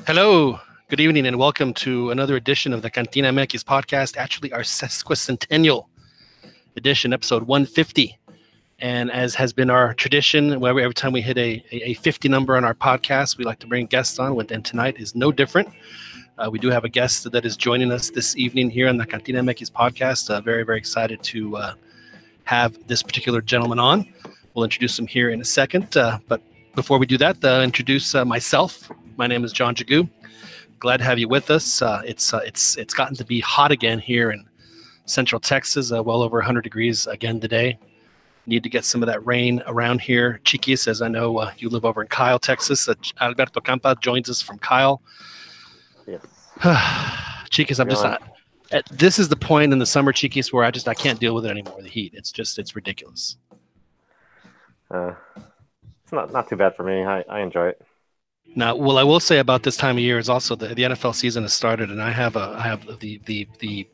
Hello, good evening, and welcome to another edition of the CantinaMX podcast. Actually, our sesquicentennial edition, episode 150. And as has been our tradition, where every time we hit a 50 number on our podcast, we like to bring guests on. And tonight is no different. We do have a guest that is joining us this evening here on the CantinaMX podcast. Very, very excited to have this particular gentleman on. We'll introduce him here in a second. But before we do that, introduce myself. My name is John Jagu. Glad to have you with us. It's gotten to be hot again here in Central Texas. Well over 100 degrees again today. Need to get some of that rain around here. Chiquis, as I know you live over in Kyle, Texas. Alberto Campa joins us from Kyle. Yes. Chiquis, I'm just not. This is the point in the summer, Chiquis, where I can't deal with it anymore. The heat. It's ridiculous. It's not too bad for me. I enjoy it. Now, well, I will say about this time of year is also the NFL season has started, and I have the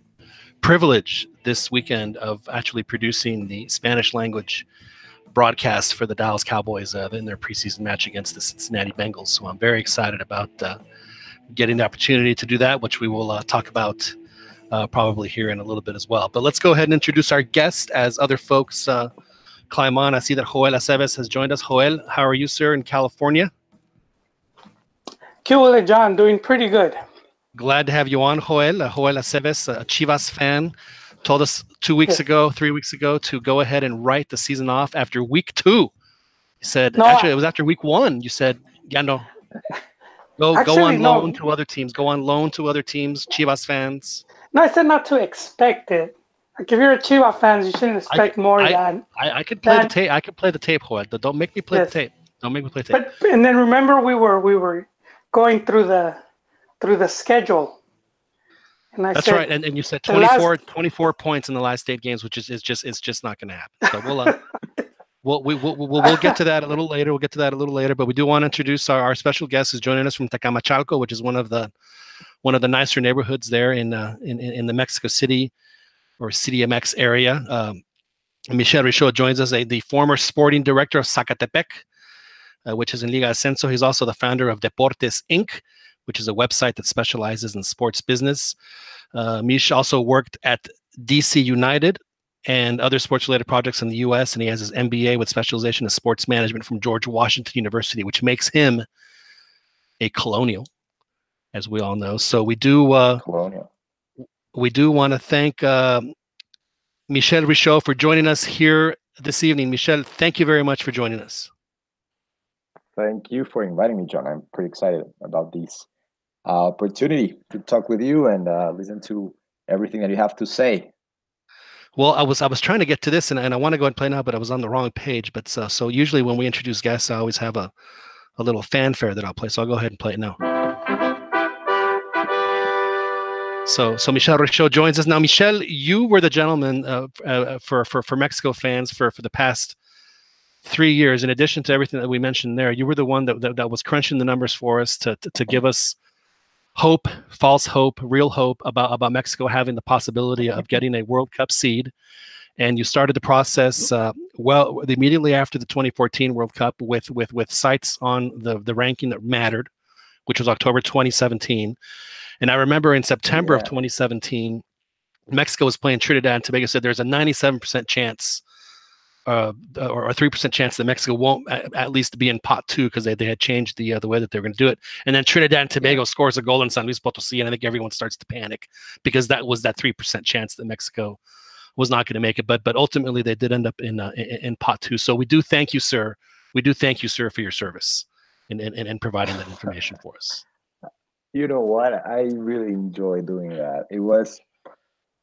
privilege this weekend of actually producing the Spanish language broadcast for the Dallas Cowboys in their preseason match against the Cincinnati Bengals. So I'm very excited about getting the opportunity to do that, which we will talk about probably here in a little bit as well. But let's go ahead and introduce our guest as other folks climb on. I see that Joel Aceves has joined us. Joel, how are you, sir, in California? Kuri, John, doing pretty good. Glad to have you on, Joel. Joel Aceves, a Chivas fan, told us 3 weeks ago, to go ahead and write the season off after week 2. He said, it was after week 1. You said, yeah, no. Go on loan to other teams. Go on loan to other teams, Chivas fans. No, I said not to expect it. Like if you're a Chivas fan, you shouldn't expect more than. I could play the tape. I could play the tape, Joel. Don't make me play the tape. Don't make me play the tape. But and then remember, we were going through the schedule. And I That's said, right. And you said 24 points in the last 8 games, which is just not going to happen. So we'll get to that a little later. But we do want to introduce our special guest who's joining us from Tecamachalco, which is one of the nicer neighborhoods there in the Mexico City or CDMX area. Michel Richaud joins us, the former sporting director of Zacatepec, which is in Liga Ascenso. He's also the founder of Deportes Inc., which is a website that specializes in sports business. Mish also worked at DC United and other sports-related projects in the U.S., and he has his MBA with specialization in sports management from George Washington University, which makes him a colonial, as we all know. So we do want to thank Michel Richaud for joining us here this evening. Michel, thank you very much for joining us. Thank you for inviting me, John. I'm pretty excited about this opportunity to talk with you and listen to everything that you have to say. Well, I was trying to get to this, and I want to go and play now, but I was on the wrong page. But so usually when we introduce guests, I always have a little fanfare that I'll play. So I'll go ahead and play it now. So Michel Richaud joins us now. Michel, you were the gentleman for Mexico fans for the past 3 years. In addition to everything that we mentioned there, you were the one that was crunching the numbers for us to give us hope, false hope, real hope about Mexico having the possibility of getting a World Cup seed. And you started the process immediately after the 2014 World Cup with sights on the ranking that mattered, which was October 2017. And I remember in September of 2017, Mexico was playing Trinidad and Tobago. Said there's a 97% chance or 3% chance that Mexico won't at least be in pot 2 because they had changed the way that they were going to do it. And then Trinidad and Tobago scores a goal in San Luis Potosí, and I think everyone starts to panic because that was that 3% chance that Mexico was not going to make it. But ultimately they did end up in pot 2. So we do thank you, sir. We do thank you, sir, for your service in providing that information for us. You know what? I really enjoy doing that.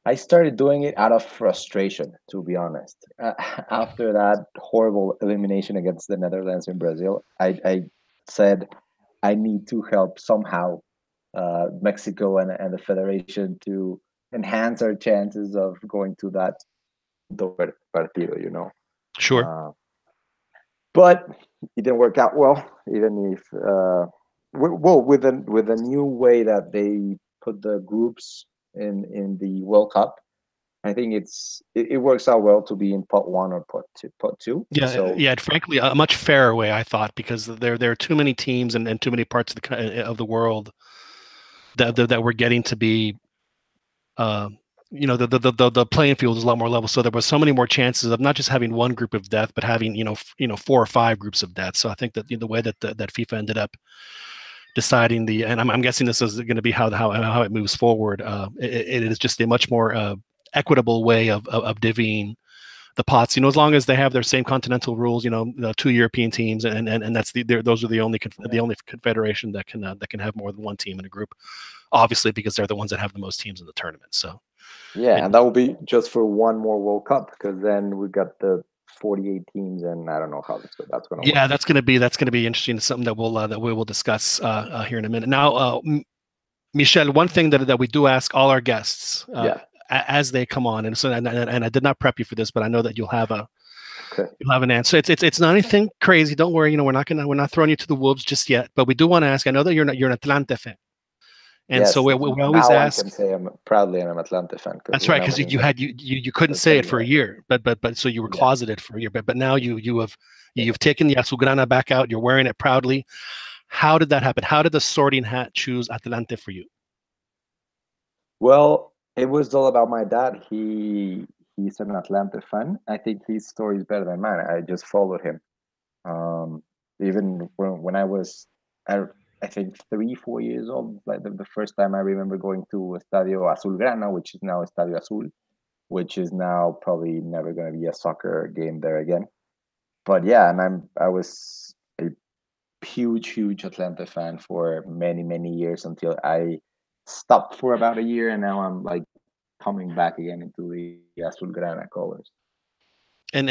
I started doing it out of frustration, to be honest. After that horrible elimination against the Netherlands in Brazil, I said I need to help somehow Mexico and the federation to enhance our chances of going to that doble partido, you know. Sure. But it didn't work out well, even if with the new way that they put the groups in the World Cup, I think it works out well to be in pot one or pot two. Yeah, So yeah. Frankly, a much fairer way, I thought, because there are too many teams and too many parts of the world that were getting to be, the playing field is a lot more level. So there was so many more chances of not just having one group of death, but having 4 or 5 groups of death. So I think that the way that that FIFA ended up deciding and I'm guessing this is going to be how it moves forward. It is just a much more equitable way of divvying the pots, as long as they have their same continental rules, the 2 European teams, and that's those are the only confederation that can have more than one team in a group, obviously, because they're the ones that have the most teams in the tournament. So yeah, and that will be just for one more World Cup, because then we got the 48 teams, and I don't know how that's going to yeah, work. that's going to be interesting. It's something that we will discuss here in a minute. Now, Michel, one thing that we do ask all our guests as they come on, and I did not prep you for this, but I know that you'll have an answer. It's not anything crazy. Don't worry. We're not throwing you to the wolves just yet. But we do want to ask. I know that you're an Atlante fan, and yes, so we always now ask. I can say I'm proudly an Atlante fan. That's right, because you couldn't say it for a year, but so you were closeted for a year, but now you've taken the azulgrana back out. You're wearing it proudly. How did that happen? How did the sorting hat choose Atlante for you? Well, it was all about my dad. He's an Atlanta fan. I think his story is better than mine. I just followed him. Even when I was, I think 3-4 years old, like the first time I remember going to Estadio Azulgrana, which is now Estadio Azul, which is now probably never going to be a soccer game there again. But yeah, and I was a huge Atlanta fan for many years until I stopped for about a year, and now I'm like coming back again into the Azulgrana colors. And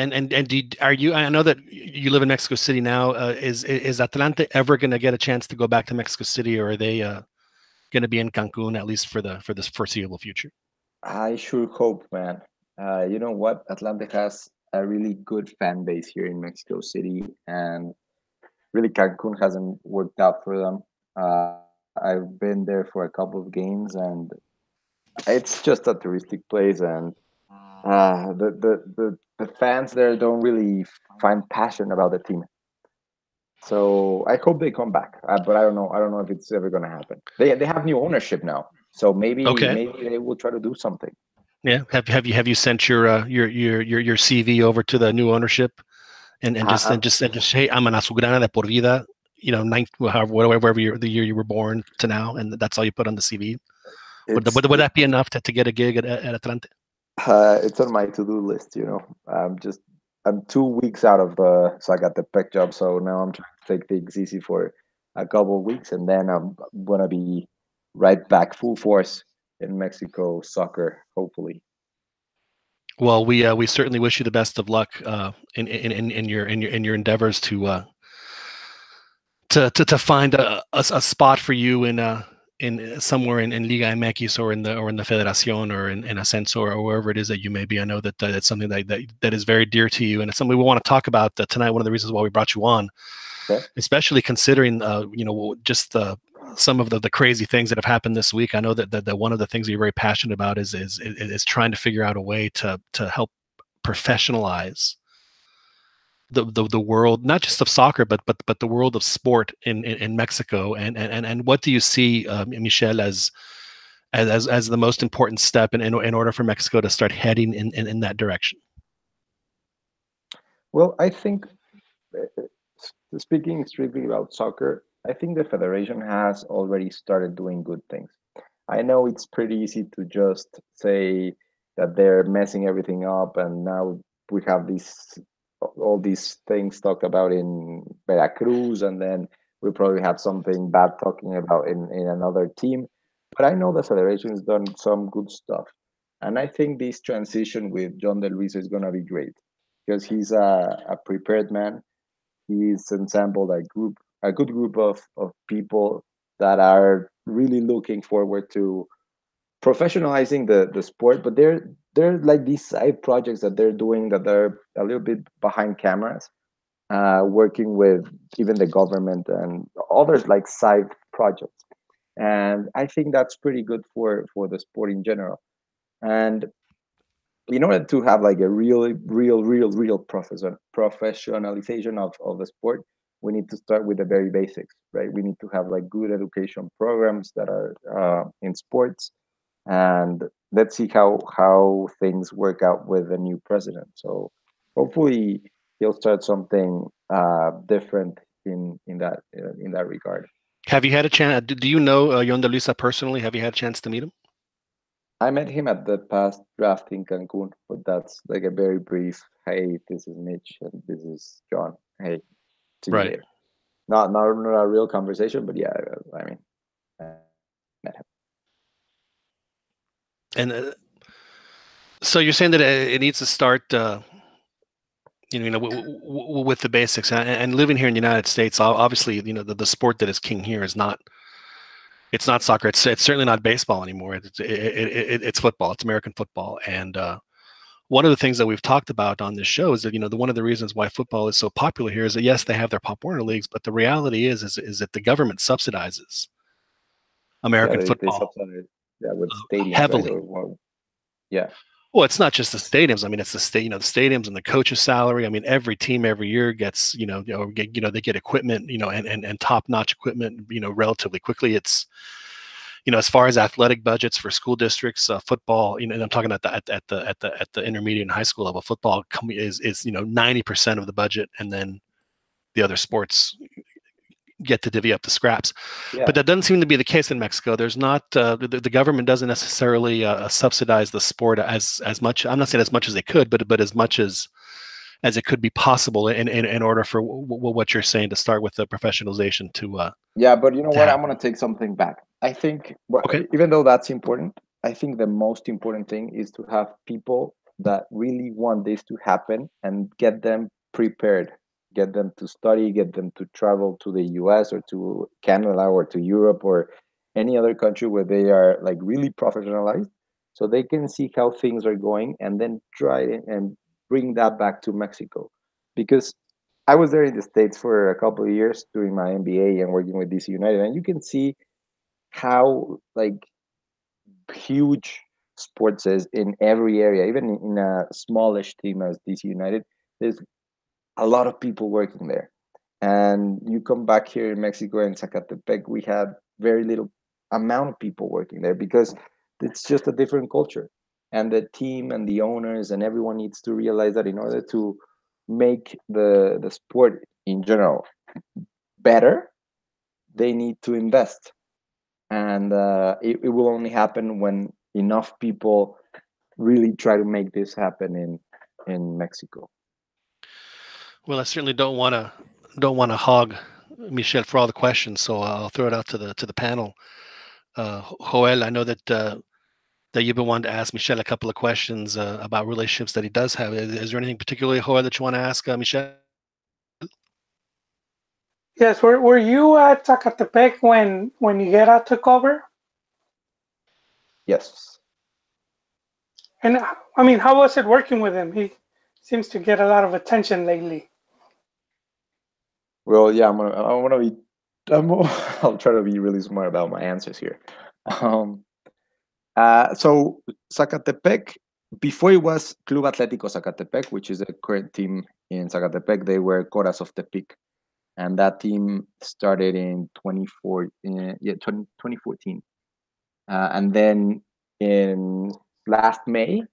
are you? I know that you live in Mexico City now. Is Atlante ever going to get a chance to go back to Mexico City, or are they going to be in Cancun at least for this foreseeable future? I sure hope, man. You know what? Atlante has a really good fan base here in Mexico City, and really Cancun hasn't worked out for them. I've been there for a couple of games, and it's just a touristic place, and the fans there don't really find passion about the team. So I hope they come back, but I don't know. I don't know if it's ever going to happen. They have new ownership now, so maybe they will try to do something. Yeah. Have you sent your CV over to the new ownership, and just hey, I'm an azulgrana de por vida. Whatever the year you were born to now, and that's all you put on the CV. Would that be enough to get a gig at Atlante? It's on my to-do list. I'm 2 weeks out of so I got the PEC job, so now I'm trying to take things easy for a couple of weeks, and then I'm gonna be right back full force in Mexico soccer, hopefully. Well, we certainly wish you the best of luck in your endeavors to find a spot for you in somewhere in Liga MX or in the Federación or in Ascenso or wherever it is that you may be. I know that that's something that is very dear to you, and it's something we want to talk about tonight. One of the reasons why we brought you on, especially considering just some of the crazy things that have happened this week. I know that one of the things that you're very passionate about is trying to figure out a way to help professionalize the world, not just of soccer, but the world of sport in Mexico. And what do you see, Michel, as the most important step in order for Mexico to start heading in that direction? Well, I think, speaking strictly about soccer, I think the federation has already started doing good things. I know it's pretty easy to just say that they're messing everything up, and now we have all these things talked about in Veracruz, and then we probably have something bad talking about in another team. But I know the federation has done some good stuff, and I think this transition with John Del Rizzo is going to be great, because he's a prepared man. He's assembled a good group of people that are really looking forward to professionalizing the sport, but they're like these side projects that they're doing that are a little bit behind cameras, working with even the government and others, like side projects. And I think that's pretty good for the sport in general. And in order to have like a real professionalization of the sport, we need to start with the very basics, right? We need to have like good education programs that are in sports, and let's see how things work out with the new president. So hopefully he'll start something different in that regard. Have you had a chance? Do you know Yonda Luisa personally? Have you had a chance to meet him? I met him at the past draft in Cancun, but that's like a very brief. Hey, this is Mitch, and this is John. Hey, see you Right. later. Not a real conversation, but yeah, I mean, I met him. And so you're saying that it needs to start, with the basics. And living here in the United States, obviously, the sport that is king here is not. It's not soccer. It's certainly not baseball anymore. It's football. It's American football. And one of the things that we've talked about on this show is that one of the reasons why football is so popular here is that yes, they have their Pop Warner leagues, but the reality is that the government subsidizes American They football subsidize, yeah, with stadiums, right? heavily. Yeah. Well, it's not just the stadiums. I mean, it's the the stadiums and the coach's salary. I mean, every team every year gets, they get equipment, and top-notch equipment, relatively quickly. It's, as far as athletic budgets for school districts, football, and I'm talking at the intermediate and high school level, football is 90% of the budget, and then the other sports get to divvy up the scraps. Yeah. But that doesn't seem to be the case in Mexico. There's not the government doesn't necessarily subsidize the sport as much. I'm not saying as much as they could, but as much as it could be possible in order for what you're saying to start with the professionalization to. Yeah, but you know what? I'm happen. gonna take something back. I think, Okay. even though that's important, I think the most important thing is to have people that really want this to happen and get them prepared, get them to study, get them to travel to the US or to Canada or to Europe or any other country where they are like really professionalized, so they can see how things are going and then try and bring that back to Mexico. Because I was there in the States for a couple of years doing my MBA and working with DC United, and you can see how like huge sports is in every area, even in a smallish team as DC United. There's a lot of people working there, and you come back here in Mexico and Zacatepec, we had very little amount of people working there because it's just a different culture, and the team and the owners and everyone needs to realize that in order to make the sport in general better, they need to invest, and it will only happen when enough people really try to make this happen in Mexico. Well, I certainly don't want to hog Michel for all the questions, so I'll throw it out to the panel. Joel, I know that you've been wanting to ask Michel a couple of questions about relationships that he does have. Is there anything particularly, Joel, that you want to ask Michel? Yes, were you at Zacatepec when Higuera took over? Yes. And I mean, how was it working with him? He seems to get a lot of attention lately. Well, yeah, I'll try to be really smart about my answers here. So Zacatepec, before it was Club Atlético Zacatepec, which is the current team in Zacatepec, they were Coras of Tepic, and that team started in 2014. And then in May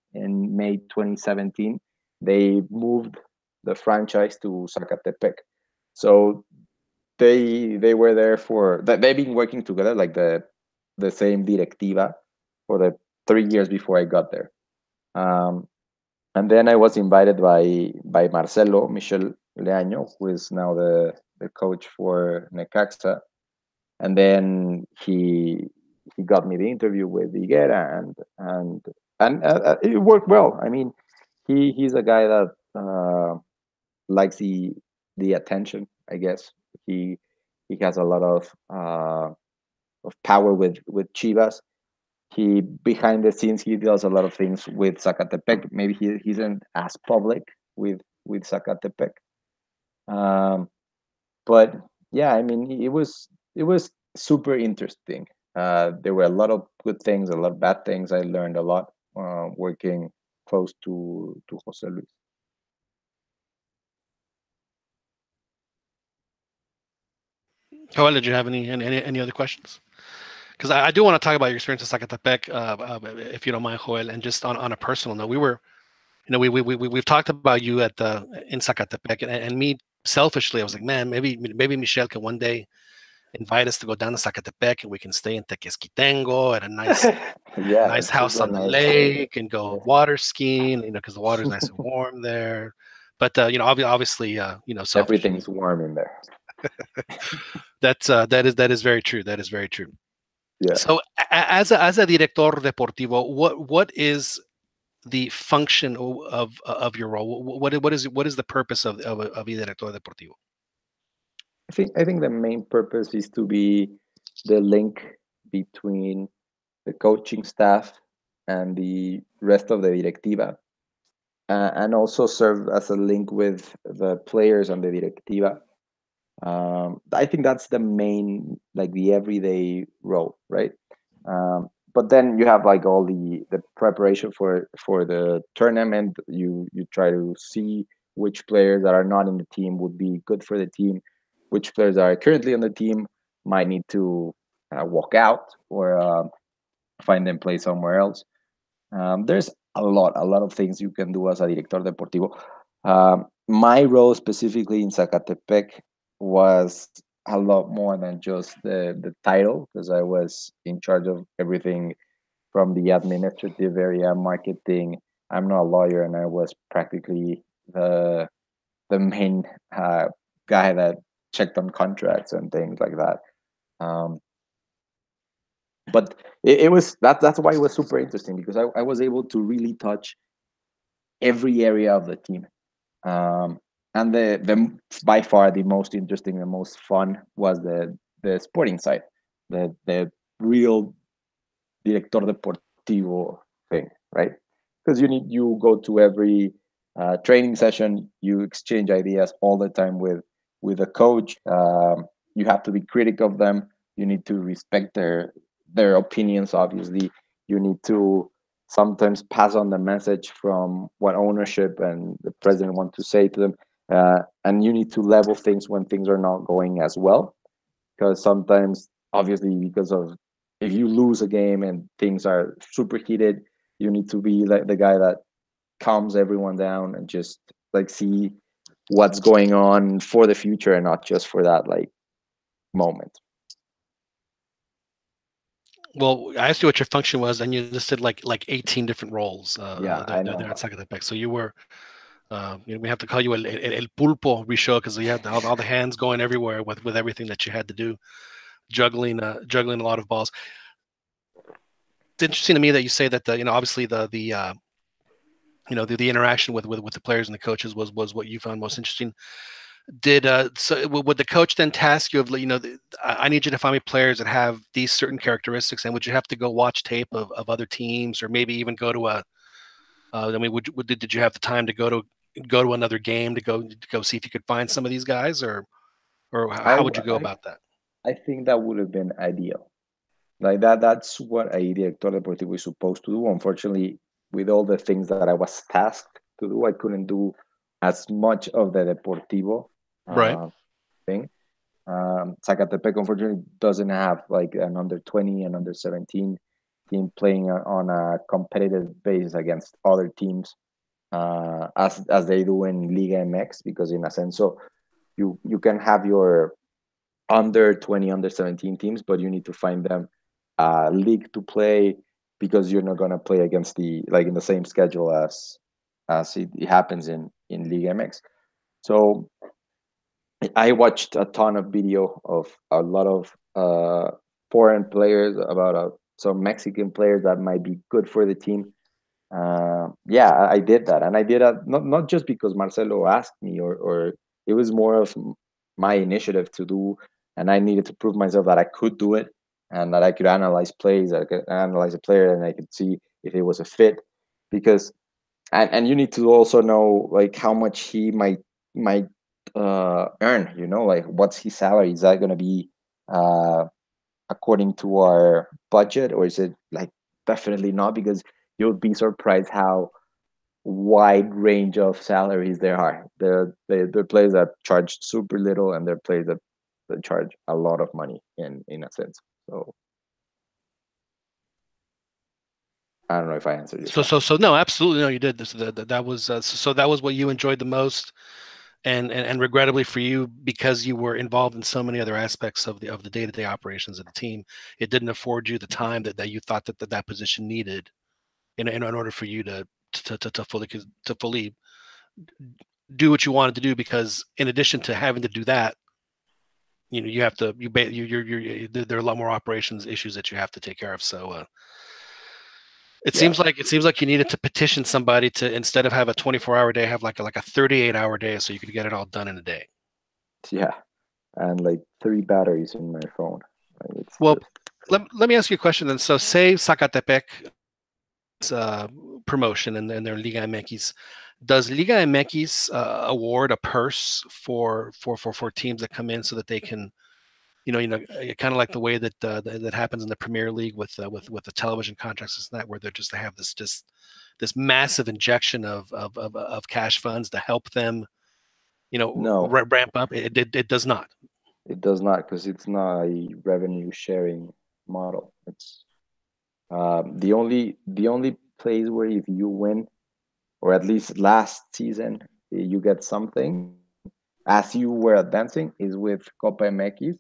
2017, they moved the franchise to Zacatepec. So they were there they've been working together, like the same directiva, for the 3 years before I got there. And then I was invited by Michel Leaño, who is now the coach for Necaxa, and then he got me the interview with Higuera, and it worked well. I mean, he's a guy that likes the attention, I guess. He has a lot of power with Chivas. He behind the scenes he does a lot of things with Zacatepec. Maybe he isn't as public with Zacatepec. But yeah, I mean, it was super interesting. There were a lot of good things, a lot of bad things. I learned a lot working close to Jose Luis. Joel, did you have any other questions? Because I do want to talk about your experience at Zacatepec, if you don't mind, Joel. And just on a personal note, we were, we've talked about you in Zacatepec, and me selfishly, I was like, man, maybe Michel can one day invite us to go down to Zacatepec and we can stay in Tequesquitengo at a nice Yeah, house on the lake and go water skiing, because the water's nice and warm there. But obviously, everything's warm in there. that is very true. That is very true. Yeah. So as a director deportivo, what is the function of your role? What is the purpose of a director deportivo? I think the main purpose is to be the link between the coaching staff and the rest of the directiva, and also serve as a link with the players and the directiva. I think that's the main, like the everyday role, right? But then you have like all the preparation for the tournament. You try to see which players that are not in the team would be good for the team, which players that are currently on the team might need to walk out or find them play somewhere else. There's a lot of things you can do as a director deportivo. My role specifically in Zacatepec was a lot more than just the title, because I was in charge of everything from the administrative area, marketing. I'm not a lawyer, and I was practically the main guy that checked on contracts and things like that. But it was that's why it was super interesting, because I was able to really touch every area of the team. And the by far the most interesting, the most fun was the sporting side, the real director deportivo thing, right? Because you go to every training session, you exchange ideas all the time with a coach. You have to be critical of them. You need to respect their opinions. Obviously, you need to sometimes pass on the message from what ownership and the president want to say to them, and you need to level things when things are not going as well, because sometimes, obviously, because of if you lose a game and things are super heated, you need to be like the guy that calms everyone down and just like see what's going on for the future and not just for that like moment. Well, I asked you what your function was, and you listed like 18 different roles. Yeah, I know. There at Zacatepec. So you were, we have to call you el pulpo, Richaud, because you had all the hands going everywhere with everything that you had to do, juggling a lot of balls. It's interesting to me that you say that obviously the interaction with the players and the coaches was what you found most interesting. So would the coach then task you of I need you to find me players that have these certain characteristics, and would you have to go watch tape of other teams, or maybe even go to did you have the time to go to another game to go see if you could find some of these guys, or how would you go about that? I think that would have been ideal. Like that's what a director deportivo is supposed to do. Unfortunately, with all the things that I was tasked to do, I couldn't do as much of the deportivo Right. thing. Zacatepec, unfortunately, doesn't have like an under 20 and under 17 team playing on a competitive basis against other teams, as they do in Liga MX, because in Ascenso you can have your under 20, under 17 teams, but you need to find them league to play, because you're not going to play against the like in the same schedule as it happens in Liga MX. So I watched a ton of video of a lot of foreign players, about some Mexican players that might be good for the team. Yeah, I did that, and I did that not just because Marcelo asked me, or it was more of my initiative to do, and I needed to prove myself that I could do it, and that I could analyze plays, I could analyze a player, and I could see if it was a fit, because and you need to also know like how much he might earn. Like what's his salary? Is that going to be uh, according to our budget, or is it like definitely not? Because you'll be surprised how wide range of salaries there are. There are players that charge super little, and there are players that charge a lot of money in a sense. So I don't know if I answered your question. So no, absolutely no, you did. That was so that was what you enjoyed the most, and regrettably for you, because you were involved in so many other aspects of the day-to-day operations of the team, it didn't afford you the time that you thought that position needed in order for you to fully do what you wanted to do, because in addition to having to do that, you have to there are a lot more operations issues that you have to take care of. So it seems like you needed to petition somebody to, instead of have a 24-hour day, have like a 38-hour day, so you could get it all done in a day. Yeah, and like 3 batteries in my phone. It's Well, just... let me ask you a question then. So say Zacatepec promotion and their Liga MX, does Liga MX award a purse for teams that come in so that they can, kind of like the way that that happens in the Premier League with the television contracts and that, where they have this massive injection of cash funds to help them, No, ramp up? It does not. it does not, because it's not a revenue sharing model. It's the only place where if you win, or at least last season, you get something as you were advancing, is with Copa MX,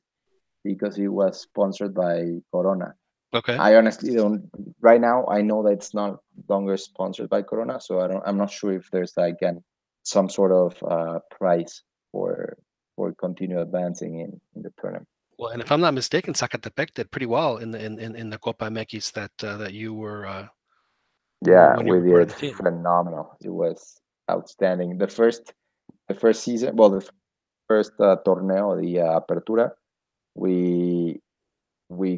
because it was sponsored by Corona. Okay. I honestly don't. Right now, I know that it's not longer sponsored by Corona, so I'm not sure if there's like some sort of price for continue advancing in the tournament. Well, and if I'm not mistaken, Zacatepec did pretty well in the Copa MX that you were Yeah, when you we were part of did the team. phenomenal. It was outstanding. The first season, well, the first torneo, the Apertura, we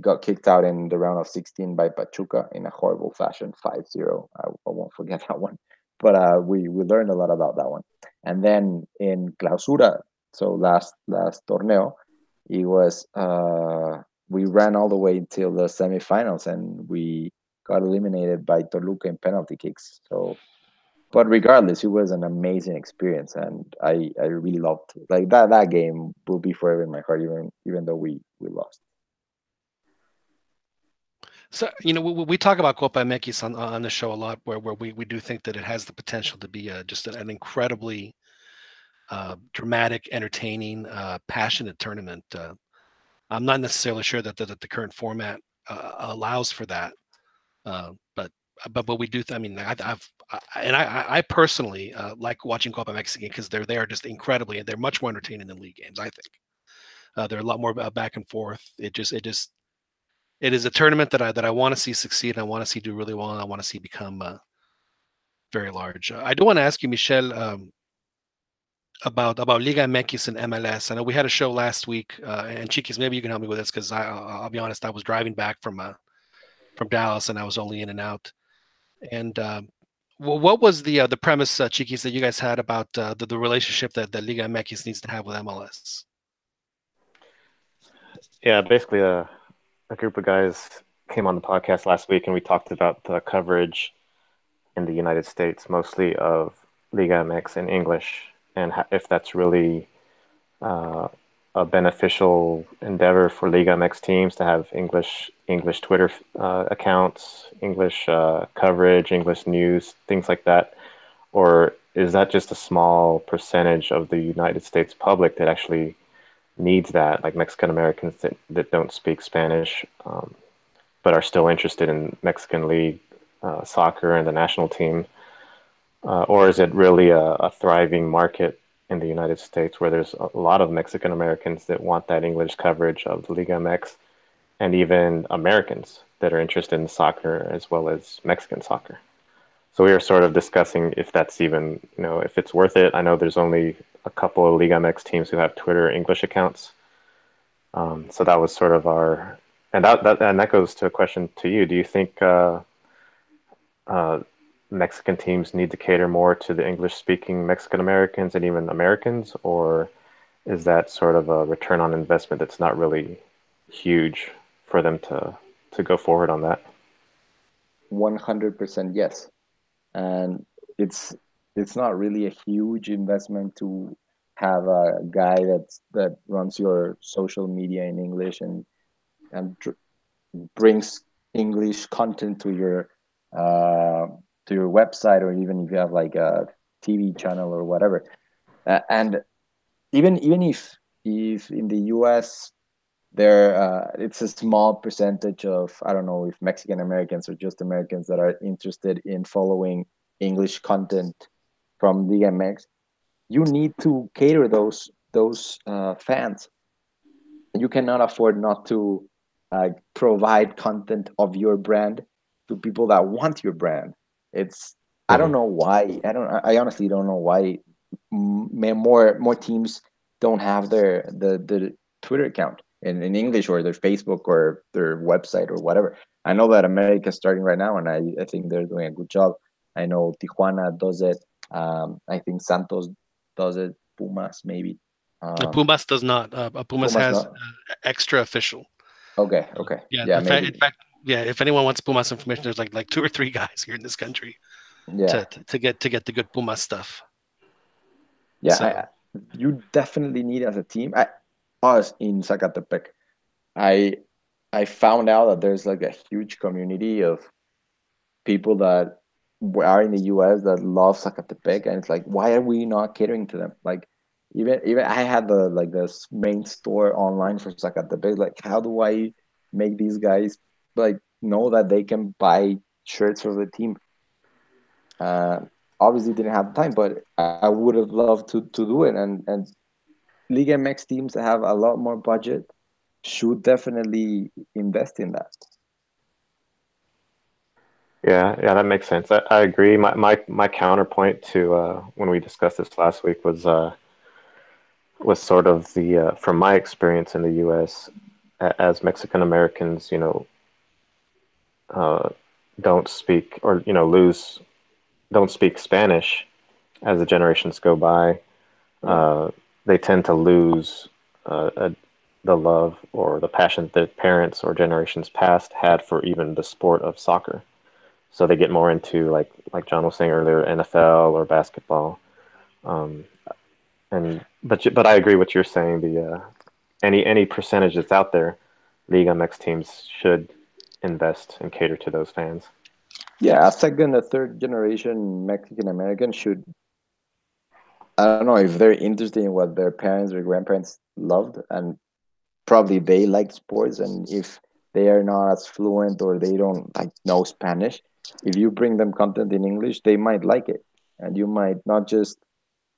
got kicked out in the round of 16 by Pachuca in a horrible fashion, 5-0. I won't forget that one. But we learned a lot about that one. And then in Clausura, so last torneo, it was we ran all the way until the semifinals, and we got eliminated by Toluca in penalty kicks. So, but regardless, it was an amazing experience, and I really loved it. Like that game will be forever in my heart, even though we lost. So, we talk about Copa MX on the show a lot, where we do think that it has the potential to be just an incredibly dramatic, entertaining, passionate tournament. I'm not necessarily sure that the current format allows for that, but we do. I mean, I personally like watching Copa MX because they are just incredibly, and they're much more entertaining than league games, I think. They're a lot more back and forth. It is a tournament that I want to see succeed. I want to see do really well, and I want to see become very large. I do want to ask you, Michel, about Liga MX and MLS. I know we had a show last week, and Chiquis, maybe you can help me with this, because I'll be honest, I was driving back from Dallas, and I was only in and out. And what was the premise, Chiquis, that you guys had about the relationship that Liga MX needs to have with MLS? Yeah, basically a group of guys came on the podcast last week, and we talked about the coverage in the United States, mostly of Liga MX in English, and if that's really a beneficial endeavor for Liga MX teams to have English Twitter accounts, English coverage, English news, things like that, or is that just a small percentage of the United States public that actually needs that, like Mexican Americans that don't speak Spanish, but are still interested in Mexican League soccer and the national team? Or is it really a thriving market in the United States where there's a lot of Mexican Americans that want that English coverage of the Liga MX, and even Americans that are interested in soccer as well as Mexican soccer? So we were sort of discussing if that's even, if it's worth it. I know there's only a couple of Liga MX teams who have Twitter English accounts. So that was sort of and that goes to a question to you. Do you think Mexican teams need to cater more to the English-speaking Mexican Americans and even Americans, or is that sort of a return on investment that's not really huge for them to go forward on that? 100% yes. And it's not really a huge investment to have a guy that runs your social media in English and brings English content uh, to your website, or even if you have like a TV channel or whatever. And even if in the US there it's a small percentage of, I don't know if Mexican Americans or just Americans that are interested in following English content from the MX, you need to cater those fans. You cannot afford not to provide content of your brand to people that want your brand. It's I don't Mhm. know why. I honestly don't know why more teams don't have the Twitter account in English, or their Facebook or their website or whatever. I know that America's starting right now, and I think they're doing a good job. I know Tijuana does it. I think Santos does it. Pumas maybe. Um, Pumas does not. Pumas Pumas has not. extra official. Okay, okay. Yeah, Yeah, in maybe. fact, yeah. If anyone wants Pumas information, there's like two or three guys here in this country Yeah. to get the good Pumas stuff. Yeah, So you definitely need as a team. Us in Zacatepec, I I found out that there's like a huge community of people that are in the US that love Zacatepec, and it's like, why are we not catering to them? Like, even I had the main store online for Zacatepec. Like, how do I make these guys like know that they can buy shirts for the team? Uh, Obviously didn't have the time, but I would have loved to do it. And Liga MX teams that have a lot more budget should definitely invest in that. Yeah, that makes sense. I agree. My counterpoint to when we discussed this last week was sort of the from my experience in the U.S. As Mexican Americans, uh, don't speak or lose don't speak Spanish as the generations go by. Yeah, Uh, they tend to lose the love or the passion that parents or generations past had for even the sport of soccer. So they get more into like John was saying earlier, NFL or basketball. Um, but I agree with you're saying. The any percentage that's out there, League MX teams should invest and cater to those fans. yeah. A second, a third generation Mexican American should. I don't know if they're interested in what their parents or grandparents loved, and probably they like sports. And if they are not as fluent or they don't like know Spanish, if you bring them content in English, they might like it, and you might not just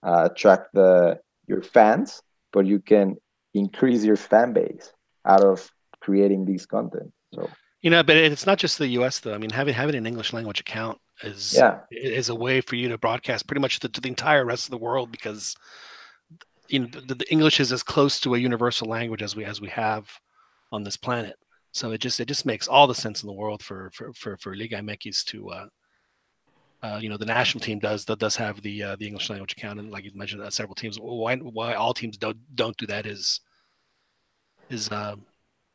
attract the your fans, but you can increase your fan base out of creating these content. So but it's not just the U.S. though. I mean, having an English language account yeah, is a way for you to broadcast pretty much to the entire rest of the world, because the English is as close to a universal language as we have on this planet. So it just makes all the sense in the world for Liga MX to the national team does have the English language account, and like you mentioned, several teams. Why all teams don't do that is uh,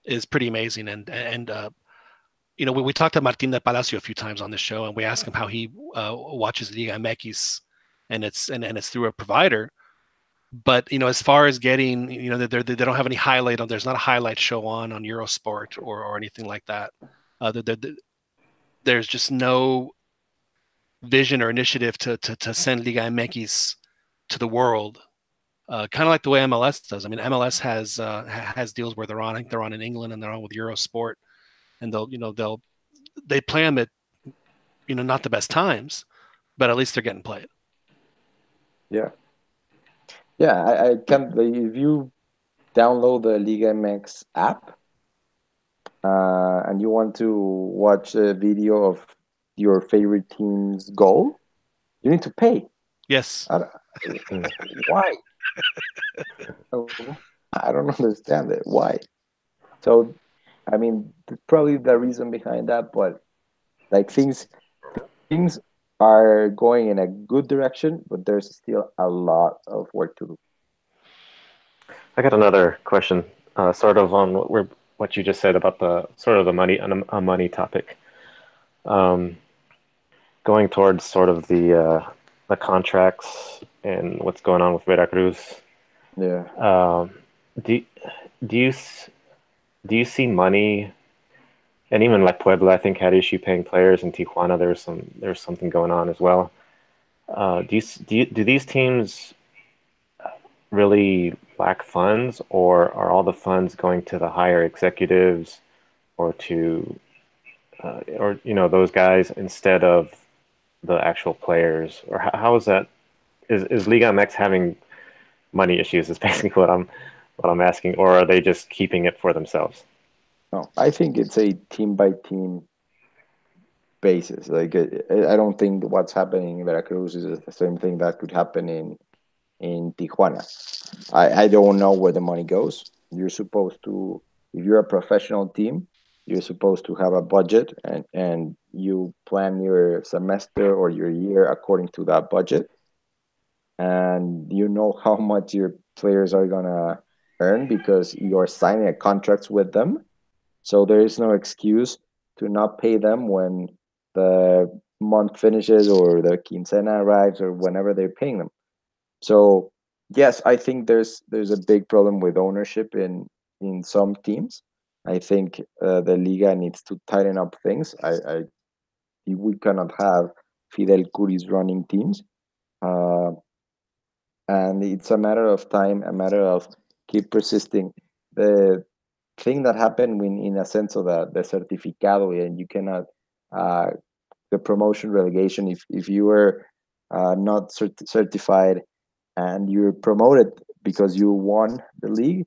is pretty amazing. And we talked to Martin de Palacio a few times on this show, and we asked him how he watches Liga MX, and it's through a provider. But as far as getting, they don't have any highlight on. There's not a highlight show on Eurosport or anything like that. There's just no vision or initiative to send Liga MX to the world, kind of like the way MLS does. I mean, MLS has deals where they're on. I think they're on in England and they're on with Eurosport, and they play them at not the best times, but at least they're getting played. yeah, yeah. I can. If you download the Liga MX app and you want to watch a video of your favorite team's goal, you need to pay. Yes. Why? I don't understand it. Why? So, I mean, probably the reason behind that, but like things are going in a good direction, but there's still a lot of work to do. I got another question, sort of on what you just said about the sort of the money a money topic. Um, going towards sort of the contracts and what's going on with Veracruz. Yeah. Um, do do you do you see money? And even like Puebla, I think had issue paying players. In Tijuana, there was something going on as well. Do these teams really lack funds, or are all the funds going to the higher executives or to or those guys instead of the actual players? Or how is that? Is Liga MX having money issues? Is basically what I'm asking, or are they just keeping it for themselves? No, I think it's a team by team basis. Like I don't think what's happening in Veracruz is the same thing that could happen in Tijuana. I don't know where the money goes. You're supposed to, if you're a professional team, you're supposed to have a budget, and you plan your semester or your year according to that budget, and you know how much your players are gonna earn because you're signing a contracts with them. So there is no excuse to not pay them when the month finishes or the quincena arrives or whenever they're paying them. So yes, I think there's a big problem with ownership in some teams. I think the Liga needs to tighten up things. We cannot have Fidel Curi's running teams, uh, and it's a matter of time, a matter of keep persisting. The thing that happened when, in a sense of the certificado, and you cannot uh, the promotion relegation if you were not certified and you're promoted because you won the league,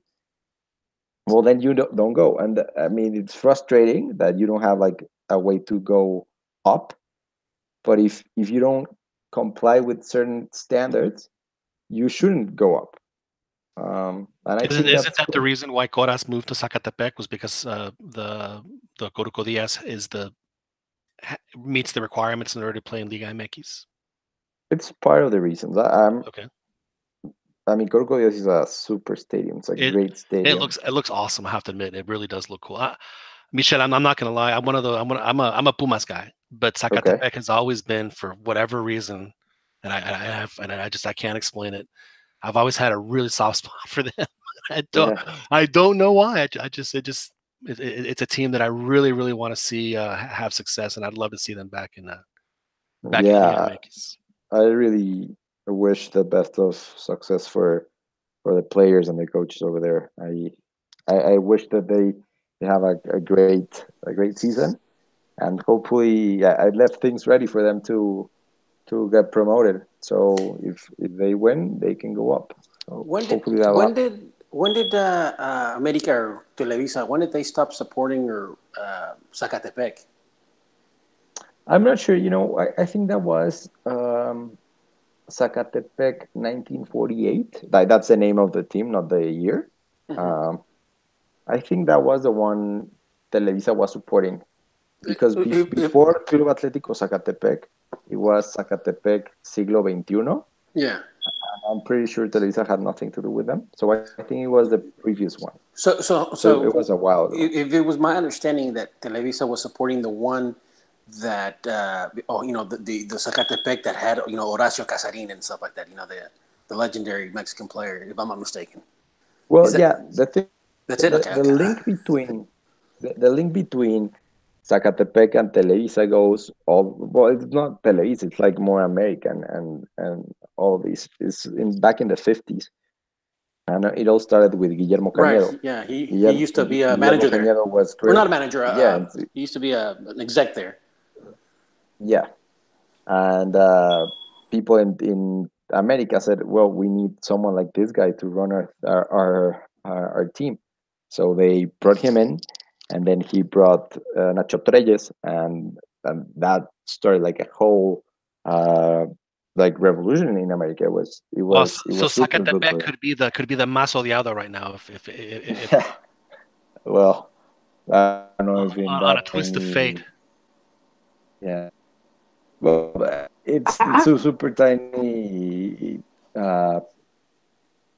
well then you don't go. And I mean, it's frustrating that you don't have like a way to go up, but if you don't comply with certain standards, you shouldn't go up. And I Isn't think isn't that's that the reason why Coras moved to Zacatepec was because the Coruco Diaz is meets the requirements in order to play in Liga MX? it's part of the reasons. Okay. I mean, Corcodias is a super stadium. It's a It great stadium. it looks awesome. I have to admit, it really does look cool. Michel, I'm not gonna lie. I'm a Pumas guy, but Okay. Zacatepec has always been, for whatever reason, and I can't explain it. I've always had a really soft spot for them. I don't Yeah. I don't know why. It's a team that I really want to see have success, and I'd love to see them back in Liga Yeah. MX. I really wish the best of success for the players and the coaches over there. I wish that they have a great season, and hopefully, yeah, I left things ready for them to get promoted. So if they win, they can go up. So When did hopefully that'll when happen. did when did America or Televisa, when did they stop supporting or Zacatepec? I'm not sure. I think that was Zacatepec 1948. That's the name of the team, not the year. Mm-hmm. Um, I think that was the one Televisa was supporting because before Club Atlético Zacatepec, it was Zacatepec Siglo XXI. Yeah. I'm pretty sure Televisa had nothing to do with them. So I think it was the previous one. So so So it was so a while ago. if it was my understanding that Televisa was supporting the one that the Zacatepec that had Horacio Casarin and stuff like that, the legendary Mexican player, if I'm not mistaken. Well, Is that yeah, that's it? Okay, the okay. link between the link between Zacatepec and Televisa goes all well. It's not Televisa; it's like more American and all of these is in back in the 50s, and it all started with Guillermo Right. Cañedo. Yeah. He used to be a Guillermo manager there, Cañedo was or great. not a manager. Yeah, He used to be an exec there. yeah, and people in America said, "Well, we need someone like this guy to run our team." So they brought him in, and then he brought Nacho Treyes, and that started like a whole uh, like revolution in America. Well, It so was super good Zacatepec for them. could be the más odiado right now if Yeah. Well, I don't know if in on that a twist of fate. tiny, yeah. Well, it's I, a super tiny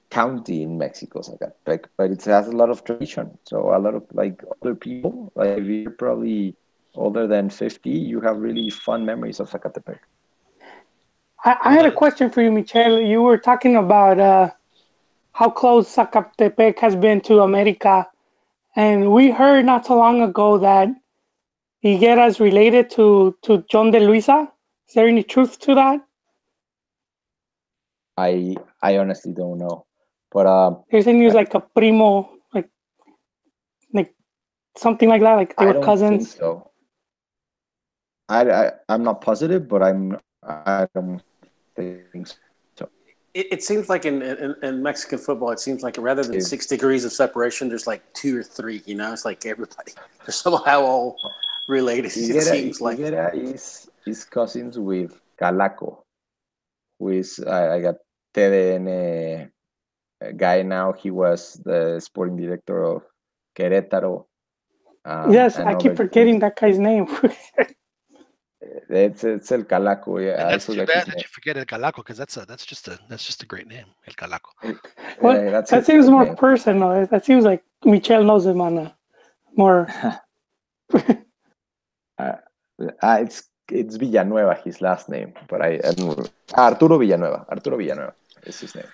county in Mexico, Zacatepec, but it has a lot of tradition. So a lot of like older people, like if you're probably older than 50, you have really fun memories of Zacatepec. I had a question for you, Michel. You were talking about how close Zacatepec has been to America, and we heard not so long ago that Higuera's related to John de Luisa. Is there any truth to that? I honestly don't know, but They're saying he was like a primo, like something like that, like they I were don't cousins. think so. I'm not positive, but I don't think so. It seems like in Mexican football, it seems like rather than 6 degrees of separation, there's like 2 or 3. You know, it's like everybody they're somehow all related. It seems like Higuera is cousins with Calaco, who is I got TDN guy now. He was the sporting director of Querétaro. Yes, And I keep other forgetting teams. that guy's name. It's El Calaco. Yeah, And I that's too forgot bad his that name. you forget El Calaco, because that's just a great name, El Calaco. What? Yeah, that's That his seems more name. personal. That seems like Michel knows him on a more. It's Villanueva, his last name, but I don't. Arturo Villanueva. Arturo Villanueva is his name.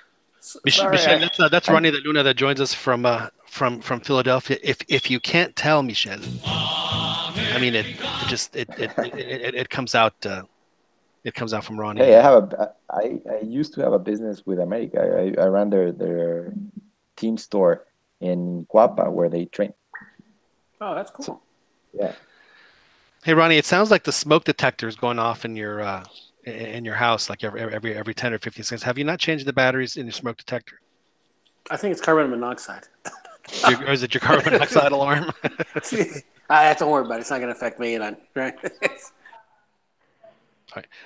sorry. Michel, that's Ronnie de Luna that joins us from Philadelphia. If you can't tell, Michel, I mean it comes out. It comes out from Ronnie. Hey, I used to have a business with America. I ran their team store in Cuapa where they train. Oh, that's cool. Yeah. Hey Ronnie, it sounds like the smoke detector is going off in your house like every 10 or 15 seconds. Have you not changed the batteries in your smoke detector? I think it's carbon monoxide. Or is it your carbon monoxide alarm? Don't worry about it. It's not going to affect me. Right? Right.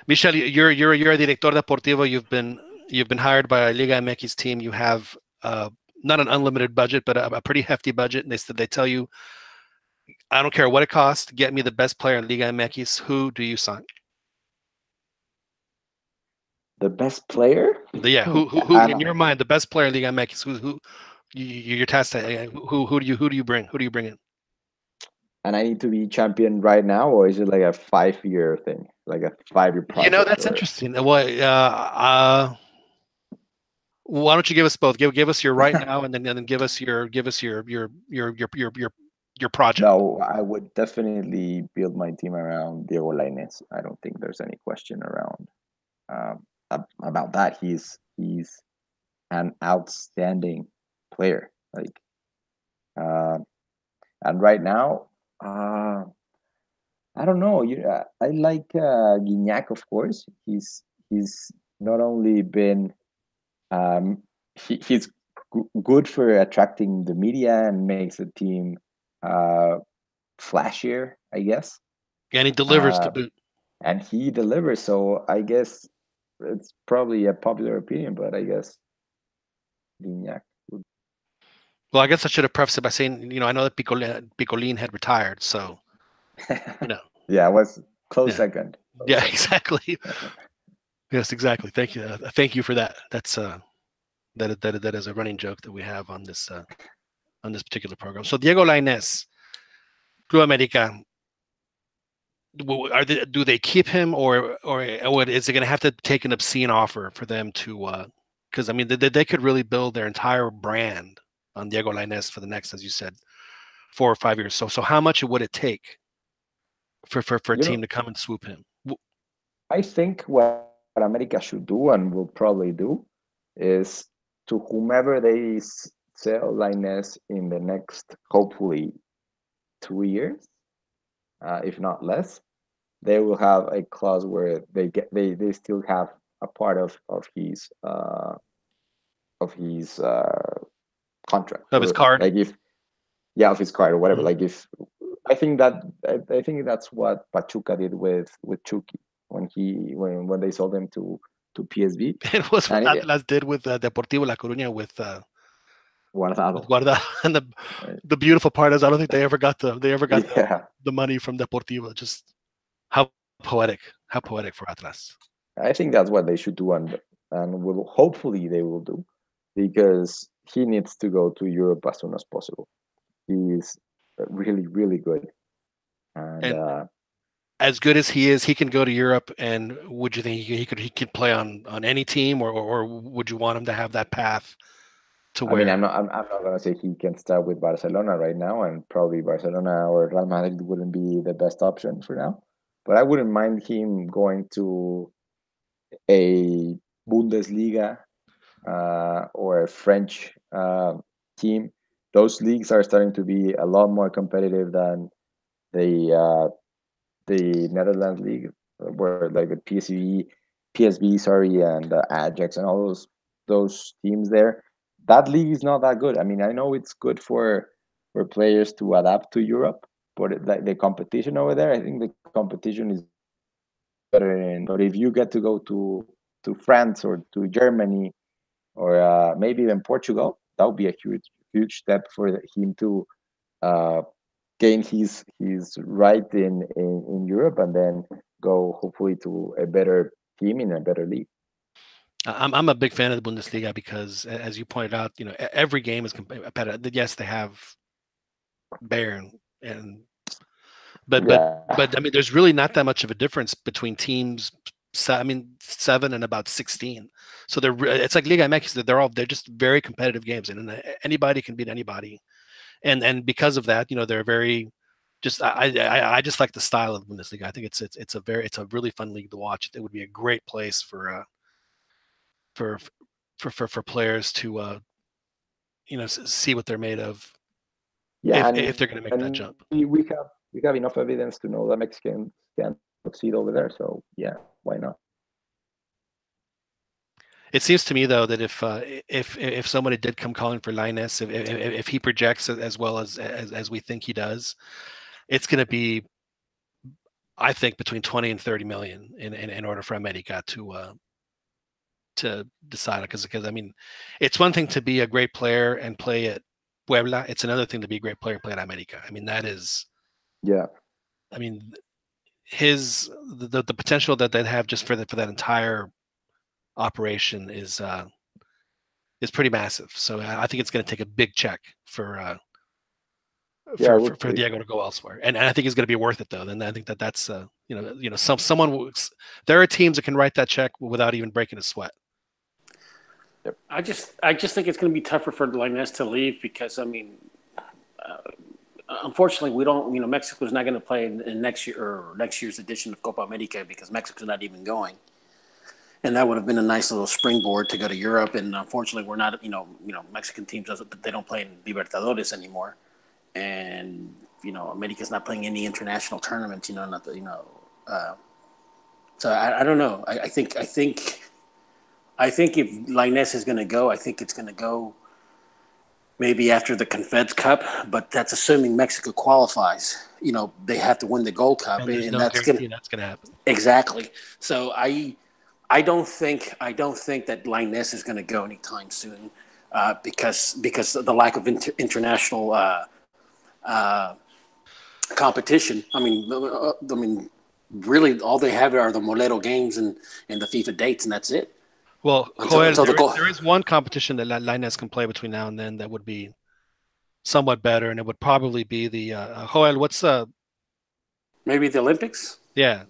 Michel, you're a director deportivo. You've been hired by a Liga MX team. You have not an unlimited budget, but a pretty hefty budget. And they tell you, I don't care what it costs, get me the best player in Liga MX. Who do you sign? The best player? Who in your mind the best player in Liga MX? Who you're tasked to, who do you bring? Who do you bring in? And I need to be champion right now, or is it like a 5-year thing, like a 5-year project? That's interesting. Well, why don't you give us both? Give us your right now, and then give us your project. No, I would definitely build my team around Diego Lainez. I don't think there's any question around about that. He's an outstanding player. Like, and right now, I don't know. I like Gignac, of course. He's not only been he's good for attracting the media and makes the team flashier, I guess. And he delivers to boot. And he delivers. So I guess it's probably a popular opinion, but I guess Gignac would. Well, I guess I should have prefaced it by saying, I know that Picolin had retired, so Yeah, it was close second. Yeah, exactly. Yes, exactly. Thank you. Thank you for that. That's that is a running joke that we have on this particular program. So Diego Lainez, Club America. Do they keep him, or is it going to have to take an obscene offer for them to? Because I mean, they could really build their entire brand on Diego Lainez for the next, as you said, 4 or 5 years. So how much would it take for a team to come and swoop him? I think what America should do and will probably do is to whomever they sell Lainez in the next, hopefully, 2 years, if not less, they will have a clause where they still have a part of his contract Of his card, like of his card or whatever. Like if I think that's what Pachuca did with Chucky when they sold him to PSV. It was what Atlas did with Deportivo La Coruña with Guardado. And the beautiful part is I don't think they ever got the money from Deportivo. Just how poetic for Atlas. I think that's what they should do, and will hopefully they will do, because he needs to go to Europe as soon as possible. He's really, really good, And And as good as he is, he can go to Europe. And would you think he could play on any team, or would you want him to have that path to I mean, where? I'm not gonna say he can start with Barcelona right now, and probably Barcelona or Real Madrid wouldn't be the best option for now. But I wouldn't mind him going to a Bundesliga or a French team. Those leagues are starting to be a lot more competitive than the the Netherlands league, where like the PSV, sorry, and Ajax and all those teams there. That league is not that good. I mean, I know it's good for players to adapt to Europe, but like the competition over there, I think the competition is better in. But if you get to go to France or to Germany or maybe even Portugal, that would be a huge step for him to uh, gain his right in Europe and then go hopefully to a better team in a better league. I'm a big fan of the Bundesliga because, as you pointed out, every game is competitive. Yes, they have Bayern, and but but Yeah, but I mean, there's really not that much of a difference between teams. I mean, 7 and about 16. So it's like Liga MX. They're just very competitive games, and anybody can beat anybody. And because of that, they're very just. I just like the style of the Bundesliga. I think it's a really fun league to watch. It would be a great place for for players to see what they're made of yeah, if they're going to make that and jump. we have enough evidence to know that Mexicans can succeed over there. So yeah, why not? It seems to me though that if somebody did come calling for Linus, if he projects as well as we think he does, it's going to be, I think, between 20 and 30 million in order for America to decide. Because I mean, it's one thing to be a great player and play at Puebla. It's another thing to be a great player and play at America. I mean, that is, Yeah, I mean, the potential that they'd have just for that entire operation is pretty massive. So I think it's going to take a big check for yeah, I would for say Diego so. to go elsewhere, and I think it's going to be worth it though. Then I think that's someone. There are teams that can write that check without even breaking a sweat. I just think it's going to be tougher for Linus to leave because I mean, unfortunately, we don't. Mexico's not going to play in next year's edition of Copa America because Mexico's not even going, and that would have been a nice little springboard to go to Europe. And unfortunately, we're not. Mexican teams they don't play in Libertadores anymore, and America's not playing any international tournaments. Not the So I don't know. I think if Linus is going to go, I think it's going to go maybe after the Confeds Cup, but that's assuming Mexico qualifies. They have to win the Gold Cup, And there's and no that's going to guarantee that's going to happen. exactly. So I don't think that Linus is going to go anytime soon because of the lack of international uh, competition. I mean, really, all they have are the Molero games and the FIFA dates, and that's it. Well, Until Joel, until the goal, there is one competition that Linus can play between now and then that would be somewhat better, and it would probably be the Joel. What's maybe the Olympics. yeah?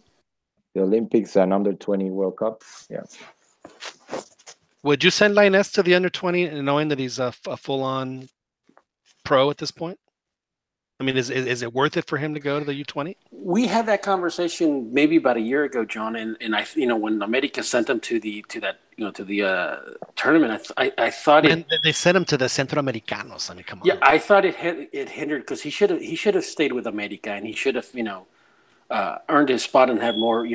The Olympics and under 20 World Cup. Yeah, Would you send Linus to the under-20, knowing that he's a full-on pro at this point? I mean, is it worth it for him to go to the U20? We had that conversation maybe about a year ago, John, and I when America sent him to the tournament, I thought Man, they sent him to the Centroamericanos. I mean, come on. I thought it hindered because he should have stayed with America and he should have earned his spot and had more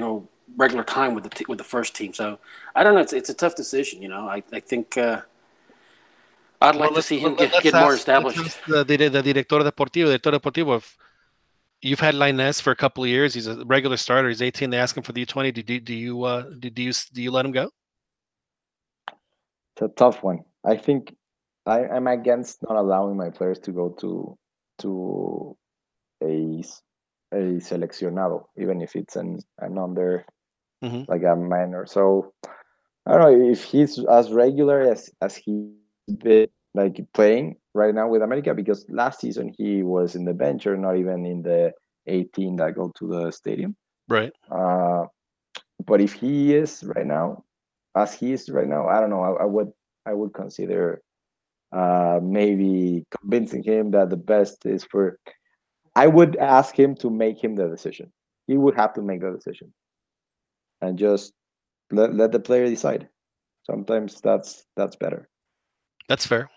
regular time with the first team. So I don't know. It's a tough decision. I think I'd Well, like to see him let's get more ask established. the director deportivo. Director deportivo, if you've had Linus for a couple of years, he's a regular starter. He's 18. They ask him for the U20. Do you let him go? it's a tough one. I think I'm against not allowing my players to go to a a seleccionado, even if it's an under Mm-hmm. like a minor. So I don't know if he's as regular as he's been like playing right now with America, because last season he was in the bench or not even in the 18 that go to the stadium. Right. But if he is right now, as he is right now, I don't know. I would consider maybe convincing him that the best is for. I would ask him to make him the decision. He would have to make the decision, and just let the player decide. Sometimes that's better. That's fair.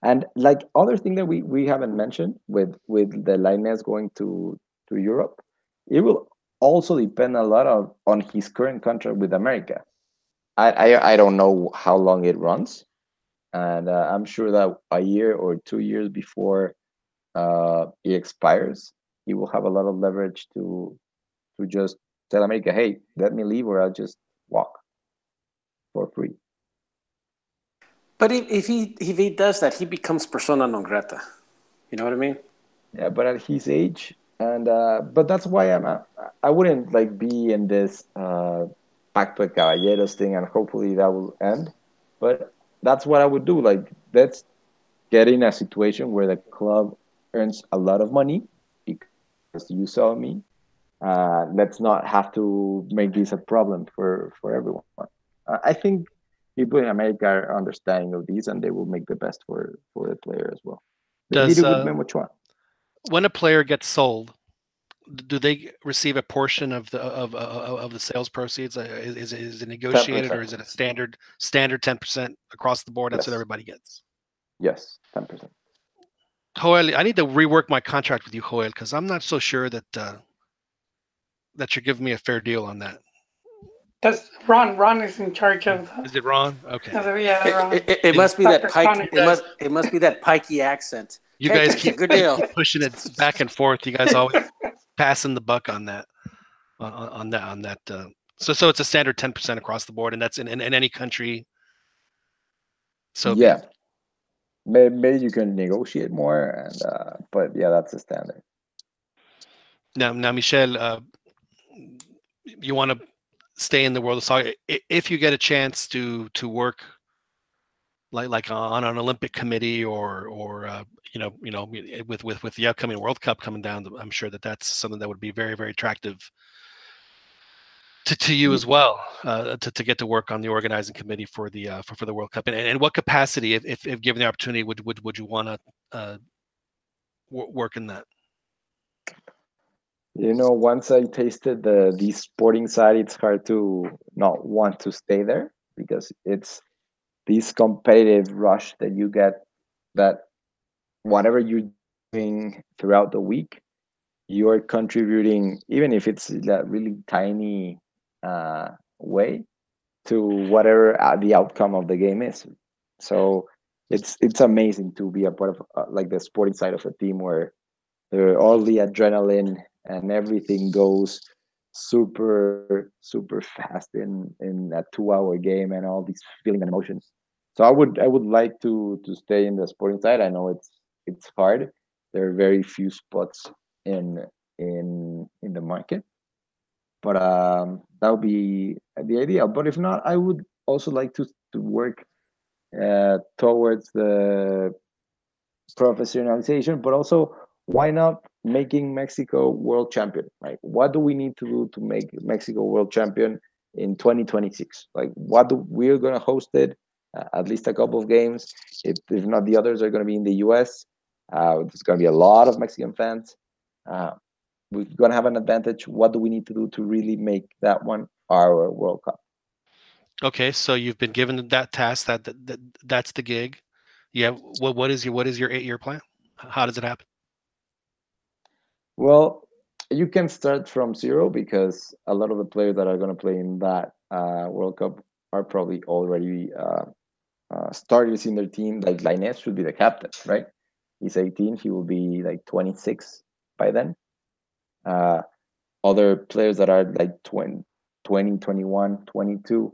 And like other thing that we haven't mentioned with the Lainez going to Europe, it will also depend a lot on his current contract with America. I don't know how long it runs, and I'm sure that a year or 2 years before it expires, he will have a lot of leverage to just tell America, hey, let me leave or I'll just walk for free. But if he does that, he becomes persona non grata. You know what I mean? Yeah, but at his age, and but that's why I wouldn't like be in this Pacto de Caballeros thing, and hopefully that will end. But that's what I would do. Like, let's get in a situation where the club earns a lot of money because you saw me. Let's not have to make this a problem for everyone. I think people in America are understanding of these, and they will make the best for the player as well. They did Does it with Memo Chua. when a player gets sold, do they receive a portion of the sales proceeds? Is it negotiated, or is it a standard 10% across the board? That's what Yes. everybody gets. Yes, 10%. Joel, I need to rework my contract with you, Joel, because I'm not so sure that that you're giving me a fair deal on that. That's Ron. Ron is in charge of. Is it Ron? Okay. Yeah, Ron. It must be that Dr. pike. Connor. It must be that pikey accent. You Okay, guys it's a keep good deal. pushing it back and forth. You guys always passing the buck on that. On that. So it's a standard 10% across the board, and that's in any country. So yeah, maybe you can negotiate more, and but yeah, that's the standard. Now, Michel, you want to stay in the world of soccer. If you get a chance to work like on an Olympic committee or with the upcoming World Cup coming down, I'm sure that's something that would be very, very attractive to you as well, to get to work on the organizing committee for the for the World Cup. And what capacity, if given the opportunity, would you want to work in that? Once I tasted the sporting side, it's hard to not want to stay there because it's this competitive rush that you get, that whatever you're doing throughout the week, you're contributing, even if it's that really tiny way, to whatever the outcome of the game is. So it's amazing to be a part of like the sporting side of a team where all the adrenaline and everything goes super fast in a 2-hour game, and all these feelings and emotions. So I would like to stay in the sporting side. I know it's hard. There are very few spots in the market, but that would be the idea. But if not, I would also like to work towards the professionalization, but also why not making Mexico world champion? Right? What do we need to do to make Mexico world champion in 2026? Like, we're going to host it at least a couple of games. If not, the others are going to be in the U.S. There's going to be a lot of Mexican fans. We're going to have an advantage. What do we need to do to really make that one our World Cup? Okay, so you've been given that task. That's the gig. Yeah. What is your 8-year plan? How does it happen? Well, you can start from zero because a lot of the players that are going to play in that World Cup are probably already starters in their team. Like Lainez should be the captain, right? He's 18. He will be like 26 by then. Other players that are like 20, 21, 22,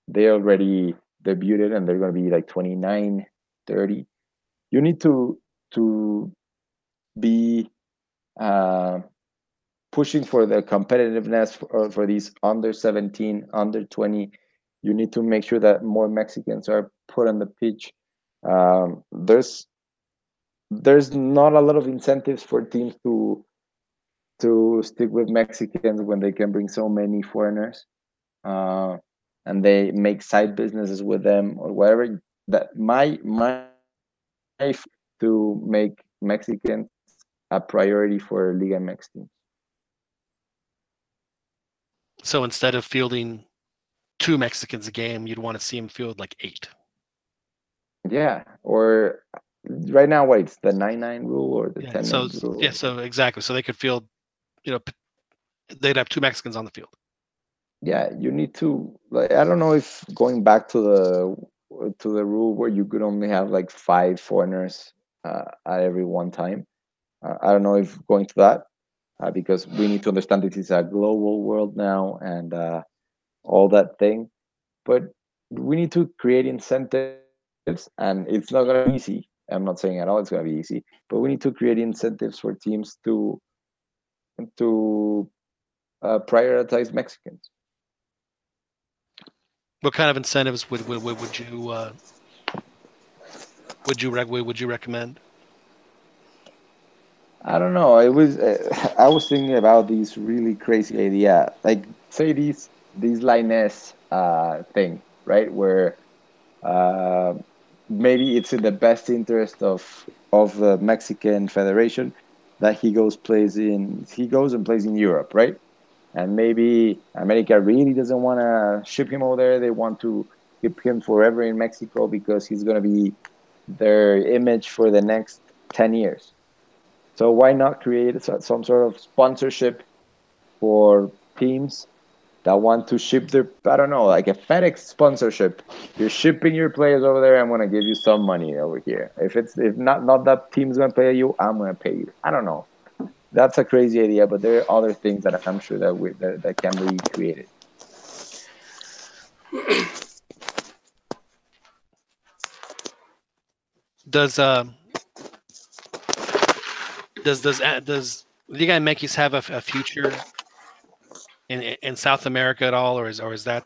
they already debuted and they're going to be like 29, 30. You need to be pushing for the competitiveness for these under 17, under 20. You need to make sure that more Mexicans are put on the pitch. There's not a lot of incentives for teams to to stick with Mexicans when they can bring so many foreigners, and they make side businesses with them or whatever. That my to make Mexicans a priority for Liga MX teams. So instead of fielding 2 Mexicans a game, you'd want to see them field like 8. Yeah, or right now, what it's the 9-9 rule or the 10-9 rule? Yeah, so exactly. So they could field, they'd have 2 Mexicans on the field. Yeah, you need to. Like, I don't know if going back to the rule where you could only have like 5 foreigners at every one time. I don't know if going to that because we need to understand this is a global world now and all that thing. But we need to create incentives, and it's not going to be easy. I'm not saying at all it's going to be easy, but we need to create incentives for teams to prioritize Mexicans. What kind of incentives would you recommend? I don't know. I was thinking about this really crazy idea, like say these Lines thing, right? Where maybe it's in the best interest of the Mexican Federation that he goes and plays in Europe, right? And maybe America really doesn't want to ship him over there. They want to keep him forever in Mexico because he's going to be their image for the next 10 years. So why not create some sort of sponsorship for teams that want to ship their, I don't know, like a FedEx sponsorship. You're shipping your players over there. I'm going to give you some money over here. If not that team's going to pay you, I'm going to pay you. I don't know. That's a crazy idea, but there are other things that I'm sure that can be created. Does Liga MX have a future in South America at all, or is that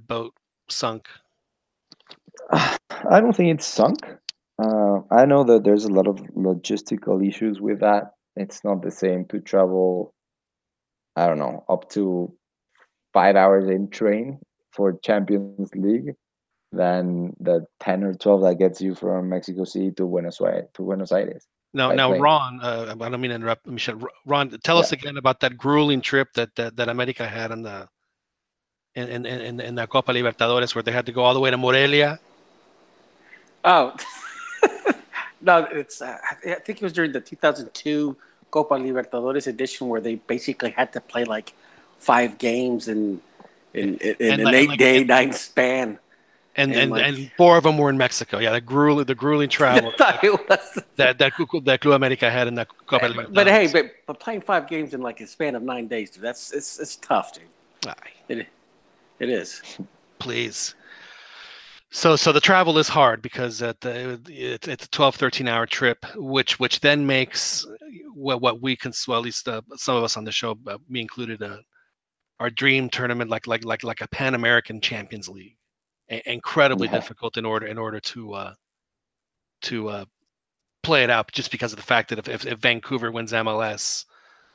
boat sunk? I don't think it's sunk. I know that there's a lot of logistical issues with that. It's not the same to travel, I don't know, up to 5 hours in train for Champions League than the 10 or 12 that gets you from Mexico City to Buenos Aires. Now, Ron, I don't mean to interrupt, Michel. Ron, tell us again about that grueling trip that America had in the Copa Libertadores, where they had to go all the way to Morelia. Oh, no, it's. I think it was during the 2002 Copa Libertadores edition where they basically had to play like 5 games in an 8-day, 9 span. And 4 of them were in Mexico. Yeah, the grueling travel that Club America had in that Copa Libertadores. But hey, but playing 5 games in like a span of 9 days, dude, it's tough, dude. It is. Please. So the travel is hard because it's a 12, 13-hour trip, which then makes what we can, well, at least some of us on the show, me included, our dream tournament like a Pan American Champions League. Incredibly difficult in order to play it out, just because of the fact that if Vancouver wins MLS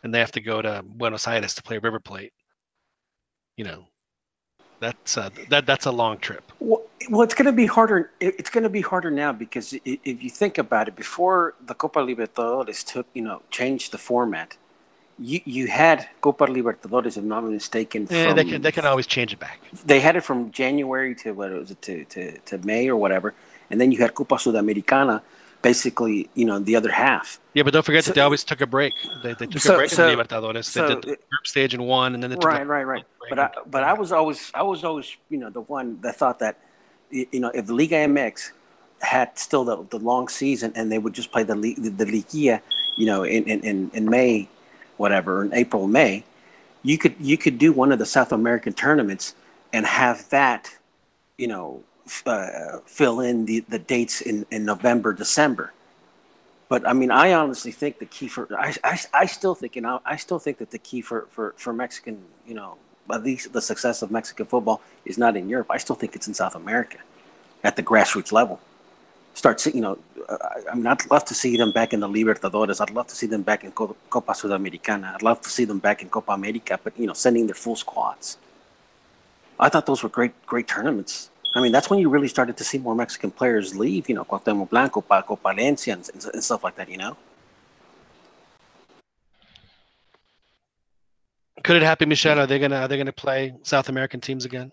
and they have to go to Buenos Aires to play River Plate, that's a long trip. Well, it's going to be harder. It's going to be harder now because if you think about it, before the Copa Libertadores changed the format, you had Copa Libertadores, if I'm not mistaken. Yeah, they can always change it back. They had it from January to May or whatever, and then you had Copa Sudamericana, basically, the other half. Yeah, but don't forget that they always took a break. They took a break in Libertadores. They did the group stage in one, and then they took right. But I was always the one that thought that if Liga MX had still the long season and they would just play the Liguilla, in May, whatever, in April, May, you could do one of the South American tournaments and have that, fill in the dates in November, December. But I mean, I honestly think the key for I still think that the key for Mexican, at least the success of Mexican football is not in Europe. I still think it's in South America, at the grassroots level. start, I mean, I'd love to see them back in the Libertadores. I'd love to see them back in Copa Sudamericana. I'd love to see them back in Copa America, but, sending their full squads. I thought those were great tournaments. I mean, that's when you really started to see more Mexican players leave, Cuauhtémoc Blanco, Paco Palencia, and stuff like that, Could it happen, Michel? Are they gonna play South American teams again?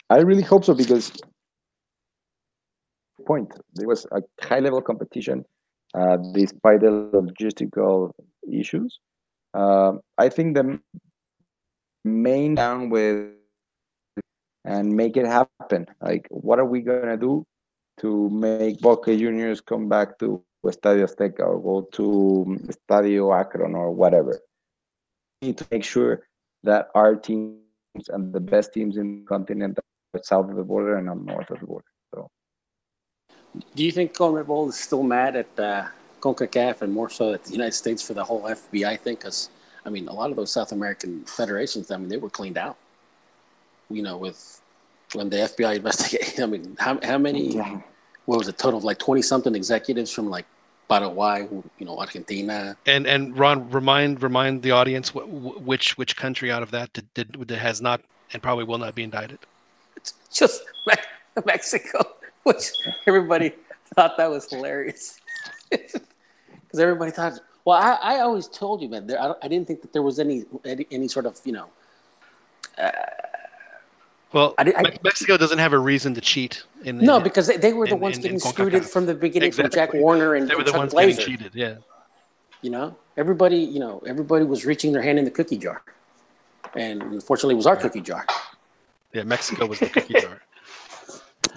I really hope so, because there was a high level competition despite the logistical issues. I think the main down with and make it happen. Like, what are we gonna do to make Boca Juniors come back to Estadio Azteca or go to Estadio Akron or whatever? We need to make sure that our teams and the best teams in the continent are south of the border and not north of the border. So, do you think CONMEBOL is still mad at CONCACAF and more so at the United States for the whole FBI thing? Because, I mean, a lot of those South American federations, I mean, they were cleaned out. With when the FBI investigated, I mean, how many? yeah. What was it? Total of like 20-something executives from like Paraguay, Argentina. And Ron, remind the audience which country out of that did has not and probably will not be indicted. It's just Mexico, which everybody thought that was hilarious, because everybody thought. Well, I always told you, man. I didn't think that there was any sort of Well, Mexico doesn't have a reason to cheat. Because they were the ones getting screwed from the beginning, exactly. From Jack Warner and they were the Chuck ones Blazer. getting cheated. Yeah. Everybody was reaching their hand in the cookie jar, and unfortunately, it was our cookie jar. Yeah, Mexico was the cookie jar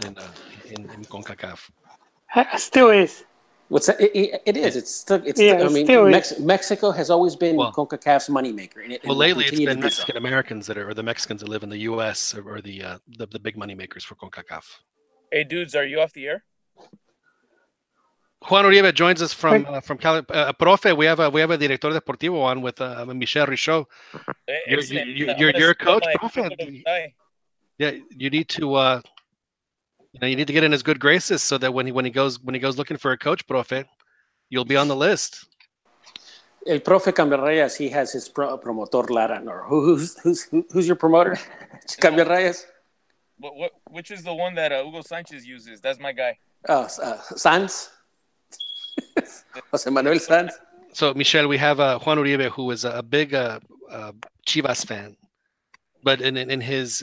in CONCACAF. Still is. What's that? It is. It's still. Yeah, I mean, Mexico has always been CONCACAF's moneymaker. Lately it's been Mexican Americans or the Mexicans that live in the U.S. or the big moneymakers for CONCACAF. Hey, dudes, are you off the air? Juan Uribe joins us from Cali. Profe, we have a director deportivo on with Michel Richaud. You're a coach, Profe. Yeah, you need to. You need to get in his good graces so that when he goes looking for a coach, Profe, you'll be on the list. El Profe Cambiarrayas, he has his promotor Lara. Or who's your promoter? Cambiarrayas. Which is the one that Hugo Sanchez uses? That's my guy. Sanz. Jose Manuel Sanz. So Michel, we have Juan Uribe, who is a big Chivas fan, but in his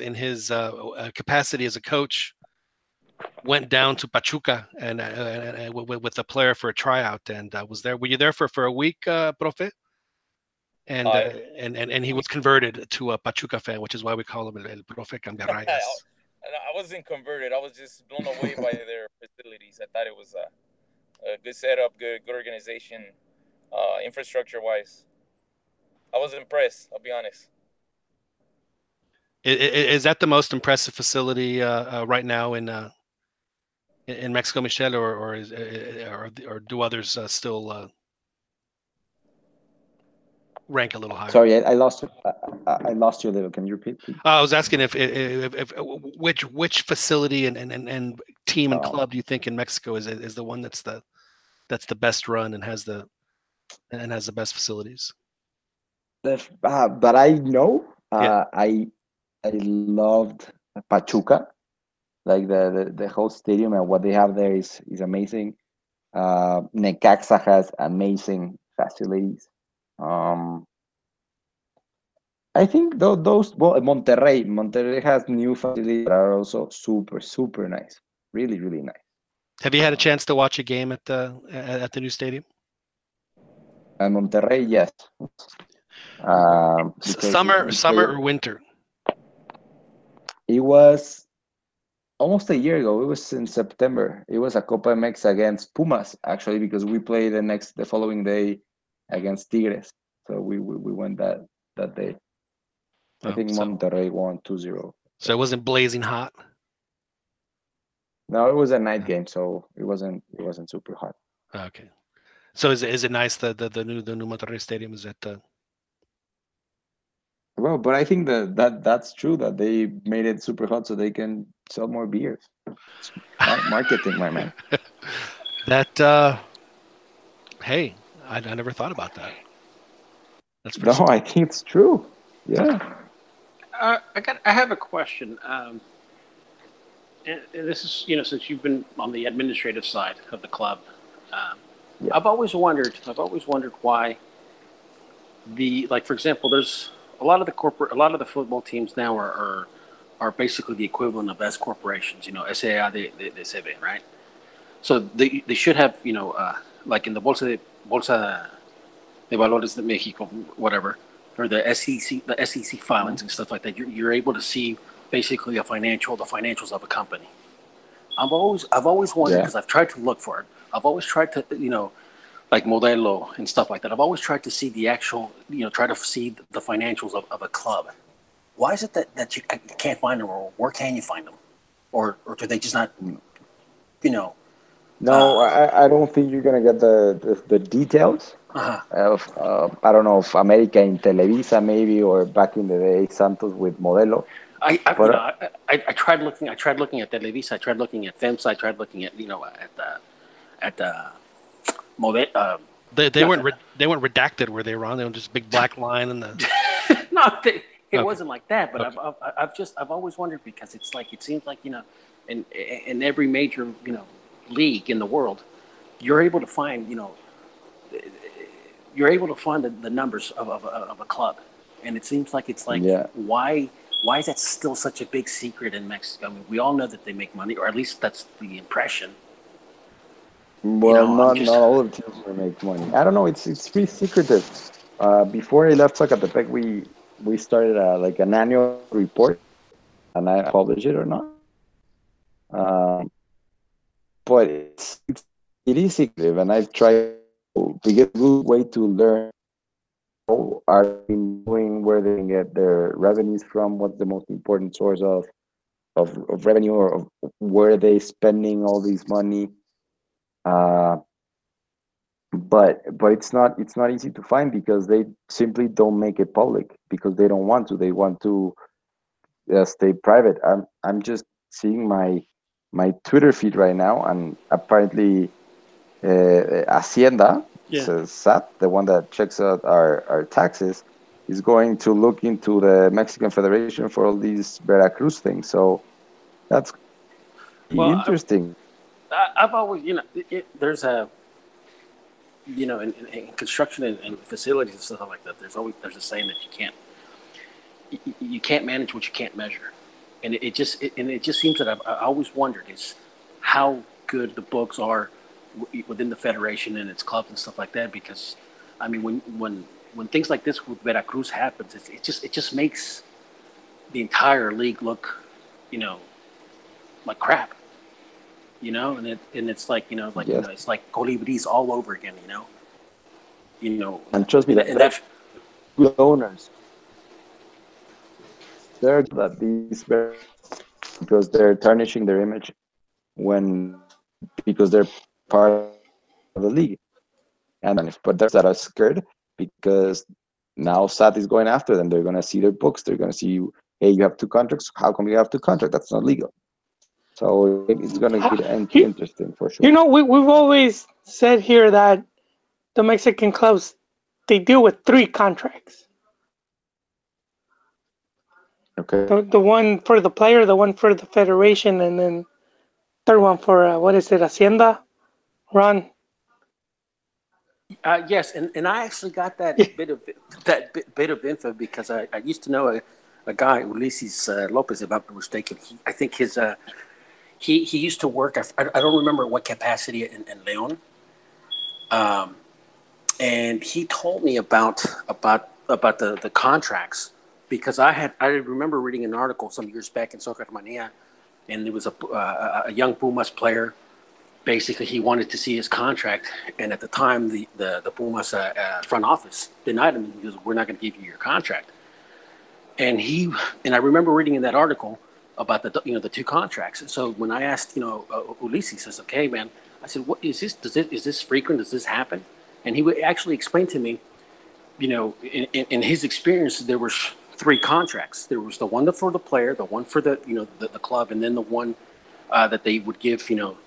capacity as a coach, went down to Pachuca and with a player for a tryout, and was there. Were you there for a week, Profe? And he was converted to a Pachuca fan, which is why we call him El Profe Cambiarrayas. I wasn't converted. I was just blown away by their facilities. I thought it was a good setup, good organization, infrastructure-wise. I was impressed, I'll be honest. Is that the most impressive facility right now in Mexico, Michel, or do others still rank a little higher? Sorry, I lost you a little. Can you repeat, please? I was asking if which facility and team and club do you think in Mexico is the one that's the best run and has the best facilities? But I know I loved Pachuca. Like the whole stadium and what they have there is amazing. Necaxa has amazing facilities. I think those Monterrey has new facilities that are also super nice. Really nice. Have you had a chance to watch a game at the new stadium? Monterrey, yes. Summer or winter? It was almost a year ago. It was in September. It was a Copa MX against Pumas, actually, because we played the following day against Tigres. So we went that day. I think Monterrey won 2-0. So it wasn't blazing hot? No, it was a night game, so it wasn't super hot. Okay. So is it nice the new Monterrey stadium? Is that Well, but I think that's true, that they made it super hot so they can sell more beers. Smart marketing, my man. That hey, I never thought about that. That's pretty No, I smart. think it's true. Yeah. I have a question. And this is, since you've been on the administrative side of the club, um, Yeah. I've always wondered why like, for example, there's a lot of the football teams now are basically the equivalent of S corporations, SAA de CB, right? So they should have, like in the Bolsa de Valores de Mexico, whatever, or the SEC filings and stuff like that. You're able to see basically the financials of a company. I've always wondered, Yeah. because I've tried to look for it. I've always tried to, like Modelo and stuff like that. I've always tried to see the actual, try to see the financials of a club. Why is it that you can't find them, or where can you find them, or do they just not, you know? No, I don't think you're gonna get the details Uh-huh. of I don't know, if America in Televisa maybe, or back in the day Santos with Modelo. But I tried looking. I tried looking at Televisa. I tried looking at FEMSA. I tried looking at at the Modelo. They weren't they weren't redacted where they were on. They were just big black line and the. No, it Okay. wasn't like that. But Okay. I've always wondered, because it seems like, in every major, league in the world, you're able to find the numbers of a club, and it seems like it's like, yeah, why is that still such a big secret in Mexico? I mean, we all know that they make money, or at least that's the impression. well, I'm not just all of the teams will make money. I don't know. It's pretty secretive. Before I left Zacatepec, we started like an annual report, and I publish it or not. Um, but it is secretive, and I've tried to get a good way to learn how are they doing, where they can get their revenues from, what's the most important source of revenue, or of where they spending all this money. Uh, but it's not easy to find, because they simply don't make it public, because they don't want to. They want to stay private. I'm just seeing my Twitter feed right now, and apparently Hacienda, Yeah. says SAT, the one that checks out our taxes, is going to look into the Mexican Federation for all these Veracruz things. So that's Well, interesting. I've always, there's in construction and facilities and stuff like that. There's a saying that you can't manage what you can't measure, and it just seems that I always wondered is how good the books are within the federation and its clubs and stuff like that. Because, I mean, when things like this with Veracruz happens, it just makes the entire league look, like crap. And it's like, Yes. it's like colibris all over again. And trust me, And, that and that good owners, they're that these because they're tarnishing their image, when because they're part of the league. And but there's that are scared, because now SAT is going after them. They're going to see their books. They're going to see, hey, you have two contracts. How come you have two contracts? That's not legal. So it's going to get interesting for sure. We've always said here that the Mexican clubs, they deal with 3 contracts. Okay. The one for the player, the one for the federation, and then third one for what is it, Hacienda? Ron. Yes, and I actually got Yeah. bit of info, because I used to know a guy, Ulises Lopez, if I'm not mistaken. I think he used to work. I don't remember what capacity in Leon. And he told me about the contracts, because I remember reading an article some years back in Soccer Mania, and there was a young Pumas player. Basically, he wanted to see his contract, and at the time, the Pumas front office denied him, because we're not going to give you your contract. And I remember reading in that article about the 2 contracts. And so when I asked Ulises, he says, "Okay, man," I said, "What is this? Is this frequent? Does this happen?" And he would actually explain to me, in his experience, there were 3 contracts. There was the one for the player, the one for the club, and then the one that they would give, Theo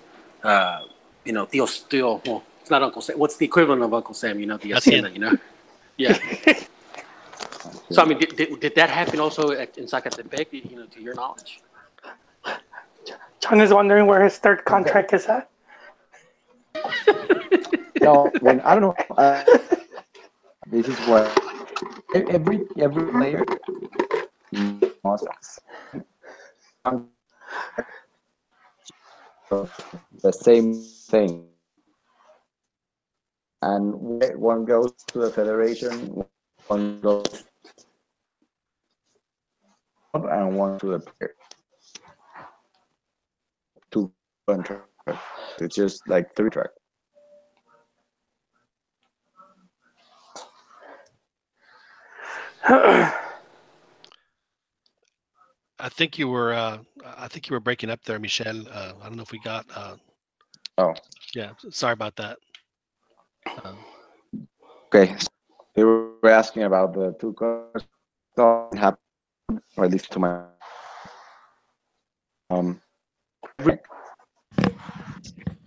Steele. Well, it's not Uncle Sam. What's the equivalent of Uncle Sam? The Hacienda. Yeah. So I mean, did that happen also in Zacatepec? To your knowledge? John is wondering where his third contract is at. No, I don't know. This is what every player must the same thing, and one goes to the federation, one goes and one to the player. Two contracts. It's just like 3 tracks. I think you were breaking up there, Michel. I don't know if we got. Oh, yeah. Sorry about that. Okay, they were asking about the 2 contracts that happened, or at least to my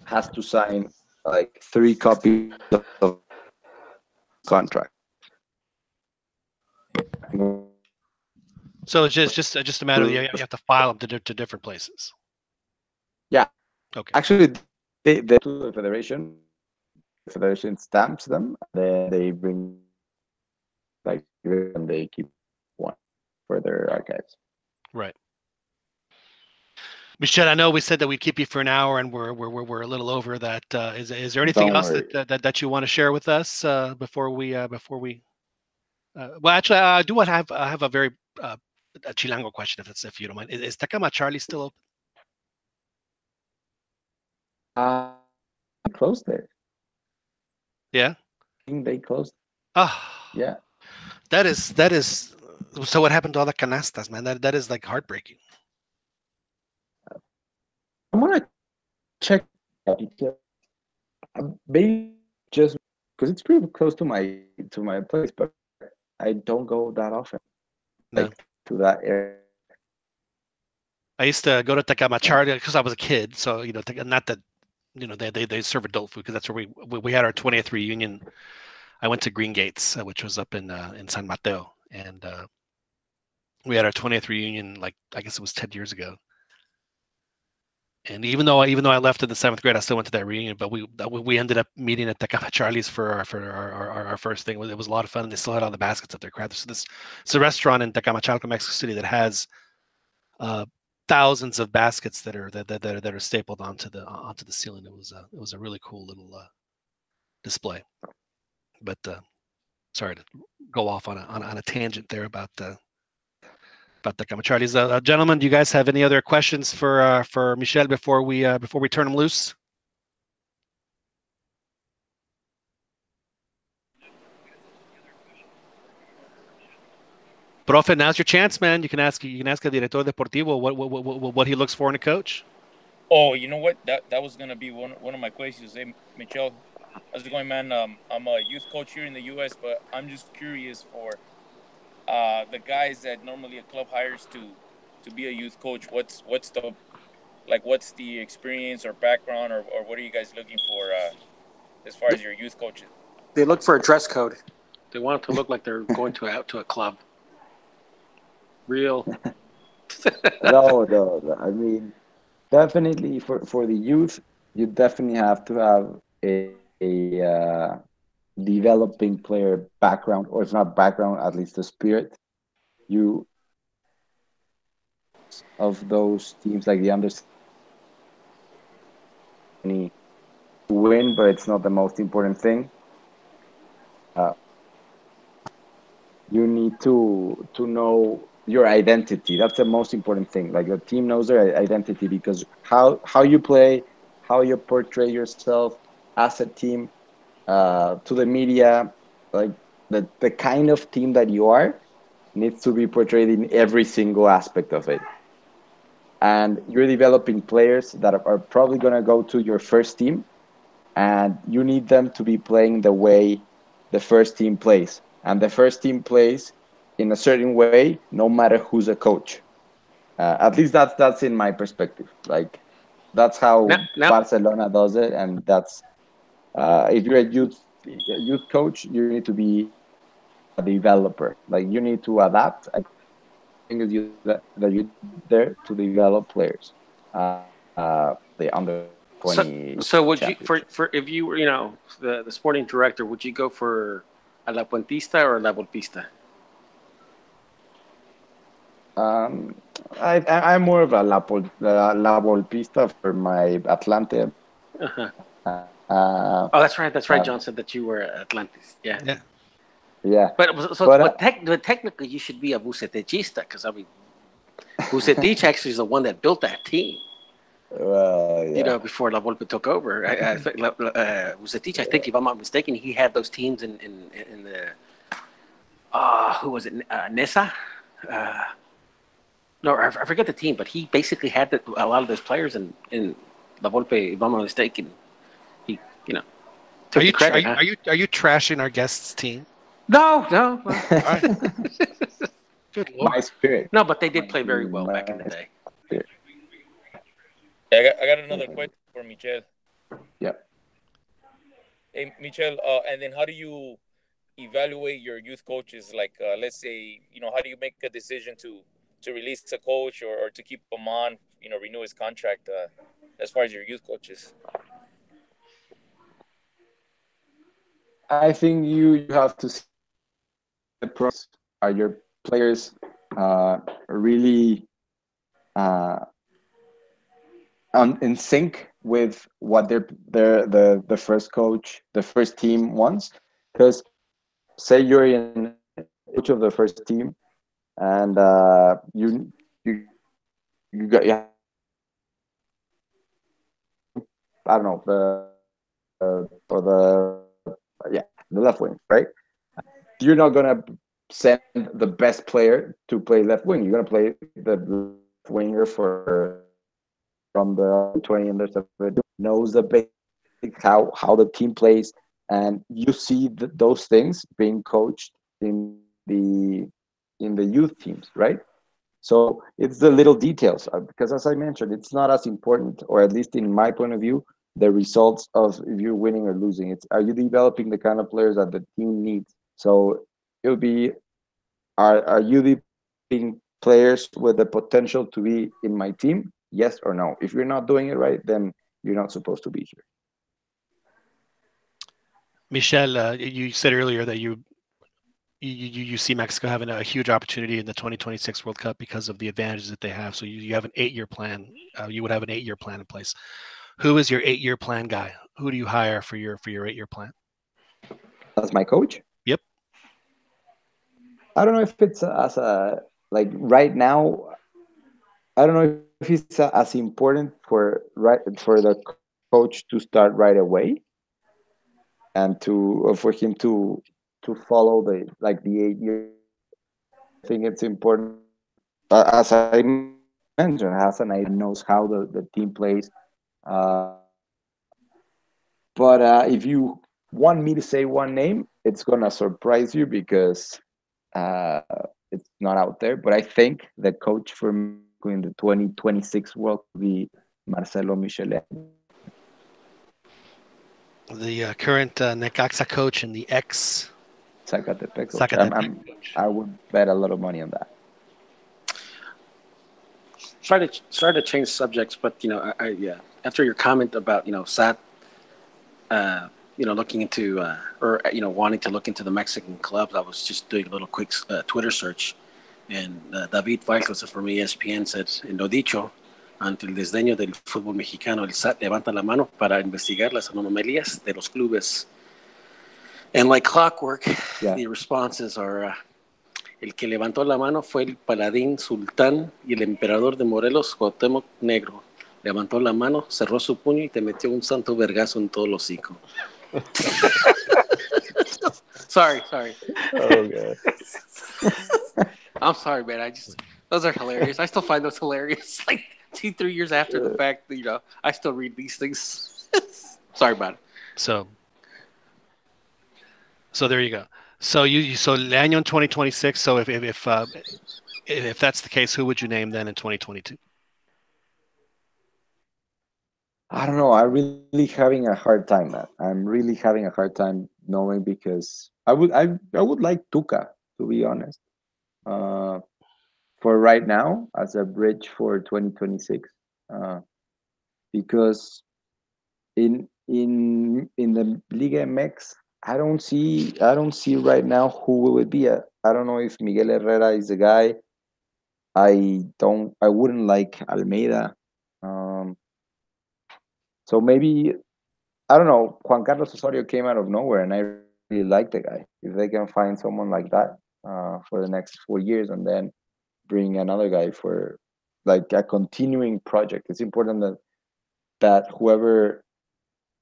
has to sign like 3 copies of contract. So it's just a matter of you have to file them to different places. Yeah. Okay. Actually, they to the federation. The federation stamps them, and then they bring and they keep one for their archives. Right. Michel, I know we said that we'd keep you for an hour, and we're a little over that. Is there anything else that you want to share with us before we? Well, actually, I do want to have a very a Chilango question, if you don't mind. Is Tecama Charlie still open? Closed it. Yeah. I think they closed. Ah. Yeah. That is. So what happened to all the canastas, man? That is like heartbreaking. I'm gonna check maybe just because it's pretty close to my place, but I don't go that often. No. To that area. I used to go to Tecama Charlie because I was a kid, so not that they serve adult food, because that's where we had our 20th reunion. I went to Green Gates, which was up in San Mateo, and we had our 20th reunion, like I guess it was 10 years ago. And even though I left in the 7th grade, I still went to that reunion. But we ended up meeting at Tecama Charlie's for our first thing. It was a lot of fun. And they still had all the baskets of their crab. So it's a restaurant in Tecamachalco, Mexico City, that has thousands of baskets that are stapled onto the ceiling. It was a really cool little display. But sorry to go off on a tangent there about Tecama Charlie's. Gentlemen, do you guys have any other questions for Michel before we turn him loose? Profe, now's your chance, man. You can ask a director deportivo what he looks for in a coach. Oh, you know what? That was gonna be one of my questions. Hey, Michel, how's it going, man? I'm a youth coach here in the U.S., but I'm just curious for the guys that normally a club hires to be a youth coach. What's the experience or background, or what are you guys looking for as far as your youth coaches? They look for a dress code. They want it to look like they're going to a club. Real. No. I mean, definitely for the youth, you definitely have to have a developing player background, or if not background, at least the spirit. You of those teams like the under to win, but it's not the most important thing. You need to know your identity. That's the most important thing. Like the team knows their identity, because how you play, how you portray yourself as a team to the media, like the kind of team that you are needs to be portrayed in every single aspect of it. And you're developing players that are probably going to go to your first team, and you need them to be playing the way the first team plays. And the first team plays in a certain way, no matter who's a coach. At least that's in my perspective. Like, That's how Now, Barcelona does it, and that's if you're a youth coach, you need to be a developer. Like you need to adapt. I think is you that you're there to develop players. The under 20 so would you championship. for if you were the sporting director, would you go for a La Puentista or a La Volpista? I'm more of a La Volpista for my Atlante. Uh-huh. Uh, Oh, that's right. That's right. John said that you were Atlantis. Yeah. Yeah. yeah. But technically, you should be a Vucetechista because I mean, Vucetich actually is the one that built that team. Yeah. Before La Volpe took over, I think Vucetich. I think, if I'm not mistaken, he had those teams in the who was it? Nessa. No, I forget the team, but he basically had a lot of those players in La Volpe. If I'm not mistaken, he took the credit. Are you trashing our guest's team? No. All right. Good Lord. My spirit. No, but they did play very well back in the day. Spirit. Yeah, I got another question for Michel. Yeah. Hey, Michel, and then how do you evaluate your youth coaches? Like, let's say, how do you make a decision to release a coach or to keep him on, renew his contract as far as your youth coaches? I think you have to see the pros. Are your players really in sync with what the first coach, the first team wants? Because say you're in each of the first team, and you I don't know for the left wing, right? You're not gonna send the best player to play left wing. You're gonna play the left winger from the 20 and the knows the basic how the team plays, and you see those things being coached in the youth teams, right? So it's the little details because, as I mentioned, it's not as important, or at least in my point of view, the results of if you're winning or losing. It's are you developing the kind of players that the team needs? So it would be are you developing players with the potential to be in my team? Yes or no. If you're not doing it right, then you're not supposed to be here. Michel, you said earlier that you see Mexico having a huge opportunity in the 2026 World Cup because of the advantages that they have. So you have an 8-year plan. You would have an 8-year plan in place. Who is your 8-year plan guy? Who do you hire for your 8-year plan? As my coach? Yep. I don't know if it's as a like right now. I don't know if it's as important for the coach to start right away, and for him to follow the 8 year. I think it's important. As I mentioned, Hassan knows how the team plays. But if you want me to say one name, it's gonna surprise you because it's not out there. But I think the coach for Mexico in the 2026 World will be Marcelo Michel. The current Necaxa coach and the ex Zacatepec coach. I would bet a lot of money on that. Sorry to change subjects, but after your comment about Sat, looking into or wanting to look into the Mexican clubs, I was just doing a little quick Twitter search, and David Falcos from ESPN said, en lo dicho, ante el desdeño del fútbol mexicano, el SAT levanta la mano para investigar las anomalías de los clubes. And like clockwork, the responses are, el que levantó la mano fue el paladín sultán y el emperador de Morelos, Cuauhtémoc Negro. Levantó la mano, cerró su puño y te metió un santo vergazo en todo el hocico. Sorry. Oh, God. I'm sorry, man. Those are hilarious. I still find those hilarious. Like 2-3 years after the fact, I still read these things. Sorry about it. So there you go. So so el año in 2026. So if that's the case, who would you name then in 2022? I don't know. I'm really having a hard time, man. I'm really having a hard time knowing because I would like Tuca, to be honest. Uh, for right now as a bridge for 2026, because in the Liga MX, I don't see right now who will it be. I don't know if Miguel Herrera is the guy. I wouldn't like Almeida. Um, so maybe I don't know. Juan Carlos Osorio came out of nowhere, and I really like the guy. If they can find someone like that for the next 4 years, and then bring another guy for like a continuing project, it's important that whoever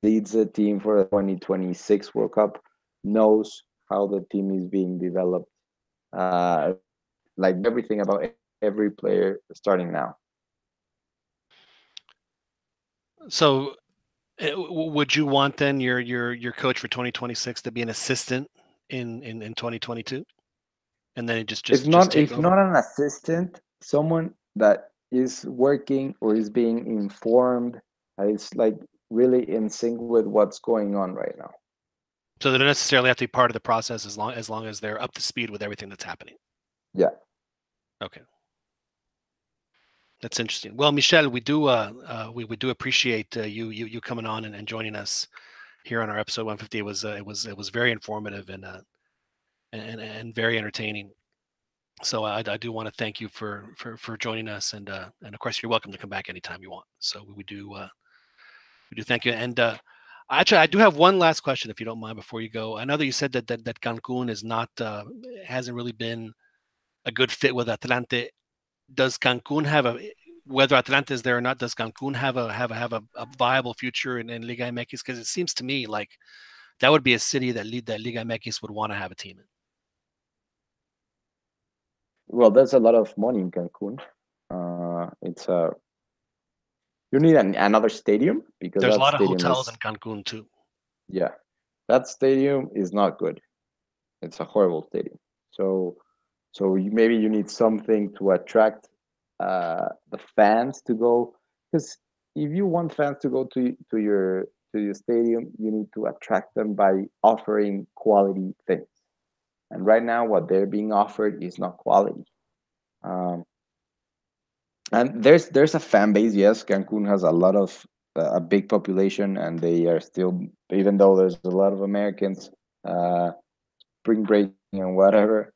leads the team for the 2026 World Cup knows how the team is being developed, like everything about every player starting now. So, would you want then your coach for 2026 to be an assistant in 2022, and then just take If over? not an assistant, someone that is working or is being informed, is like really in sync with what's going on right now. So they don't necessarily have to be part of the process as long as they're up to speed with everything that's happening. Yeah. Okay. That's interesting. Well, Michel, we do appreciate you coming on and joining us here on our episode 150. It was very informative and very entertaining. So I do want to thank you for joining us, and of course you're welcome to come back anytime you want. So we do thank you. And actually, I do have one last question, if you don't mind, before you go. I know that you said that Cancun is not hasn't really been a good fit with Atlante. Does Cancun have whether Atlanta is there or not? Does Cancun have a viable future in Liga MX? Because it seems to me like that would be a city that Liga MX would want to have a team in. Well, there's a lot of money in Cancun. It's you need another stadium because There's a that lot of stadium hotels in is, Cancun too. yeah, that stadium is not good. It's a horrible stadium. So maybe you need something to attract the fans to go, because if you want fans to go to your stadium, you need to attract them by offering quality things. And right now, what they're being offered is not quality. Um, and there's a fan base. Yes, Cancun has a lot of a big population, and they are still, even though there's a lot of Americans spring breaking and whatever,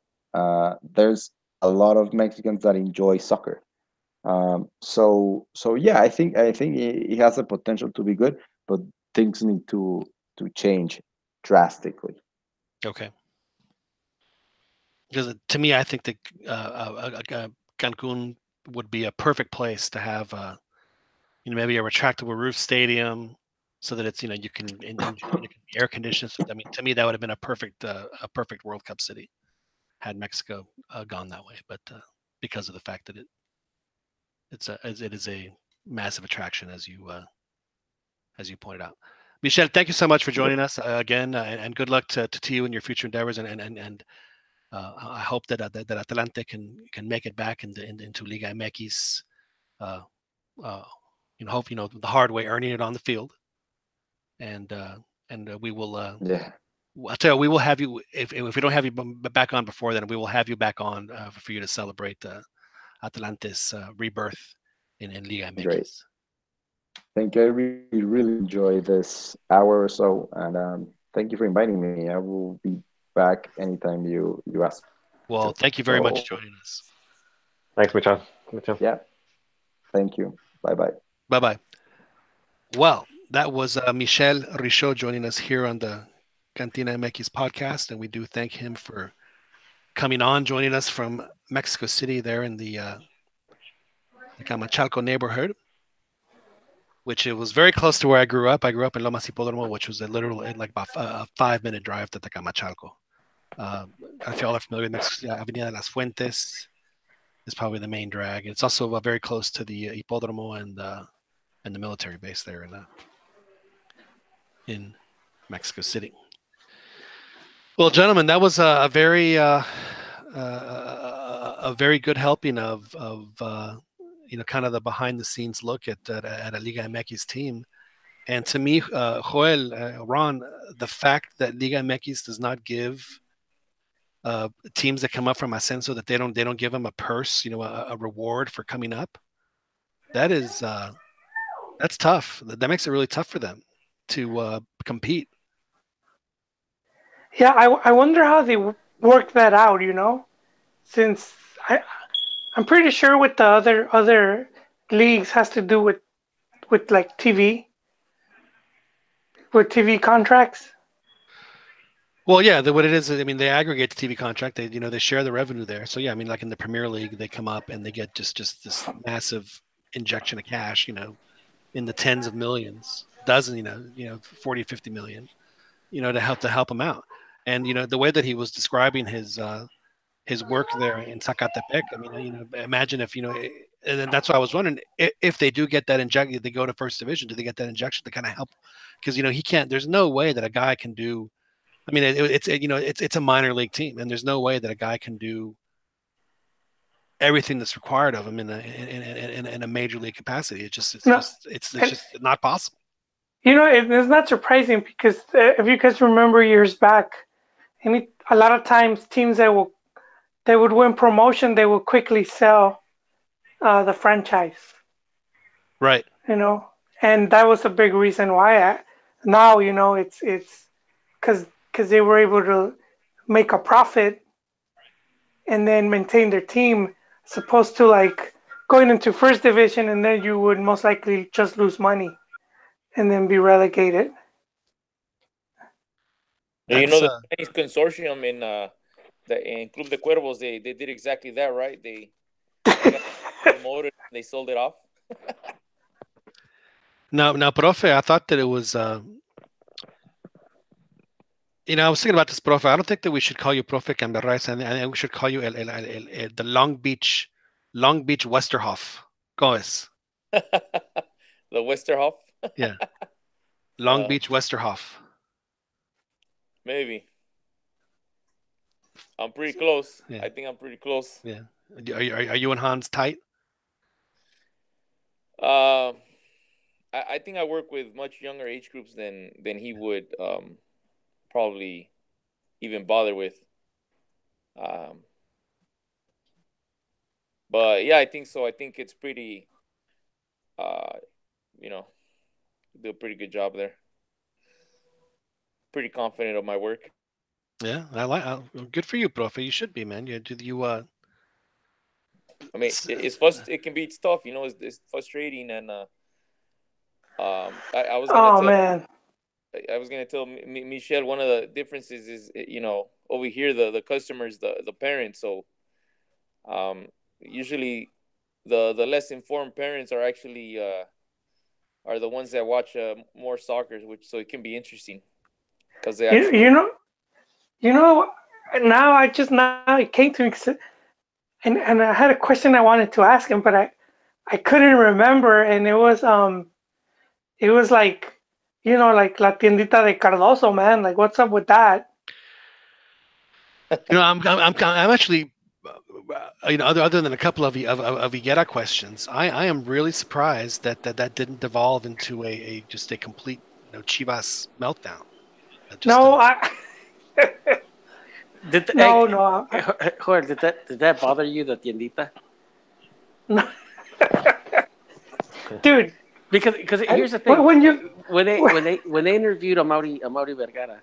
there's a lot of Mexicans that enjoy soccer. So yeah, I think it has the potential to be good, but things need to change drastically. Okay. Because to me, I think that Cancun would be a perfect place to have, maybe a retractable roof stadium, so that it's you can and it can be air conditioned. So, I mean, to me, that would have been a perfect World Cup city had Mexico gone that way. But because of the fact that it is a massive attraction, as you pointed out. Michel, thank you so much for Yep. joining us again, and good luck to you in your future endeavors. And I hope that Atlante can make it back into Liga MX. Uh, uh, hope the hard way, earning it on the field, and we will. Yeah, I'll tell you, we will have you if we don't have you back on before then. We will have you back on for you to celebrate Atlante's rebirth in Liga great. MX. Thank you. I really enjoy this hour or so, and thank you for inviting me. I will be back anytime you ask me Well, to. thank you very much So for joining us. Thanks, Michel. Michel. yeah, thank you. Bye bye. Bye bye. Well, that was Michel Richaud joining us here on the CantinaMX podcast, and we do thank him for coming on, joining us from Mexico City, there in the Camachalco neighborhood, which it was very close to where I grew up. I grew up in Lomas Hipódromo, which was like about a 5-minute drive to Tecamachalco. If y'all are familiar with Mexico City, Avenida de las Fuentes is probably the main drag. It's also very close to the Hipódromo and the military base there in Mexico City. Well, gentlemen, that was a very good helping of kind of the behind the scenes look at a Liga MX team. And to me, Joel, Ron, the fact that Liga MX does not give teams that come up from Ascenso, that they don't give them a purse, a reward for coming up. That is that's tough. That makes it really tough for them to compete. Yeah, I wonder how they work that out. Since I'm pretty sure with the other leagues has to do with like TV contracts. Well, yeah, what it is, I mean, they aggregate the TV contract. They share the revenue there. So yeah, I mean, like in the Premier League, they come up and they get just this massive injection of cash, in the tens of millions, 40, 50 million, to help them out. And the way that he was describing his work there in Zacatepec, I mean, imagine if and that's why I was wondering if they do get that injection, they go to first division, do they get that injection to kind of help? Because he can't. There's no way that a guy can do. I mean, it's a minor league team, and there's no way that a guy can do everything that's required of him in a major league capacity. It's just not possible. It's not surprising because if you guys remember years back, a lot of times teams that would win promotion, they will quickly sell the franchise. Right. And that was a big reason why now it's because they were able to make a profit and then maintain their team, as opposed to like going into first division and then you would most likely just lose money and then be relegated. The Chinese consortium in Club de Cuervos, they did exactly that, right? They got promoted, they sold it off. Now, profe, I thought that it was. I was thinking about this, profe. I don't think that we should call you Profe Camberrais, and we should call you the Long Beach Westerhoff. Goes. The Westerhoff. Yeah. Long Beach Westerhoff. Maybe. I'm pretty close. Yeah. I think I'm pretty close. Yeah. Are you and Hans tight? I think I work with much younger age groups than he would probably even bother with. But yeah, I think so. I think it's pretty, do a pretty good job there. Pretty confident of my work. Yeah, good for you, profe. You should be, man. I mean, it can be tough, it's frustrating, and I was gonna tell Michel, one of the differences is, over here the customers, the parents. So usually the less informed parents are actually are the ones that watch more soccer, so it can be interesting because they actually now it came to me, and I had a question I wanted to ask him, but I couldn't remember, and it was like like La Tiendita de Cardoxxo, man. Like, what's up with that? I'm actually, other than a couple of Higuera questions, I am really surprised that didn't devolve into just a complete Chivas meltdown. Joel, did that bother you, the tiendita? No. Dude, because here's the thing: when they interviewed Amaury Vergara,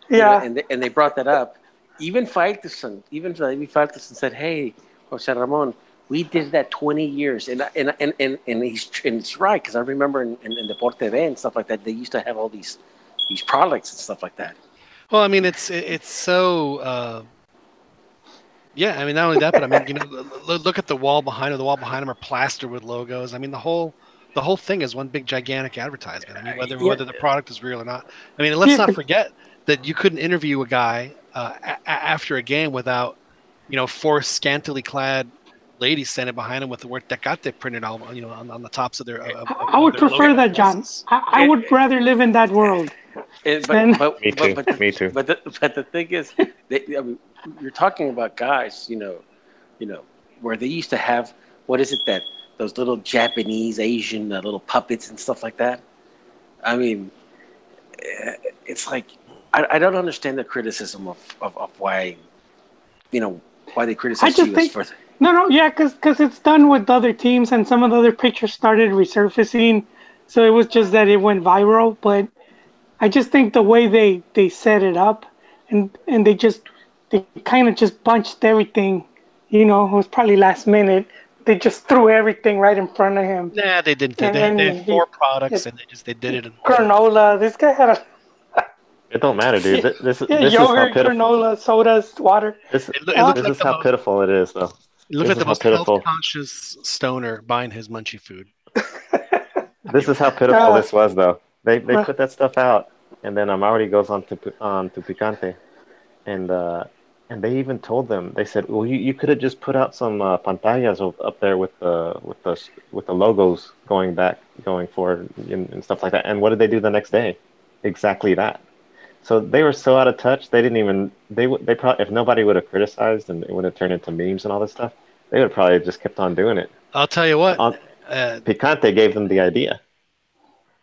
yeah, and they brought that up, even David Falteson said, "Hey, Jose Ramon, we did that 20 years," and it's right, because I remember in Deporte TV and stuff like that, they used to have all these products and stuff like that. Well, I mean, it's so. Yeah, I mean, not only that, but I mean, look at the wall behind them. The wall behind them are plastered with logos. I mean, the whole thing is one big gigantic advertisement. I mean, whether the product is real or not. I mean, let's not forget that you couldn't interview a guy after a game without, 4 scantily clad ladies standing behind him with the word Tecate printed all, on the tops of their. I would prefer that, John. I would rather live in that world. Me too. But the thing is, you're talking about guys, where they used to have, what is it, those little Japanese, Asian little puppets and stuff like that. I mean, it's like I don't understand the criticism of why, why they I criticize just Chivas think for. no, yeah, because it's done with other teams, and some of the other pictures started resurfacing, so it was just that it went viral. But I just think the way they set it up, and they kind of just bunched everything. It was probably last minute. They just threw everything right in front of him, Nah, they didn't. and They then had four products, it, and they did it in one. granola. This guy had It don't matter, dude. yeah, This is how yogurt, pitiful. granola, sodas, water. It looked This like is how pitiful it is, though. it looked This like is the how most health pitiful. conscious stoner buying his munchie food. This is how pitiful this was, though. They put that stuff out, and then Amaury goes on to Picante, and they even told them. They said, "Well, you could have just put out some pantallas up there with the logos going forward, and stuff like that." And what did they do the next day? Exactly that. So they were so out of touch. They didn't even they probably, if nobody would have criticized and it would have turned into memes and all this stuff, they would have probably just kept on doing it. I'll tell you what. Picante gave them the idea.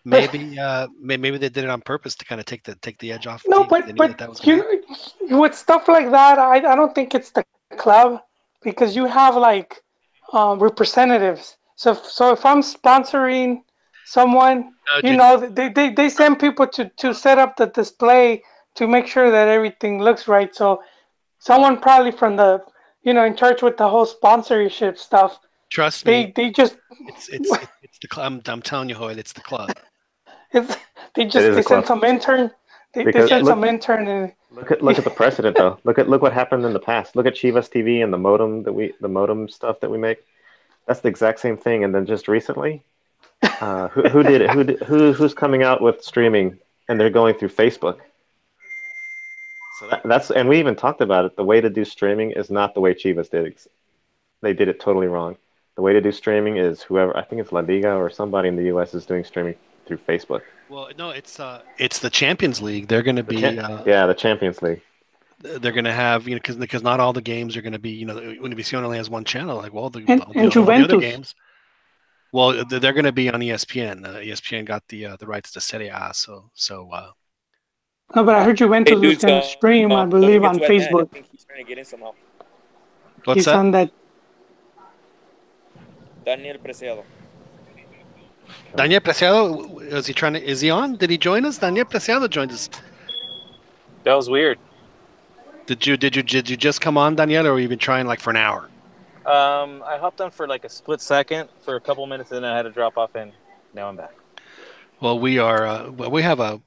Maybe maybe they did it on purpose to kind of take the edge off. No, They knew that was gonna happen. with stuff like that, I don't think it's the club because you have like representatives. So if I'm sponsoring someone, they send people to set up the display to make sure that everything looks right. So someone probably from the in charge with the whole sponsorship stuff. Trust me, they just it's the club. I'm telling you, Hoyle, it's the club. they send some intern. They send some intern and look at the precedent though. Look what happened in the past. Look at Chivas TV and the modem stuff that we make. That's the exact same thing. And then just recently, who did it? Who's coming out with streaming and they're going through Facebook. So that's and we even talked about it. The way to do streaming is not the way Chivas did it. They did it totally wrong. The way to do streaming is whoever, I think it's La Liga or somebody in the U.S. is doing streaming through Facebook. Well, no, it's the Champions League. They're going to be the Champions League. They're going to have because not all the games are going to be Univision only has one channel. Like all the other games. Well, they're going to be on ESPN. ESPN got the rights to Serie A, so. No, but I heard Juventus was going to stream, I believe, on Facebook. I think he's trying to get in somehow. What's that? On that. Daniel Preciado. Daniel Preciado, is he on? Did he join us? Daniel Preciado joined us. That was weird. Did you just come on, Daniel, or have you been trying like for an hour? I hopped on for like a split second for a couple minutes, and then I had to drop off, and now I'm back. Well, we have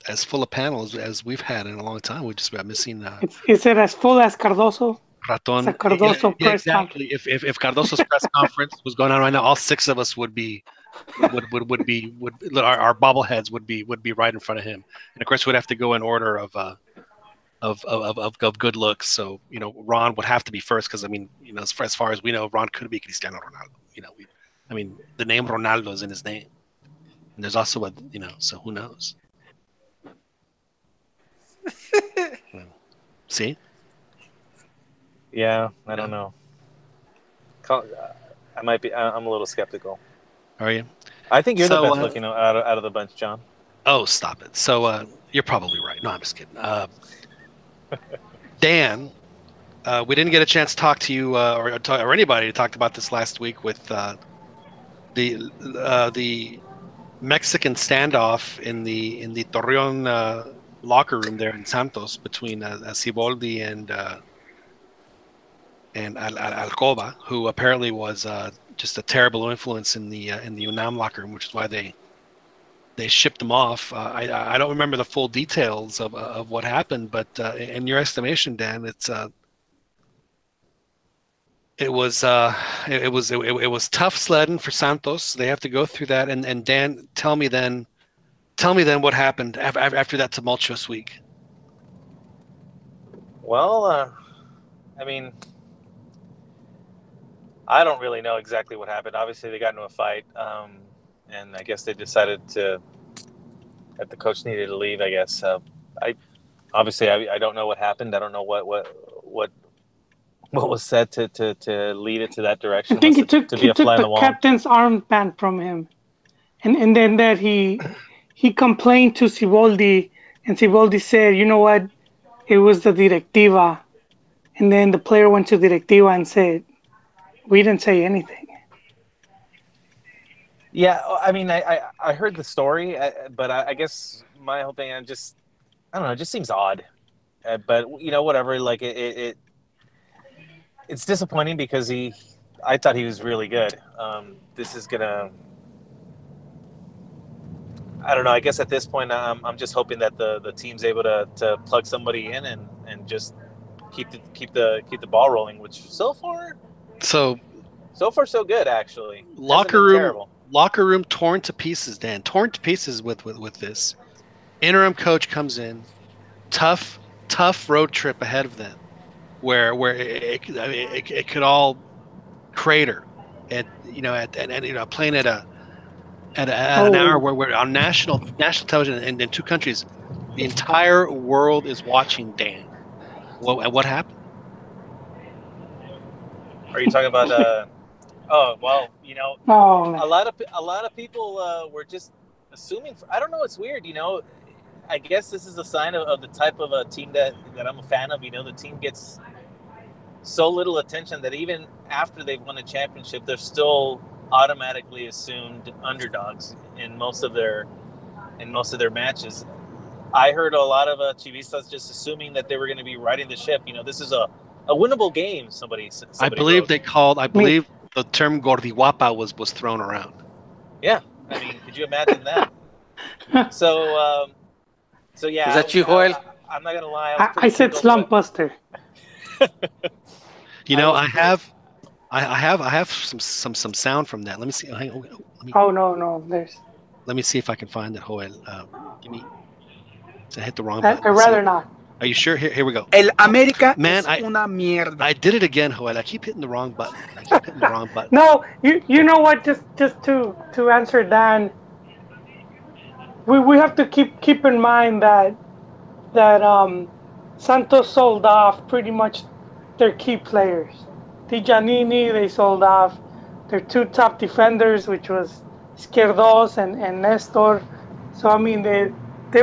as full a panel as we've had in a long time. We just about missing. Is it as full as Cardoxxo? Raton. Cardoxxo press exactly. If Cardoxo's press conference was going on right now, all six of us would our bobbleheads would be right in front of him, and of course we'd have to go in order of good looks. So Ron would have to be first because as far as we know, Ron could be Cristiano Ronaldo. The name Ronaldo is in his name, and there's also so who knows? See? Yeah, I don't know. I might be. I'm a little skeptical. Are you? I think you're the best looking out of the bunch, John. Oh, stop it. So you're probably right. No, I'm just kidding. Dan, we didn't get a chance to talk to you or anybody to talk about this last week with the Mexican standoff in the Torreon locker room there in Santos between Siboldi and Alcoba, who apparently was just a terrible influence in the UNAM locker room, which is why they shipped him off. I don't remember the full details of what happened, but in your estimation, Dan, it was tough sledding for Santos. They have to go through that, and Dan, tell me then what happened after that tumultuous week. Well, I don't really know exactly what happened. Obviously, they got into a fight, and I guess they decided that the coach needed to leave. I guess I don't know what happened. I don't know what was said to lead it to that direction. I think he took the captain's armband from him, and then that he complained to Siboldi, and Siboldi said, you know what, it was the directiva, and then the player went to directiva and said, we didn't say anything. Yeah, I mean, I heard the story, but I guess my whole thing, I don't know, it just seems odd. But whatever. Like it's disappointing because I thought he was really good. This is gonna. I don't know. I guess at this point, I'm just hoping that the team's able to plug somebody in and just keep the ball rolling. Which so far so good actually. Locker room torn to pieces, Dan. Torn to pieces with this. Interim coach comes in, tough road trip ahead of them, where it could all crater, and playing at an hour where we're on national television in two countries, the entire world is watching. Dan, what happened? Are you talking about? Oh well, a lot of people were just assuming. I don't know. It's weird, I guess this is a sign of the type of a team that I'm a fan of. The team gets so little attention that even after they've won a championship, they're still automatically assumed underdogs in most of their matches. I heard a lot of Chivistas just assuming that they were going to be riding the ship. This is a winnable game. Somebody I believe wrote. I believe the term "gordiwapa" was thrown around. Yeah, I mean, could you imagine that? So yeah. Is that you, Joel? I'm not gonna lie. I said slump buster. I have some sound from that. Let me see. Oh no, there's. Let me see if I can find it, Joel. Give me. I hit the wrong button. I'd rather not. Are you sure? Here we go. El América Man, es una mierda. I did it again, Joel. I keep hitting the wrong button. No, you know what? Just to answer Dan, we have to keep in mind that Santos sold off pretty much their key players. Tijanini, they sold off their two top defenders, which was Izquierdos and Nestor. So I mean, they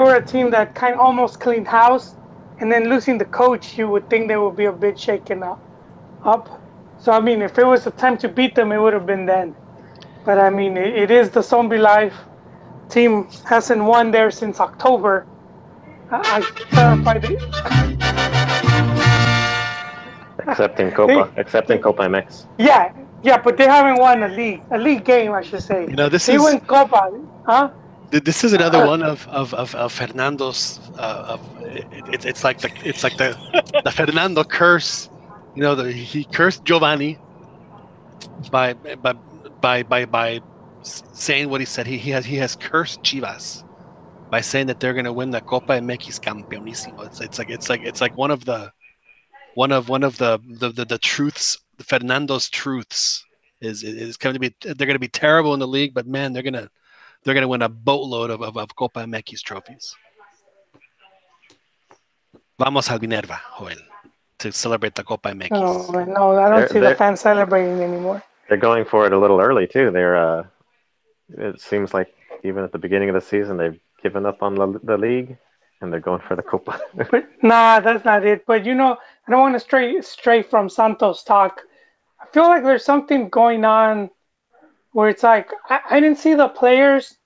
were a team that kind of almost cleaned house, and then losing the coach, you would think they would be a bit shaken up. So I mean, if it was a time to beat them, it would have been then. But I mean, it is the zombie life. Team hasn't won there since October. I clarified it. Excepting Copa MX. Yeah, but they haven't won a league game, I should say. They win Copa, huh? This is another one of Fernando's. It's like the Fernando curse. He cursed Giovanni by saying what he said. He has cursed Chivas by saying that they're going to win the Copa MX Campeonísimo. It's like one of the truths, Fernando's truths is going to be, they're going to be terrible in the league, but man, they're going to win a boatload of Copa MX trophies. Vamos al Minerva, Joel, to celebrate the Copa MX. Oh, no, I don't see the fans celebrating anymore. They're going for it a little early too. It seems like even at the beginning of the season they've given up on the league and they're going for the Copa. But nah, that's not it. But I don't want to stray from Santos talk. I feel like there's something going on where it's like I didn't see the players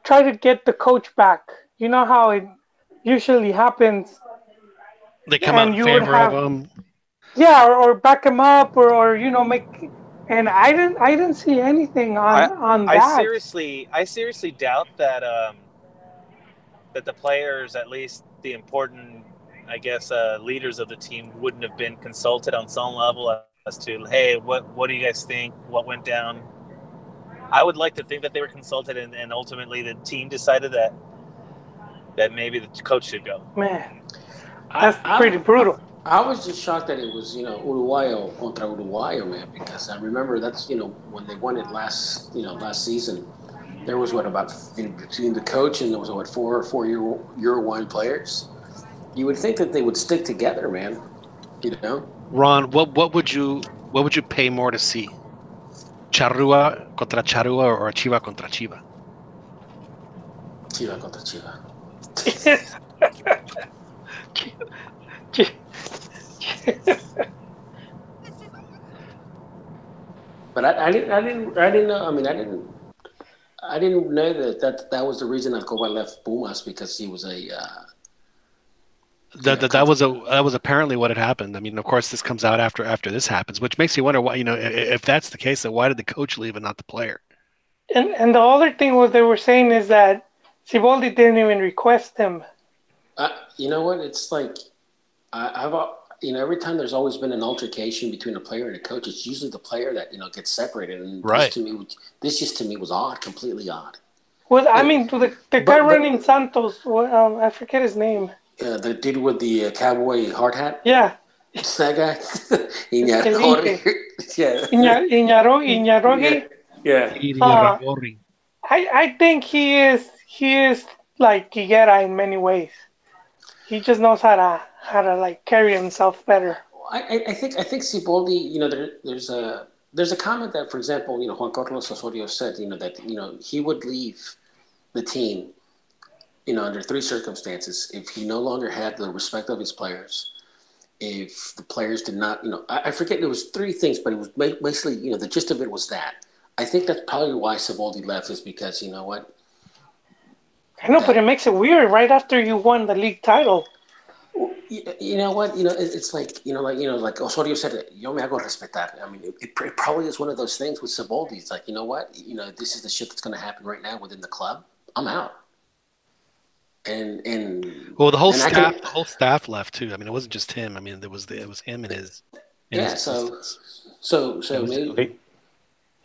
try to get the coach back. You know how it usually happens. They come out in favor of him. Yeah, or back him up, or make. And I didn't see anything on that. I seriously doubt that that the players, at least the important, I guess, leaders of the team, wouldn't have been consulted on some level as to, hey, what do you guys think? What went down? I would like to think that they were consulted, and ultimately the team decided that maybe the coach should go. Man, that's pretty brutal. I was just shocked that it was, Uruguayo contra Uruguayo, man, because I remember that's, when they won it last season, there was between the coach and there was four Uruguayan players. You would think that they would stick together, man. Ron, what would you pay more to see? Charrua contra Charrua or Chiva contra Chiva? Chiva contra Chiva. But I didn't know. I mean, I didn't know that was the reason Alcoba left Pumas, because he was a. That was apparently what had happened. I mean, of course, this comes out after this happens, which makes you wonder why. If that's the case, then why did the coach leave and not the player? And the other thing what they were saying is that Siboldi didn't even request him. You know what? It's like I've every time there's always been an altercation between a player and a coach, it's usually the player that gets separated. And right. This just to me was odd, completely odd. Well, I mean, the guy running Santos, I forget his name. The dude with the cowboy hard hat. Yeah. It's that guy. Iñárritu. Yeah. I think he is like Higuera in many ways. He just knows how to like carry himself better. I think Siboldi, there's a comment that, for example, Juan Carlos Osorio said, that he would leave the team, under three circumstances: if he no longer had the respect of his players, if the players did not, I forget, it was three things, but it was basically, the gist of it was that. I think that's probably why Siboldi left, is because, you know what? I know, but it makes it weird right after you won the league title. You know what? It's like, like Osorio said, yo me hago respetar. I mean, it probably is one of those things with Siboldi. It's like, you know what? This is the shit that's going to happen right now within the club. I'm out. And well, the whole staff left too. I mean, it wasn't just him. I mean, it was him and his. So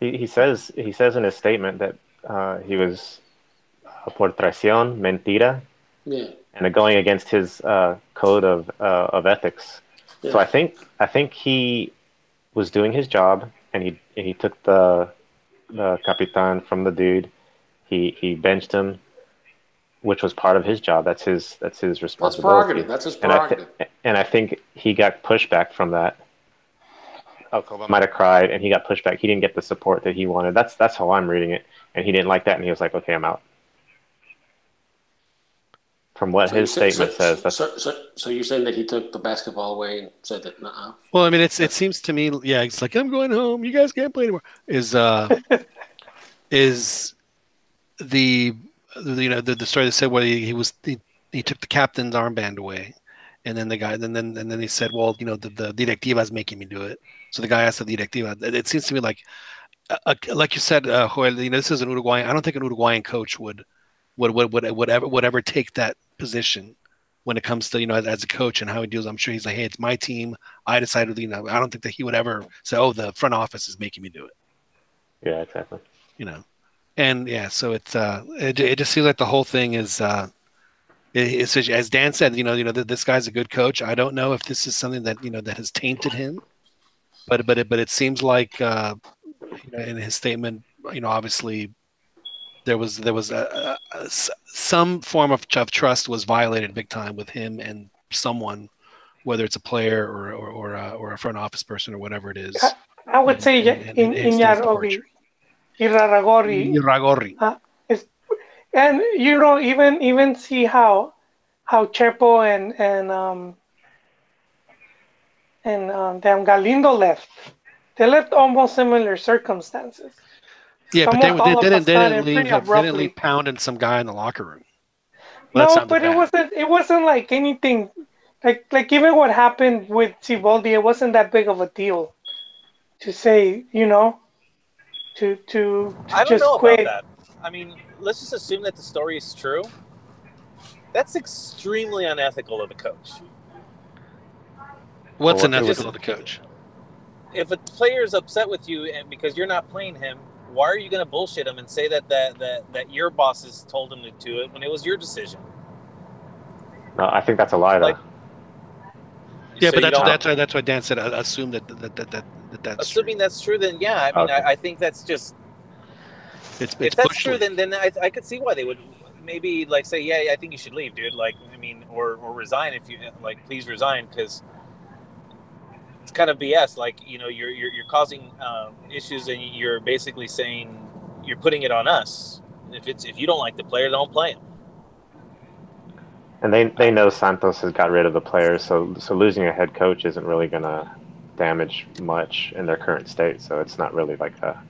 maybe he says in his statement that he was por traición, mentira. Yeah. And going against his code of ethics. Yeah. So I think he was doing his job, and he took the capitan from the dude. He benched him, which was part of his job. That's his responsibility. That's his prerogative. And I think he got pushback from that. Alcoba might have cried, and he got pushback. He didn't get the support that he wanted. That's how I'm reading it, and he didn't like that, and he was like, "Okay, I'm out." From what his statement says. So you're saying that he took the basketball away and said that, nah. Well, I mean, it seems to me, yeah, it's like, I'm going home. You guys can't play anymore. Is the story that said where he took the captain's armband away, and then the guy, and then he said, well, the directiva is making me do it. So the guy asked the directiva. It seems to me like you said, Joel, this is an Uruguayan. I don't think an Uruguayan coach would ever take that position when it comes to as a coach and how he deals. I'm sure he's like, hey, it's my team. I decided. I don't think that he would ever say, oh, the front office is making me do it. Yeah, exactly. And yeah, so it's it just seems like the whole thing is it's, as Dan said, this guy's a good coach. I don't know if this is something that that has tainted him, but it seems like in his statement, obviously. There was some form of trust was violated big time with him and someone, whether it's a player or a front office person or whatever it is. I would say Iñárritu, Irarrágorri. And even see how Chepo and Galindo left. They left almost similar circumstances. Yeah, but they didn't leave pounding some guy in the locker room. Well, no, but it wasn't like anything like even what happened with Siboldi, it wasn't that big of a deal to say, to I don't just know quit. about that. I mean, let's just assume that the story is true. That's extremely unethical of the coach. What's unethical of the coach? If a player is upset with you and because you're not playing him, why are you going to bullshit him and say that your bosses told him to do it when it was your decision? No, I think that's a lie, though. Yeah, so but that's why Dan said. Assume that's assuming true. That's true. Then yeah, I mean, okay. I think that's just. If that's true, then I could see why they would maybe say, yeah, I think you should leave, dude. Or resign if you please resign, because it's kind of BS. You're causing issues, and you're basically saying you're putting it on us. If you don't like the player, don't play him. And they know Santos has got rid of the players, so losing a head coach isn't really going to damage much in their current state. So it's not really like a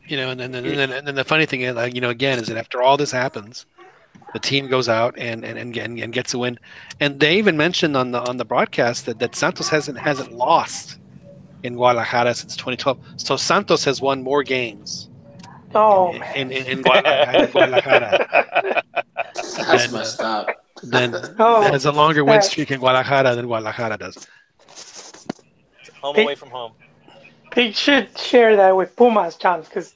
and then the funny thing is, again, is that after all this happens, the team goes out and gets a win, and they even mentioned on the broadcast that Santos hasn't lost in Guadalajara since 2012. So Santos has won more games Oh man. in Guadalajara That's messed up. than Oh, has a longer win that- streak in Guadalajara than Guadalajara does. Home away from home. They should share that with Pumas, John, because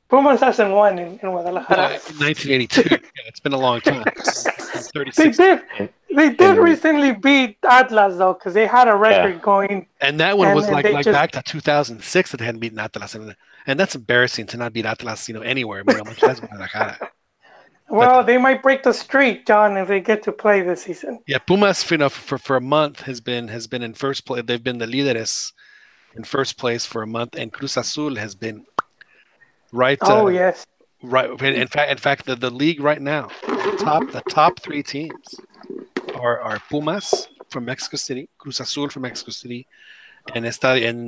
Pumas hasn't won in Guadalajara. 1982. Yeah, it's been a long time. They 36. did. They did And- recently beat Atlas though, because they had a record going. And that one And was then like they just- back to 2006 that they hadn't beaten Atlas, and that's embarrassing to not beat Atlas, anywhere. Much less Guadalajara. Well, they might break the streak, John, if they get to play this season. Yeah, Pumas, for a month has been in first place. They've been the líderes in first place for a month, and Cruz Azul has been right. Oh yes. Right. In fact, the league right now, the top three teams are Pumas from Mexico City, Cruz Azul from Mexico City, and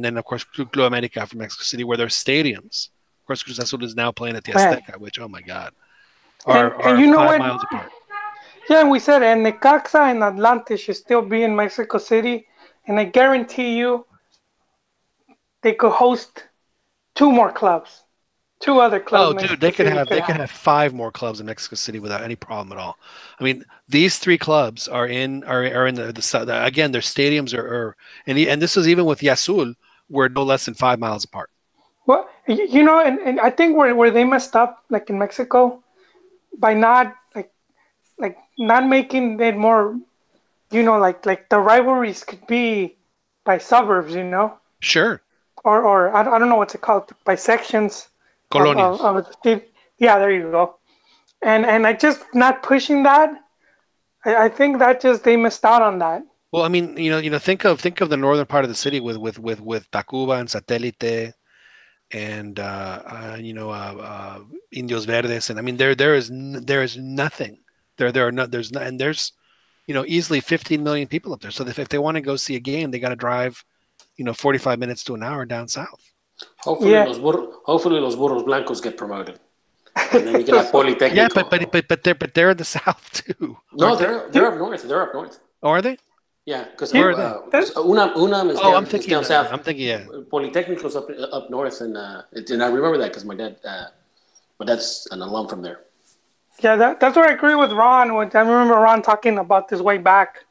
then of course Club America from Mexico City, where their stadiums. Of course, Cruz Azul is now playing at the Man. Azteca, which are And you know 5 what? miles apart. Yeah, and we said, and Necaxa and Atlante should still be in Mexico City, and I guarantee you, they could host two other clubs. Oh, Mexico dude, they could City have 5 more clubs in Mexico City without any problem at all. I mean, these 3 clubs are in the again, their stadiums and this was even with Yasul, were no less than 5 miles apart. Well, and I think where they messed up, like in Mexico, by not like not making it more, like the rivalries could be by suburbs, Sure. or I don't know what's it called, by sections. Colonias. Yeah, there you go. And I just not pushing that. I think that just they missed out on that. Well, I mean, think of the northern part of the city with Tacuba and Satélite and Indios Verdes, and I mean there is nothing. There's easily 15 million people up there. So if they want to go see a game, they got to drive 45 minutes to an hour down south. Hopefully, Yeah. los burros blancos get promoted, and then you can have Polytechnico. Yeah, but they're in the south too. No, aren't they're up north. They're up north. Oh, are they? Yeah, because Where are they? UNAM is I'm down, thinking down south. I'm thinking, yeah. Polytechnico's up north, and I remember that because my dad, my dad's an alum from there. Yeah, that's where I agree with Ron. I remember Ron talking about this way back.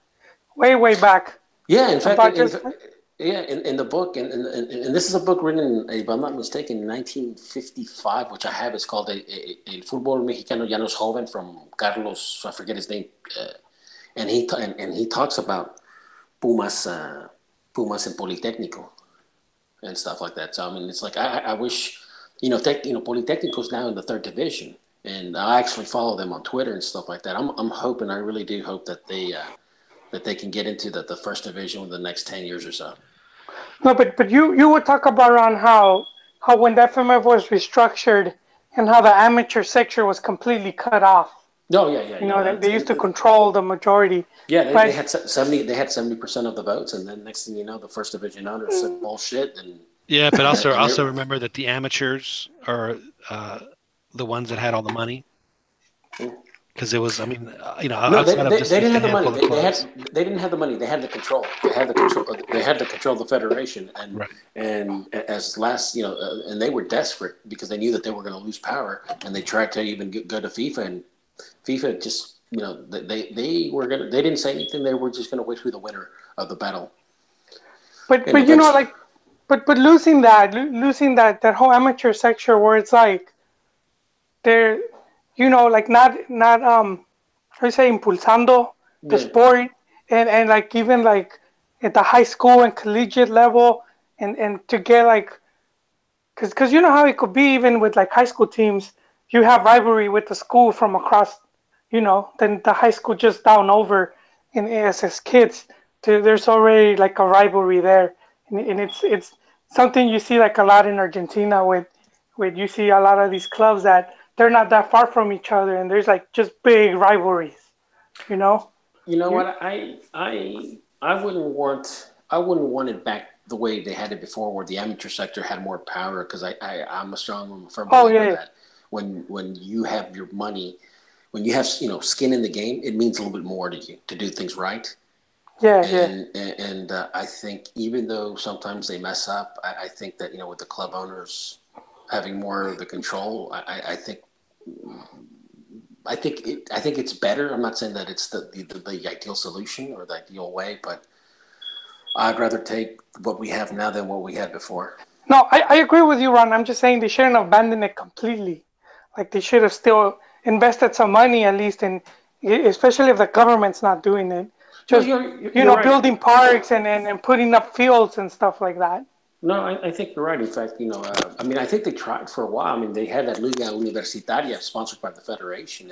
Way back. Yeah, in fact, About in the book, and this is a book written, if I'm not mistaken, in 1955, which I have. It's called El Fútbol Mexicano Ya No Es Joven, from Carlos, I forget his name, and he talks about Pumas and Politécnico and stuff like that. So I mean, it's like I wish, Politécnico's now in the 3rd division, and I actually follow them on Twitter and stuff like that. I'm hoping, I really do hope that they can get into the 1st division within the next 10 years or so. No, but you would talk about, Ron, how when the FMF was restructured and how the amateur sector was completely cut off. No, yeah. They used to control the majority. Yeah, But- they had 70% of the votes, and then next thing you know, the 1st division owners said bullshit. And Yeah, but And also remember that the amateurs are the ones that had all the money. Because it was, I mean, no, outside of they just didn't have the handful money. of clubs. They didn't have the money. They had the control. They had to control the federation, and Right. and as last, and they were desperate because they knew that they were going to lose power, and they tried to even go to FIFA, and FIFA just, they didn't say anything. They were just going to wait for the winner of the battle. But And but losing that whole amateur sector where it's like they're like not how you say, impulsando the Yeah. sport, and like even like at the high school and collegiate level, and to get like, because you know how it could be even with like high school teams, you have rivalry with the school from across, then the high school just down over, and as kids, there's already like a rivalry there, and it's something you see like a lot in Argentina with you see a lot of these clubs that they're not that far from each other, and there's like just big rivalries, You know. You know what? I wouldn't want it back the way they had it before, where the amateur sector had more power. Because I'm a firm Oh believer yeah, that when you have your money, when you have skin in the game, it means a little bit more to you to do things right. yeah. And I think even though sometimes they mess up, I think that with the club owners having more of the control, I think it's better. I'm not saying that it's the ideal solution or the ideal way, but I'd rather take what we have now than what we had before. No, I agree with you, Ron. I'm just saying they shouldn't abandon it completely. Like they should have still invested some money at least in, especially if the government's not doing it. No, Just you're right. building parks and putting up fields and stuff like that. No, I think you're right. In fact, I think they tried for a while. I mean, they had that Liga Universitaria sponsored by the federation,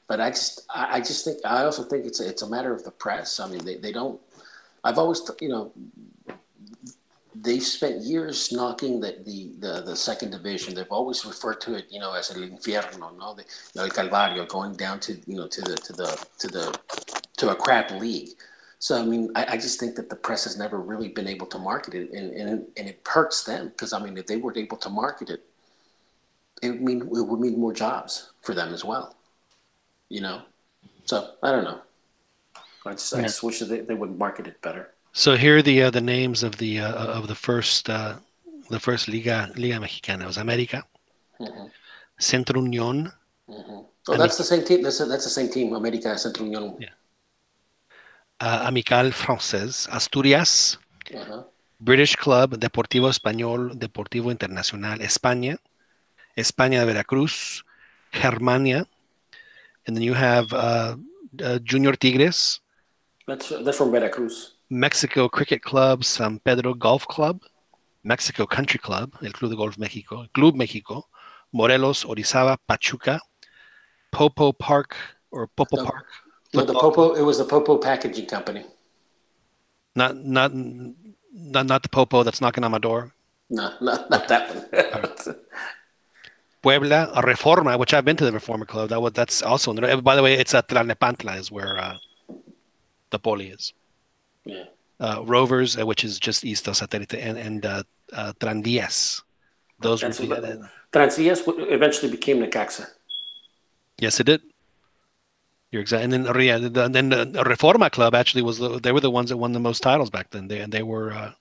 but I also think it's a matter of the press. I mean, they don't. I've always, they've spent years knocking the second division. They've always referred to it, as el infierno, no, el calvario, going down to to a crap league. So I mean, I just think that the press has never really been able to market it, and it hurts them because I mean, if they were able to market it, it would mean more jobs for them as well. So I don't know. I just wish that they would market it better. So here are the names of the first Liga Mexicana. It was América, Centro Unión. Oh, that's the same team. That's the same team. América, Centro Unión. Yeah. Amical Française, Asturias, British Club, Deportivo Español, Deportivo Internacional, España, España de Veracruz, Germania, and then you have Junior Tigres. That's from Veracruz. Mexico Cricket Club, San Pedro Golf Club, Mexico Country Club, el Club de Golf México, Club México, Morelos, Orizaba, Pachuca, Popo Park or Popo Park. No, the Popo. It was the Popo Packaging Company. Not the Popo that's knocking on my door. No, not that one. Puebla, Reforma, which I've been to the Reforma Club. That's also. By the way, it's at Tlalnepantla is where the Poli is. Yeah. Rovers, which is just east of Satélite, and Trandias. Those Trandias eventually became Necaxa. Yes, it did. You're exactly. And then the Reforma Club actually they were the ones that won the most titles back then. They were,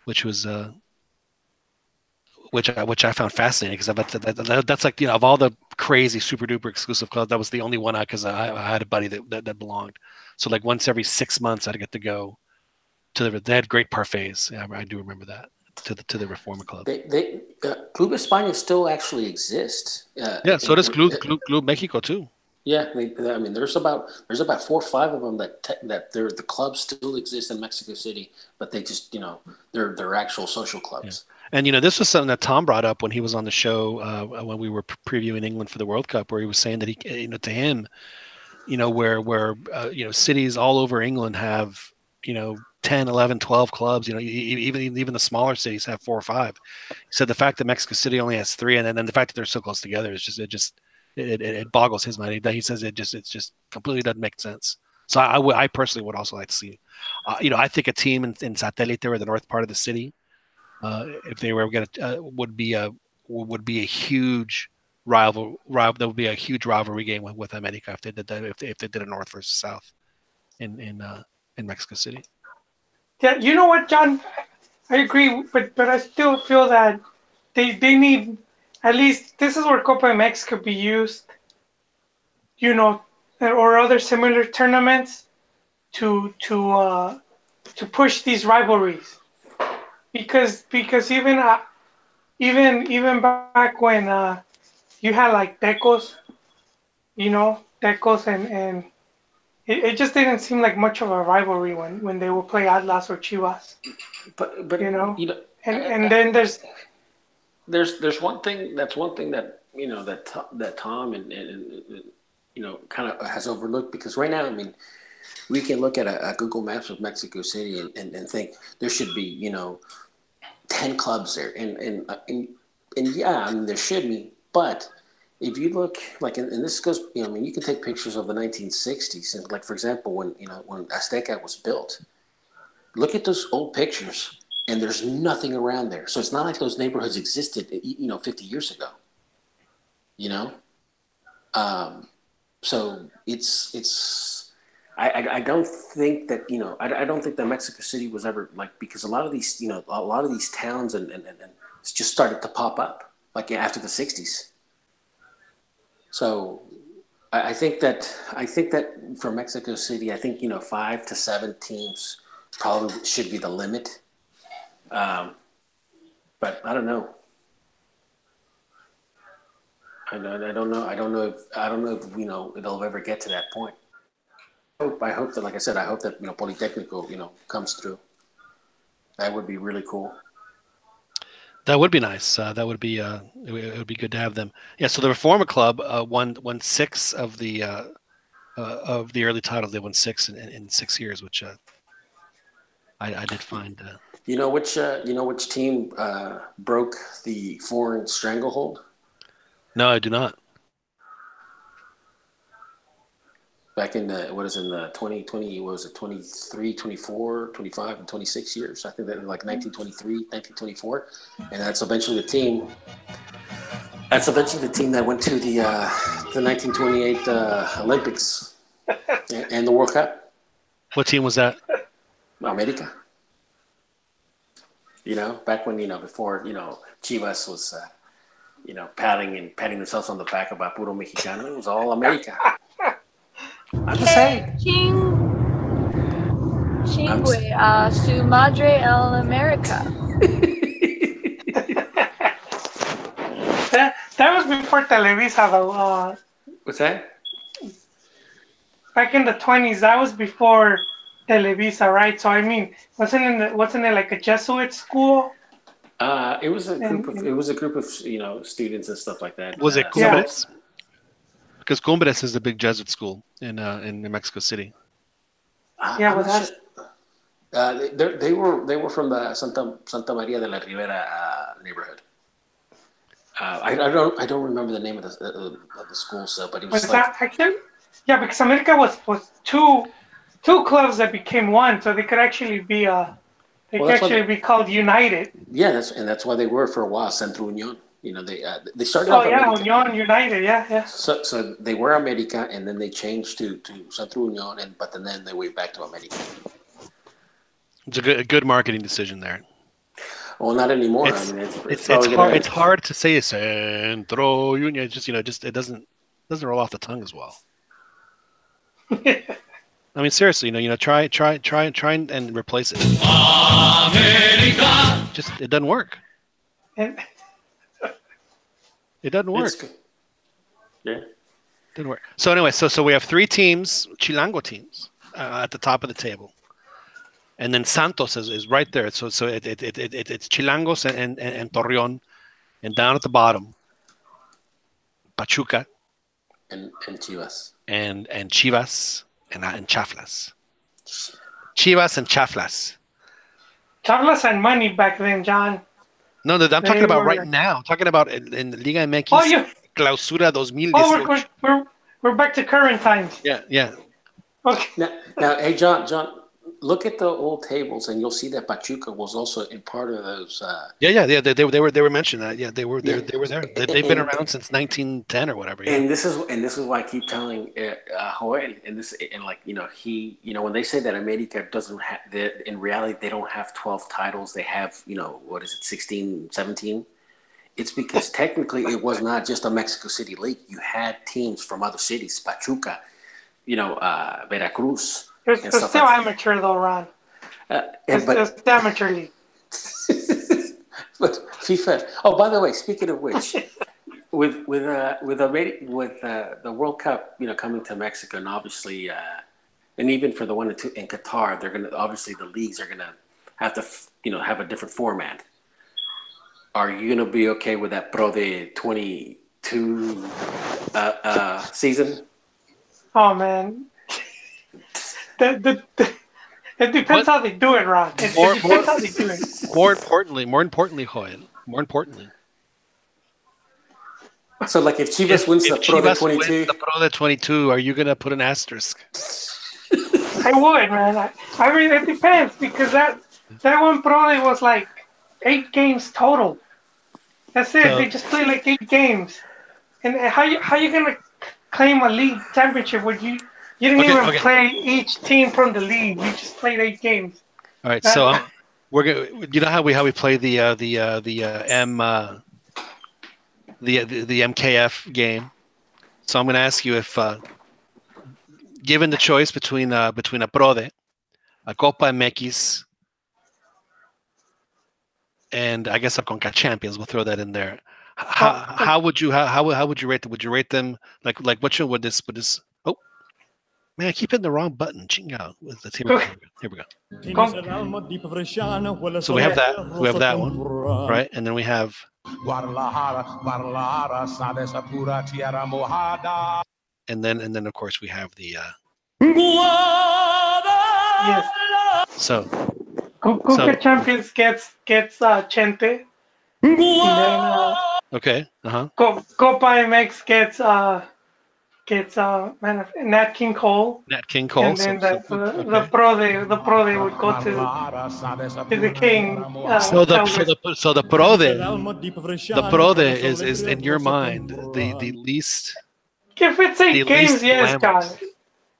which I found fascinating because that's like of all the crazy super duper exclusive clubs, that was the only one because I had a buddy that belonged. So like once every 6 months I'd get to go to they had great parfaits. Yeah, I do remember that to the Reforma Club. Club España still actually exists. So does Club Mexico too. Yeah, I mean, there's about 4 or 5 of them that the clubs still exist in Mexico City, but they just they're actual social clubs. Yeah. And this was something that Tom brought up when he was on the show when we were previewing England for the World Cup, where he was saying that he to him, where cities all over England have 10, 11, 12 clubs, even the smaller cities have 4 or 5. He said the fact that Mexico City only has 3, and then the fact that they're so close together is it boggles his mind. He says it just completely doesn't make sense. So I personally would also like to see, I think a team in Satélite or the north part of the city, if they were going to, would be a huge rival. There would be a huge rivalry game with América if they did that. If they did a north versus south in Mexico City. Yeah, you know what, John? I agree, but I still feel that they need, at least this is where Copa MX could be used, or other similar tournaments to push these rivalries, because even back when you had like Tecos, and it just didn't seem like much of a rivalry when they would play Atlas or Chivas. But and then there's one thing that that Tom and kind of has overlooked, because right now, I mean, we can look at a Google Maps of Mexico City and think there should be 10 clubs there, and yeah, I mean there should be, but if you look like, and this goes, I mean, you can take pictures of the 1960s, and like for example, when Azteca was built, look at those old pictures, and there's nothing around there. So it's not like those neighborhoods existed, 50 years ago. So it's. I don't think that I don't think that Mexico City was ever like, because a lot of these towns and just started to pop up like after the 60s. So I think that for Mexico City, I think 5 to 7 teams probably should be the limit. But I don't know. I don't know if it'll ever get to that point. I hope that, like I said, I hope that Politecnico comes through. That would be really cool. That would be nice. That would be it would be good to have them. Yeah. So the Reforma Club won 6 of the early titles. They won 6 in 6 years, which I did find. Which team broke the foreign stranglehold? No, I do not. Back in the 2020, what was it, 23, 24, 25, and 26 years. I think that in like 1923, 1924. And that's eventually the team that went to the 1928 Olympics and the World Cup. What team was that? America. Back when, before, Chivas was, patting themselves on the back about puro mexicano. It was all America. I'm just saying. Chingue, su madre en America. That was before Televisa, though. What's that? Back in the 20s, that was before Televisa, right? So I mean, wasn't it like a Jesuit school? It was a group of students and stuff like that. Was it Cumbres? Yeah. Because Cumbres is the big Jesuit school in Mexico City. Yeah, was that? They were from the Santa Maria de la Ribera neighborhood. I don't remember the name of the school, but it was that actually? Yeah, because America was two clubs that became one, so they could actually be be called United. Yeah, that's why they were for a while Centro Union. They started off America. Union United, yeah. So they were America, and then they changed to Centro Union, but then they went back to America. It's a good marketing decision there. Well, not anymore. It's hard to say Centro Union. It's just it doesn't roll off the tongue as well. I mean, seriously, try and replace it. America. Just it doesn't work. It doesn't work. Yeah. Didn't work. So anyway, so we have 3 teams, Chilango teams, at the top of the table, and then Santos is right there. So it's Chilangos and Torreon, and down at the bottom, Pachuca, and Chivas, and Chivas and Chaflas. Chivas and Chaflas. Chaflas and money back then, John. No, I'm talking about right now. I'm talking about in Liga MX Clausura 2018. We're back to current times. Yeah. Okay. Now, hey, John, look at the old tables, and you'll see that Pachuca was also in part of those. Yeah. They were mentioned that. Yeah, they were there. They've been around since 1910 or whatever. Yeah. And this is why I keep telling Joel, when they say that America doesn't have, in reality they don't have 12 titles. They have 16, 17. It's because technically it was not just a Mexico City league. You had teams from other cities, Pachuca, Veracruz. It's still amateur though, Ron. It's amateur league. But FIFA. Oh, by the way, speaking of which, with the World Cup, coming to Mexico, and obviously, and even for the 1 and 2 in Qatar, they're gonna obviously the leagues are gonna have to have a different format. Are you gonna be okay with that Pro de 22 season? Oh man. It depends how they do it, Ron. It depends how they do it. More importantly, Joel. More importantly. So, like, if Chivas wins the Pro de Chivas wins 22, the Pro de 22, are you gonna put an asterisk? I would, man. I mean, it depends because that one Pro Day was like 8 games total. That's it. So, They just play like 8 games. And how you gonna claim a league championship when you didn't even okay. play each team from the league? You just played 8 games. All right, so we're gonna. You know how we play the MKF game. So I'm gonna ask you if, given the choice between a Prode, a Copa MX, and I guess a Conca Champions, we'll throw that in there. How would you rate them? Would you rate them like what should would this? Oh man, I keep hitting the wrong button. Chingo. Here we go. So we have that one, right? And then we have. And then of course we have the. Yes. So. Conca Champions gets Chente. And then okay. Copa MX gets Nat King Cole. Nat King Cole. And then the Pro Day would go to the King. So the Pro Day is in your mind the least. If it's 8 games, yes, guys.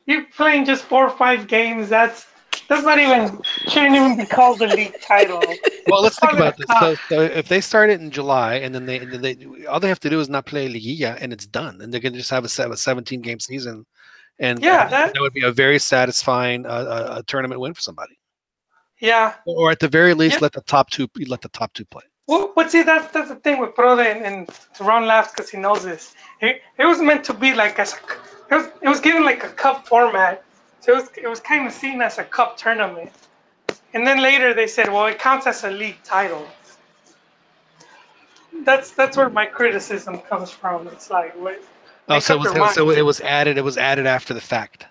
You're playing just 4 or 5 games. That's not even shouldn't even be called the league title. Well, let's think about this. So if they start it in July and then they all they have to do is not play Liguilla and it's done, and they're gonna just have a 17-game season, and that would be a very satisfying tournament win for somebody. Yeah. Or at the very least, let the top two play. Well, but see, that's the thing with Prode, and Ron laughs because he knows this. It was meant to be like it was given like a cup format. So it was kind of seen as a cup tournament. And then later they said, well, it counts as a league title. That's where my criticism comes from. It's like, so it was added after the fact.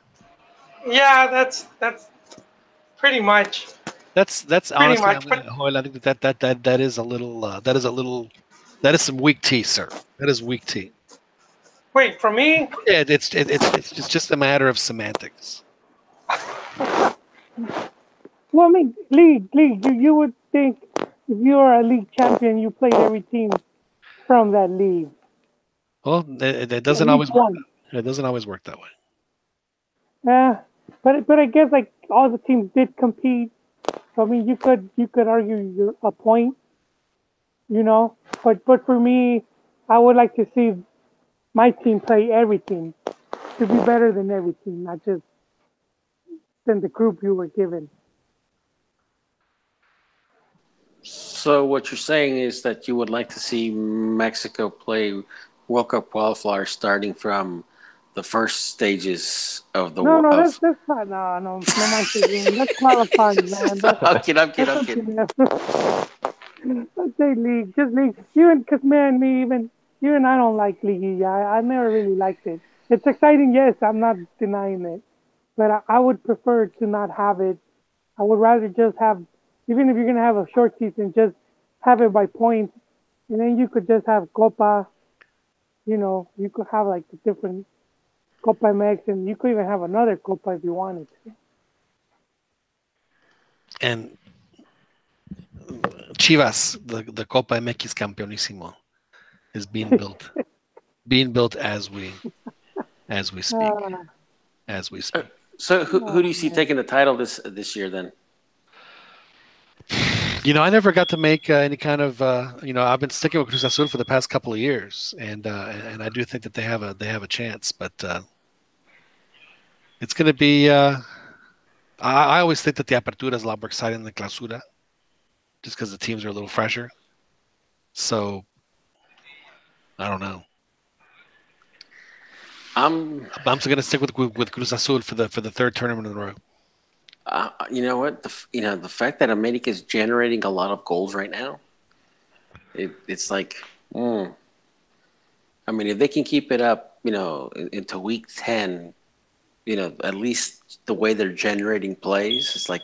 Yeah, that's pretty much. That's pretty honestly, much, I think that is a little that is some weak tea, sir. That is weak tea. Wait, for me? Yeah, it's just a matter of semantics. Well, I mean, league. You would think if you are a league champion, you played every team from that league. Well, it doesn't always work. It doesn't always work that way. Yeah, but I guess like all the teams did compete. So I mean, you could argue a point, But for me, I would like to see my team play every team to be better than every team, not just than the group you were given. So what you're saying is that you would like to see Mexico play World Cup qualifiers starting from the first stages of the That's not no that's qualifying, man. I'm kidding. Let's say league, just league. Even because even I don't like league. I never really liked it. It's exciting, yes. I'm not denying it, but I would prefer to not have it. I would rather just have, even if you're gonna have a short season, just have it by points, and then you could just have Copa. You could have like the different Copa MX, and you could even have another Copa if you wanted to. And Chivas, the Copa MX Campeonísimo, is being built as we speak. So who do you see taking the title this year then? I never got to make any kind of I've been sticking with Cruz Azul for the past couple of years, and I do think that they have a chance, but it's going to be. I always think that the Apertura is a lot more exciting than the Clausura, just because the teams are a little fresher. So I don't know. I'm still going to stick with Cruz Azul for the third tournament in a row. You know what? The fact that America is generating a lot of goals right now, it's like, I mean, if they can keep it up, into week 10, at least the way they're generating plays, it's like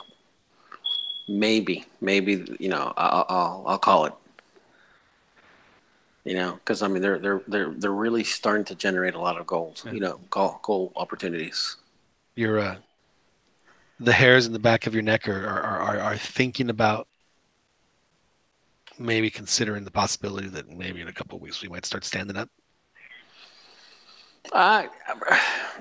maybe, I'll call it. You know, because I mean they're really starting to generate a lot of goals. Yeah. You know, goal opportunities. Your the hairs in the back of your neck are thinking about maybe considering the possibility that maybe in a couple of weeks we might start standing up.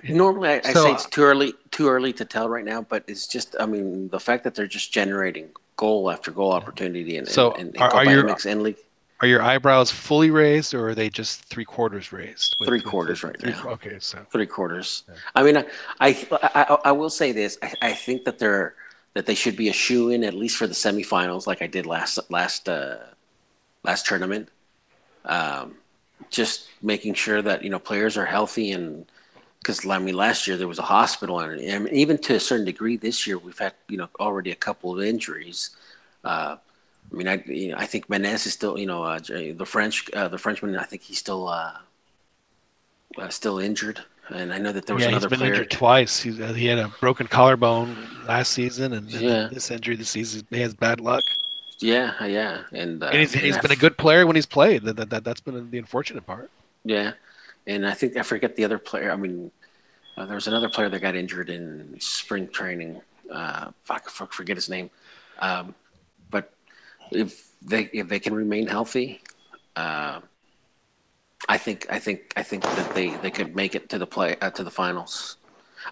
Normally I So, say it's too early to tell right now, but it's just I mean the fact that they're just generating goal after goal opportunity and So and are Copa your MX and League. are your eyebrows fully raised, or are they just 3/4 raised? Three quarters right now. Okay, so 3/4. Yeah. I mean, I will say this. I think that they should be a shoe in at least for the semifinals, like I did last tournament. Just making sure that players are healthy, and because I mean last year there was a hospital, and even to a certain degree this year we've had already a couple of injuries. I mean, I think Menez is still, the Frenchman. I think he's still injured, and I know that there was another he's been player. injured twice. He had a broken collarbone last season, and Yeah. this injury this season, he has bad luck. Yeah, and He's been a good player when he's played. That's been the unfortunate part. Yeah, and I think I forget the other player. I mean, there was another player that got injured in spring training. Forget his name. But if they can remain healthy, I think that they could make it to the finals.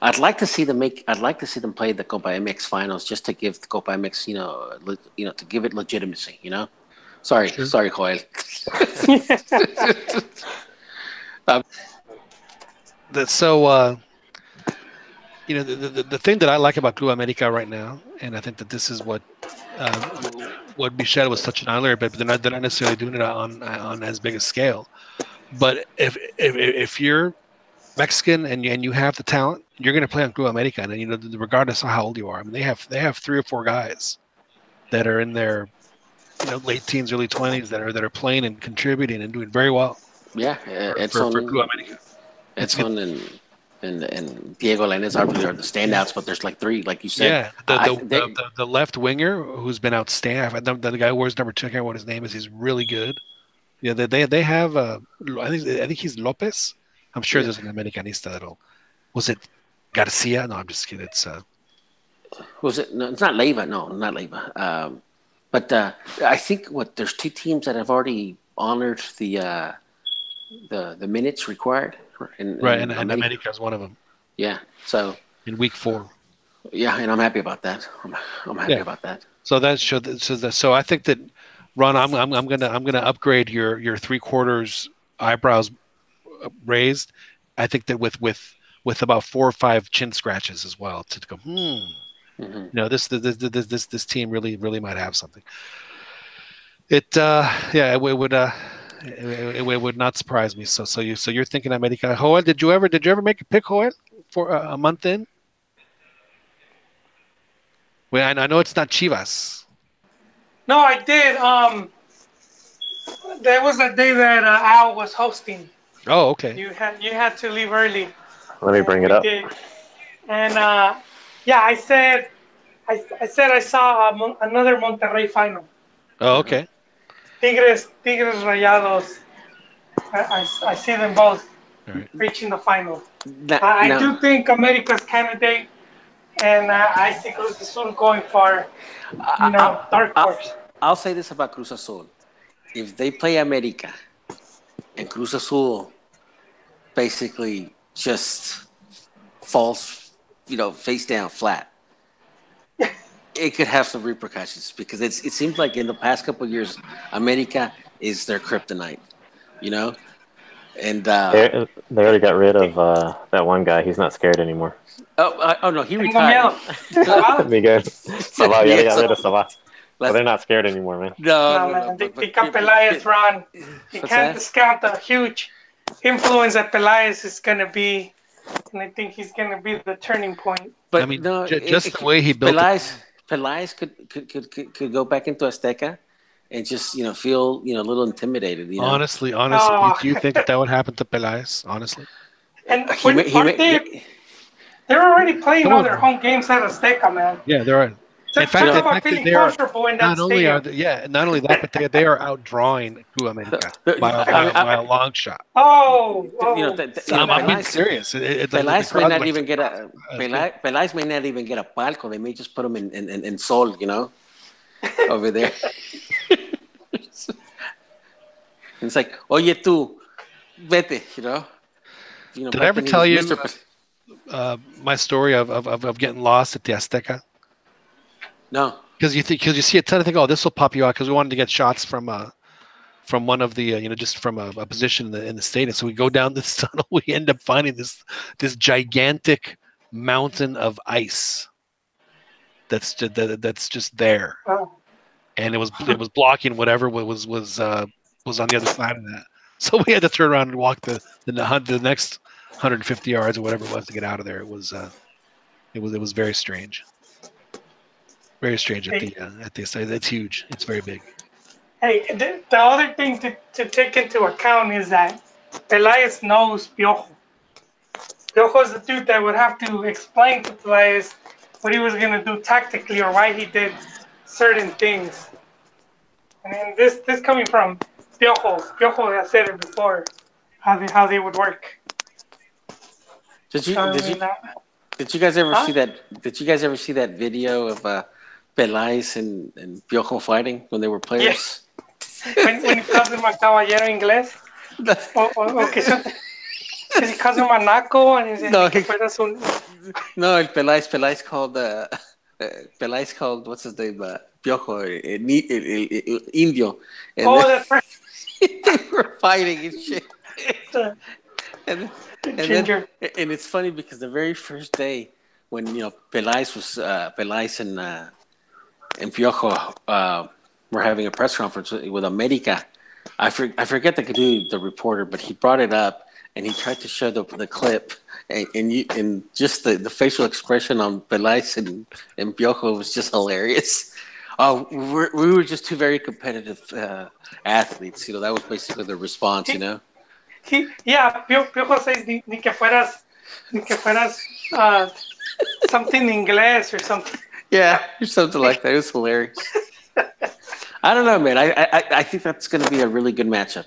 I'd like to see them play the Copa MX finals just to give the Copa MX to give it legitimacy. Sorry, Joel. So the thing that I like about Club America right now, and I think that this is what Michel was touching on earlier, but they're not necessarily doing it on as big a scale. But if you're Mexican and you have the talent, you're going to play on Club America, and regardless of how old you are. I mean, they have 3 or 4 guys that are in their late teens, early 20s that are playing and contributing and doing very well. Yeah, for Club America. Edson and Diego Lainez are the standouts, but there's like 3, like you said. Yeah, the left winger who's been outstanding. The guy who wears number 2. I can't remember what his name is. He's really good. Yeah, they have. I think he's Lopez. I'm sure there's an Americanista was it Garcia? No, I'm just kidding. It's was it? No, it's not Leiva. No, not Leiva. But I think there's 2 teams that have already honored the minutes required. And America is one of them. Yeah. So in week 4. Yeah, and I'm happy about that. I'm happy about that. So that showed. So I think that, Ron, I'm gonna upgrade your 3/4 eyebrows raised. I think that with about 4 or 5 chin scratches as well to go. Mm-hmm. No, this team really might have something. It would not surprise me. So you're thinking America. Joel, did you ever make a pick, Joel, for a month in? Well, I know it's not Chivas. No, I did. There was a day that Al was hosting. Oh, okay. You had to leave early. Let me bring it up. Did. And I said I saw another Monterrey final. Oh, okay. Tigres Rayados. I see them both reaching the final. I do think America's candidate, and I see Cruz Azul going for dark horse. I'll say this about Cruz Azul: if they play America, and Cruz Azul basically just falls, face down flat, it could have some repercussions because it seems like in the past couple of years, America is their kryptonite, And they already got rid of that one guy. He's not scared anymore. Oh no, he retired. Miguel Sabah, they got rid of Sabah. But they're not scared anymore, man. No, man. They pick up Pelaez, Ron. You can't discount the huge influence that Pelaez is going to be, and I think he's going to be the turning point. But I mean, just the way he built Pelaez could go back into Azteca and just feel a little intimidated. Honestly, do you think that would happen to Pelaez? Honestly, and they're already playing all their home games at Azteca, man. Yeah, they're right. In fact, talk about feeling comfortable in that not only are stadium. not only that, but they are outdrawing Club America by a long shot. Oh, I'm being serious. Pelais may not even get a Pelais may not even get a palco. They may just put him in Sol, over there. It's like, oye tú, vete, Did I ever tell you my story of getting lost at the Azteca? No. Because you see a ton of things. Oh, this will pop you out because we wanted to get shots from one of the just from a position in the stadium. So we go down this tunnel. We end up finding this gigantic mountain of ice that's just there, and it was blocking whatever was on the other side of that. So we had to turn around and walk the next 150 yards or whatever it was to get out of there. It was very strange. Very strange at the site. It's huge. It's very big. Hey, the other thing to take into account is that Pelaez knows Piojo. Piojo is the dude that would have to explain to Pelaez what he was going to do tactically or why he did certain things. And this coming from Piojo. Piojo has said it before, how they would work. Did you guys ever see that? Did you guys ever see that video of Pelais and Piojo fighting when they were players? Yes. When he calls him a caballero inglés. Because he calls him a naco and he's No, el Pelais called Pelais called what's his name? Piojo, Indio. And that's right. They were fighting and shit. And it's funny because the very first day when Pelais and Piojo were having a press conference with America, I forget the reporter, but he brought it up and he tried to show the clip and just the facial expression on Pelais and Piojo was just hilarious. Oh, we were just two very competitive athletes. That was basically the response. Piojo says ni que fueras something inglés or something. Yeah, or something like that. It was hilarious. I don't know, man. I think that's going to be a really good matchup.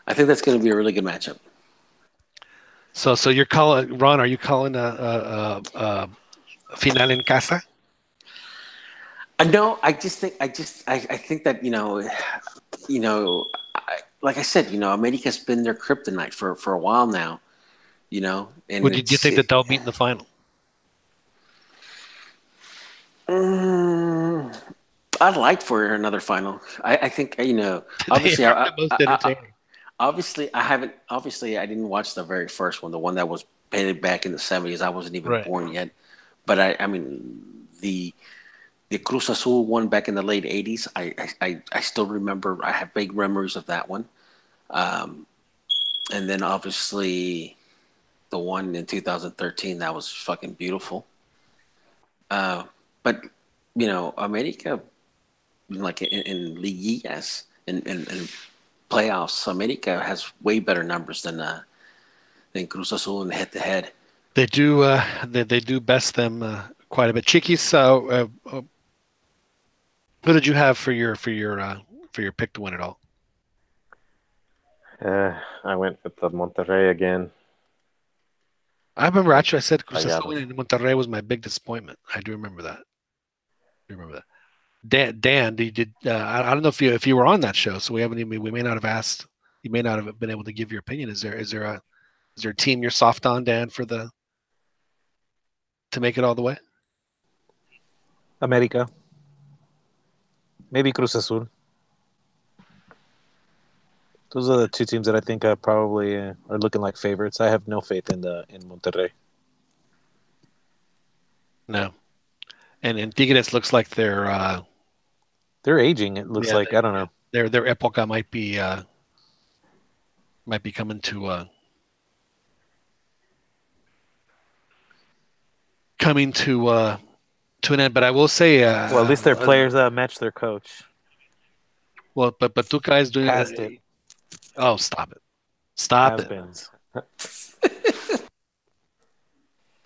I think that's going to be a really good matchup. So you're calling, Ron? Are you calling a final en casa? No, I think that like I said, America's been their kryptonite for a while now. And do you think that they'll meet in the final? I'd like for another final. I think obviously I didn't watch the very first one, the one that was painted back in the 70s. I wasn't even born yet. But I mean the Cruz Azul one back in the late 80s, I still remember. I have vague memories of that one. And then obviously the one in 2013, that was fucking beautiful. But America, like in liguillas and playoffs, America has way better numbers than Cruz Azul in head to head. They do. They do best them quite a bit. Chiquis, who did you have for your pick to win it all? I went with the Monterrey again. I remember actually I said Cruz Azul and Monterrey was my big disappointment. I do remember that. Dan, did I don't know if you were on that show, so we may not have asked. You may not have been able to give your opinion. Is there a team you're soft on, Dan, to make it all the way? America. Maybe Cruz Azul. Those are the two teams that I think probably are looking like favorites. I have no faith in Monterrey. No, and Tigres looks like they're aging. It looks like I don't know. Their época might be coming to an end. But I will say, well, at least their players match their coach. Well, but two guys doing it. Oh, stop it! Stop it!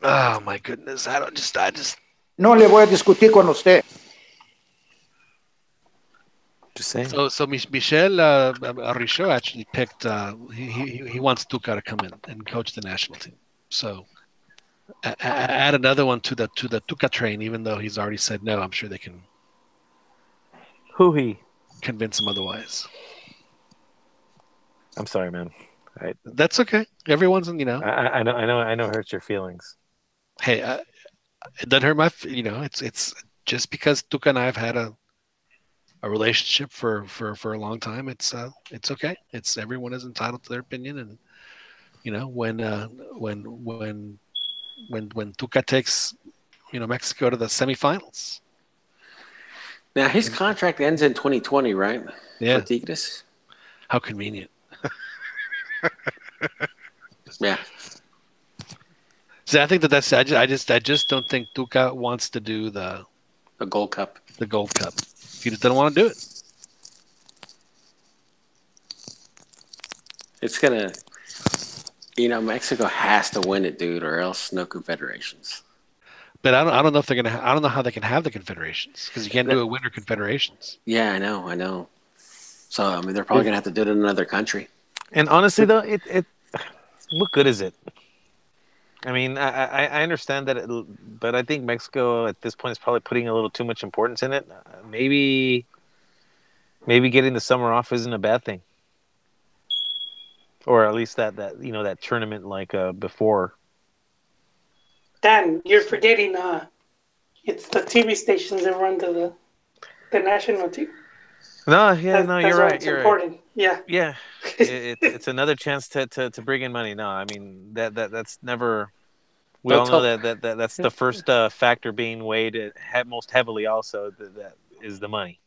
Oh my goodness! I just No le voy a discutir con usted. Just saying. So Michel Richaud actually picked. He wants Tuca to come in and coach the national team. So add another one to the Tuca train, even though he's already said no. I'm sure they can. Who he? Convince him otherwise. I'm sorry, man. That's okay. Everyone's, I know. It hurts your feelings. Hey, it doesn't hurt my. It's just because Tuca and I have had a relationship for a long time. It's okay. It's everyone is entitled to their opinion, and when Tuca takes Mexico to the semifinals. Now his contract ends in 2020, right? Yeah. For Tigres. How convenient. Yeah. See, I think that's. I just don't think Tuca wants to do the Gold Cup. The Gold Cup. He just doesn't want to do it. It's gonna, Mexico has to win it, dude, or else no confederations. But I don't know if they're gonna. I don't know how they can have the confederations because you can't do a winter confederations. Yeah, I know. So I mean, they're probably gonna have to do it in another country. And honestly, though, it what good is it? I mean, I understand that, but I think Mexico at this point is probably putting a little too much importance in it. Maybe getting the summer off isn't a bad thing, or at least that tournament like before. Dan, you're forgetting it's the TV stations that run to the national team. No, you're right. You're important. Right. Yeah. It's another chance to bring in money. No, I mean that's never. We all know that's the first factor being weighed most heavily. Also, that is the money.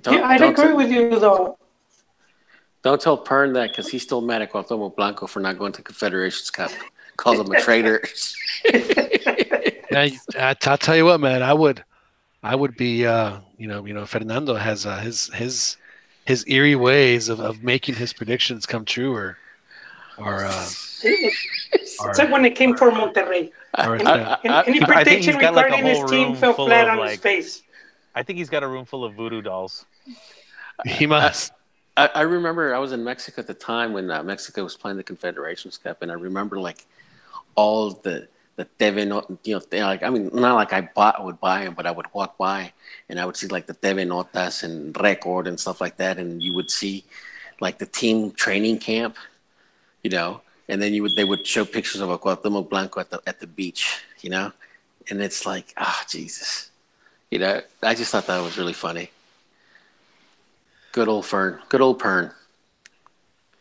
I'd agree with you though. Don't tell Pern that because he's still mad at Cuauhtémoc Blanco for not going to Confederations Cup. Calls him a traitor. I'll tell you what, man. I would be. Fernando has his eerie ways of making his predictions come true, it's like when it came for Monterrey. Any prediction regarding his team fell flat on his face. I think he's got a room full of voodoo dolls. He must. I remember I was in Mexico at the time when Mexico was playing the Confederations Cup, and I remember like all the TV, I mean, not like I would buy them, but I would walk by and I would see like the TV Notas and Record and stuff like that, and you would see like the team training camp, and then they would show pictures of a Cuauhtémoc Blanco at the beach, and it's like, Jesus, I just thought that was really funny. Good old Pern.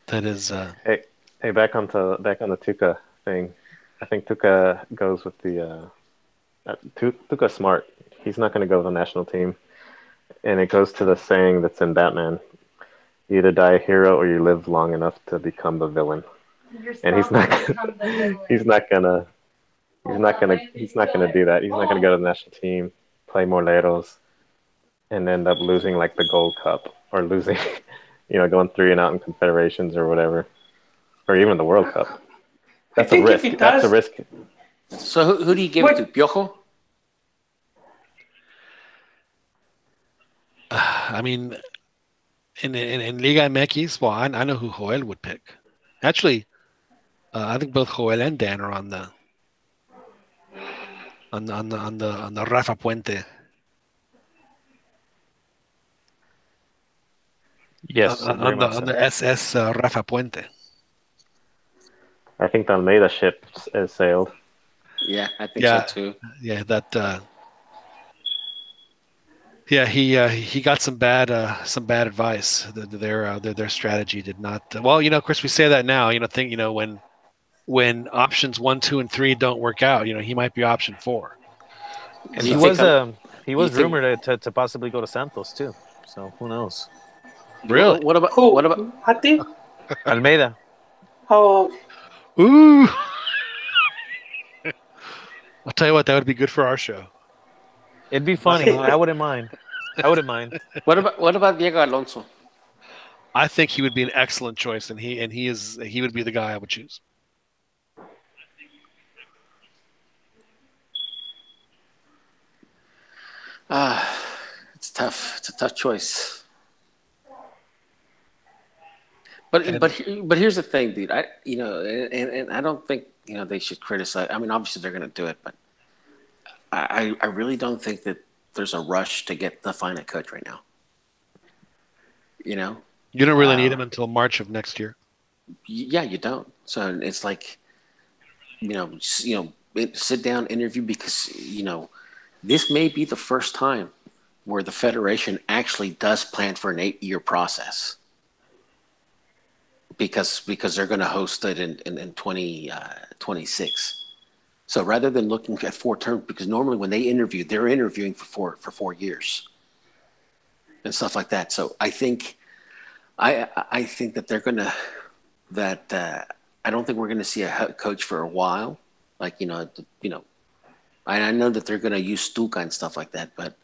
That is. Hey, back on the Tuca thing. I think Tuca goes with the Tuca's smart. He's not going to go with the national team, and it goes to the saying that's in Batman: you either die a hero or you live long enough to become the villain. And he's not gonna do that. He's not gonna go to the national team, play Moleros, and end up losing like the Gold Cup or losing, going 3-0 in confederations or whatever, or even the World Cup. That's a risk. That's a risk. So who do you give it to? Piojo? I mean, in Liga MX, well, I know who Joel would pick. Actually, I think both Joel and Dan are on the Rafa Puente. Yes, on the SS Rafa Puente. I think the Almeida ship has sailed. Yeah, I think so too. Yeah, that. He got some bad advice. Their strategy did not. Well, of course, we say that now. When options 1, 2, and 3 don't work out, he might be option 4. And he was rumored to possibly go to Santos too. So who knows? Really? What about Ati? Almeida? Oh. Ooh. I'll tell you what, that would be good for our show. It'd be funny. I wouldn't mind. What about Diego Alonso? I think he would be an excellent choice, and he would be the guy I would choose. It's tough. It's a tough choice. But here's the thing, dude. And I don't think they should criticize. I mean, obviously they're going to do it, but I really don't think that there's a rush to find a coach right now. You don't really need him until March of next year. Yeah, you don't. So it's like, sit down, interview, because this may be the first time where the federation actually does plan for an 8-year process. Because they're going to host it in 2026. So rather than looking at 4 terms, because normally when they interview, they're interviewing for 4 years and stuff like that. So I think that they're going to I don't think we're going to see a head coach for a while. Like I know that they're going to use Stuka and stuff like that, but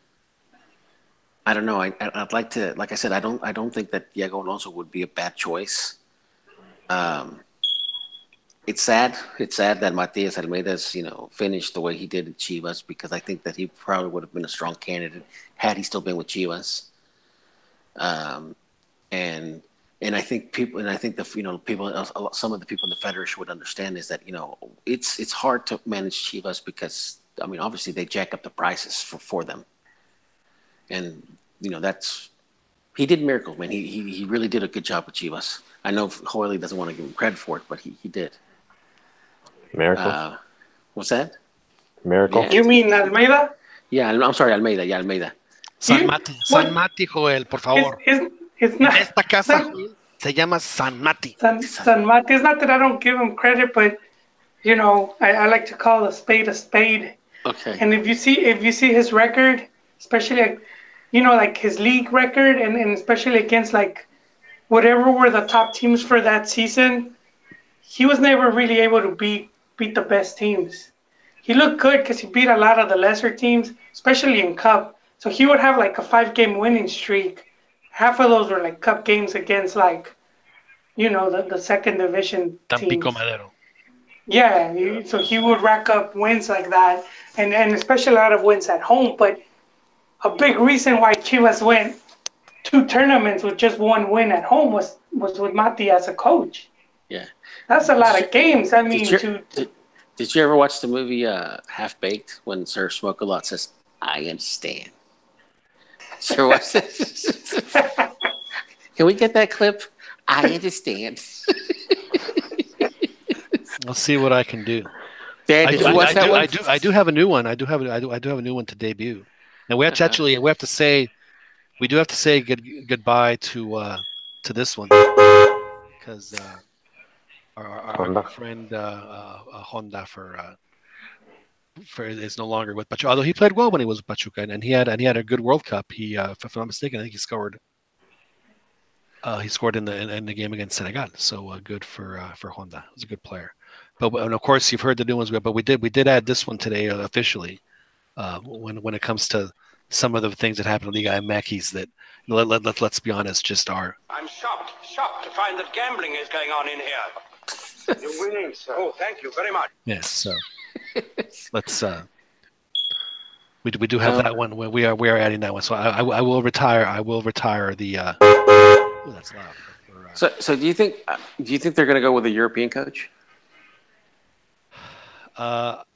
I don't know. I'd like to, like I said, I don't think that Diego Alonso would be a bad choice. It's sad. It's sad that Matias Almeida's, finished the way he did at Chivas, because I think that he probably would have been a strong candidate had he still been with Chivas. And I think people, people, some of the people in the federation would understand is that it's hard to manage Chivas because obviously they jack up the prices for them, and he did miracles, man. He really did a good job with Chivas. I know Hoyle doesn't want to give him credit for it, but he did. Miracle. What's that? Miracle. Yeah. You mean Almeida? Yeah, I'm sorry, Almeida. Yeah, Almeida. San Mati, Joel, por favor. It's not, Esta casa se llama San Mati. San Mati. It's not that I don't give him credit, but I like to call a spade a spade. Okay. And if you see his record, especially like his league record, and especially against like whatever were the top teams for that season, he was never really able to beat the best teams. He looked good because he beat a lot of the lesser teams, especially in Cup. So he would have like a 5-game winning streak. Half of those were like Cup games against like, the second division Tampico teams. Madero. Yeah, so he would rack up wins like that, and especially a lot of wins at home. But a big reason why Chivas went 2 tournaments with just 1 win at home was with Mati as a coach. Yeah. That's a lot of games. I mean, did you ever watch the movie Half Baked when Sir Smoke-A-Lot says, "I understand"? Did you ever watch this? Can we get that clip? I understand. I'll see what I can do. Dan, did you watch that one? I do have a new one. I do have a new one to debut. And we have to say goodbye to this one, because our friend Honda is no longer with Pachuca. Although he played well when he was with Pachuca, and he had a good World Cup. He, if I'm not mistaken, I think he scored. He scored in the game against Senegal. So good for Honda. He was a good player. And of course you've heard the new ones, but we did add this one today officially. When it comes to some of the things that happen in Liga MX that let's be honest, just are. I'm shocked to find that gambling is going on in here. You're winning, sir. Oh, thank you very much. Yeah, so let's we do have that one. We are adding that one. So I will retire. The. Oh, that's loud. So do you think they're going to go with a European coach?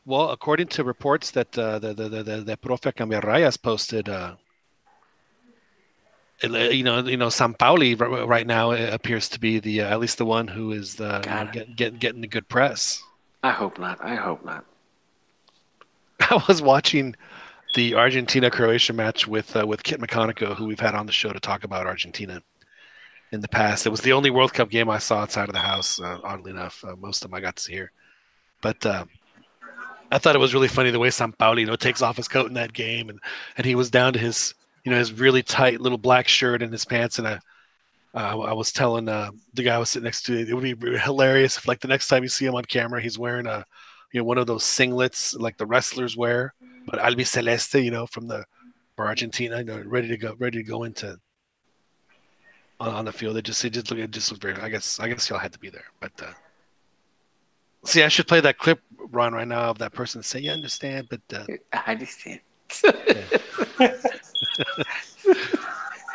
Well, according to reports that the Profe Cambiarrayas posted, San Pauli right now appears to be at least the one who is getting the good press. I hope not. I was watching the Argentina-Croatia match with Kit McConico, who we've had on the show to talk about Argentina in the past. It was the only World Cup game I saw outside of the house, oddly enough. Most of them I got to see here. But I thought it was really funny the way San Pauli, takes off his coat in that game, and he was down to his, his really tight little black shirt and his pants. And I was telling the guy I was sitting next to, it would be hilarious if, like, the next time you see him on camera, he's wearing one of those singlets like the wrestlers wear, but albiceleste, for Argentina, ready to go into on the field. It just looked very. I guess y'all had to be there, but. See, I should play that clip, Ron, right now of that person say, "You understand," but I understand. Yeah.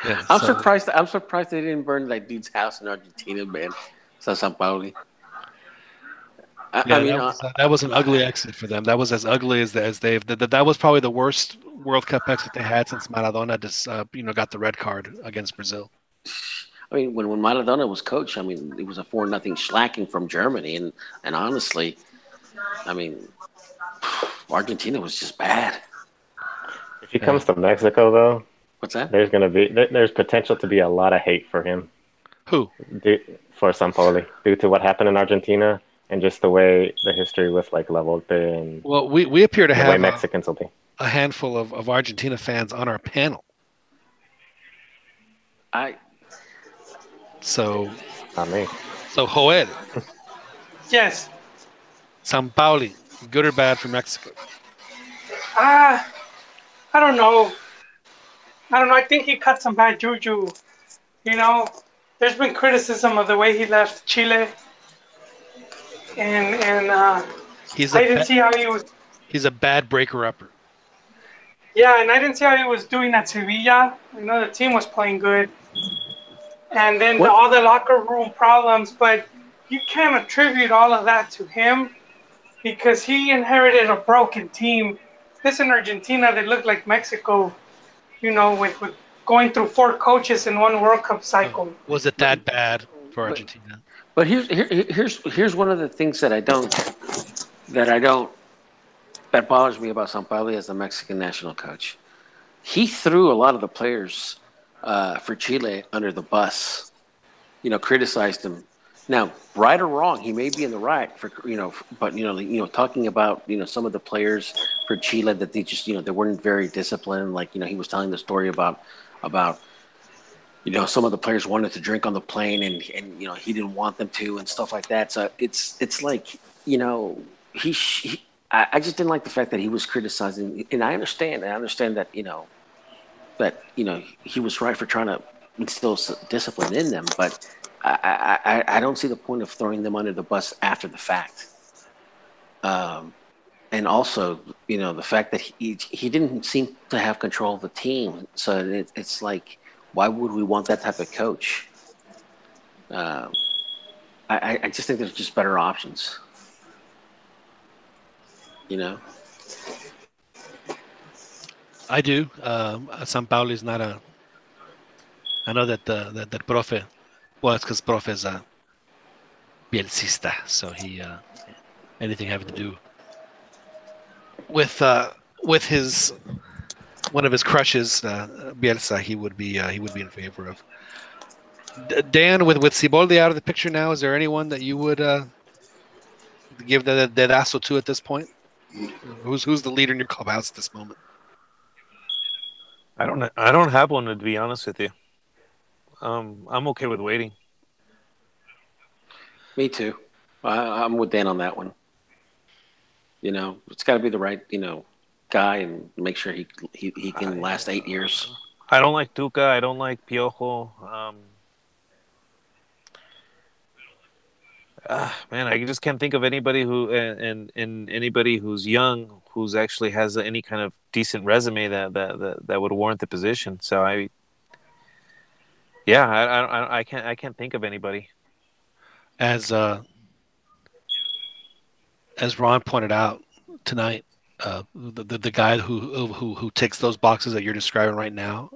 Yeah, I'm so, surprised. I'm surprised they didn't burn that dude's house in Argentina, man. So San Pauli. I yeah, mean, that was an ugly exit for them. That was as ugly as they've. That was probably the worst World Cup exit they had since Maradona just got the red card against Brazil. I mean, when Maradona was coach, I mean, it was a 4-0 slacking from Germany, and honestly, I mean, Argentina was just bad. If he comes to Mexico, though, What's that? there's potential to be a lot of hate for him. Who? For Sampaoli, due to what happened in Argentina and just the way the history with like La Volpe and Well, we appear to the way have Mexicans will be. a handful of Argentina fans on our panel. So Not me. So Joel, Yes. Sampaoli, good or bad for Mexico? I don't know. I think he cut some bad juju. There's been criticism of the way he left Chile, and I didn't see how he was. He's a bad breaker-upper. Yeah, and I didn't see how he was doing at Sevilla. The team was playing good, and then all the locker room problems. But you can't attribute all of that to him because he inherited a broken team. This in Argentina, they look like Mexico. With going through 4 coaches in one World Cup cycle. Was it that bad for Argentina? But here's one of the things that bothers me about Sampaoli as the Mexican national coach. He threw a lot of the players for Chile under the bus. Criticized them. Now, right or wrong, he may be in the right but talking about some of the players for Chile that they just they weren't very disciplined. Like he was telling the story about some of the players wanted to drink on the plane and he didn't want them to and stuff like that. So it's like I just didn't like the fact that he was criticizing, and I understand that he was right for trying to instill discipline in them, but I don't see the point of throwing them under the bus after the fact. And also, the fact that he didn't seem to have control of the team. So it's like, why would we want that type of coach? I just think there's just better options. I do. Sampaoli is not a. I know that that Profe. Well, it's because Profe is a Bielcista, so he anything having to do with his one of his crushes, Bielsa, he would be in favor of. Dan, with Siboldi out of the picture now, is there anyone that you would give the dedazo to at this point? Who's the leader in your clubhouse at this moment? I don't have one, to be honest with you. I'm okay with waiting. Me too. I'm with Dan on that one. It's got to be the right guy and make sure he can last 8 years. I don't like Tuca. I don't like Piojo. Man, I just can't think of anybody who and anybody who's young who's actually has any kind of decent resume that would warrant the position. So I can't think of anybody. As Ron pointed out tonight, the guy who ticks those boxes that you're describing right now,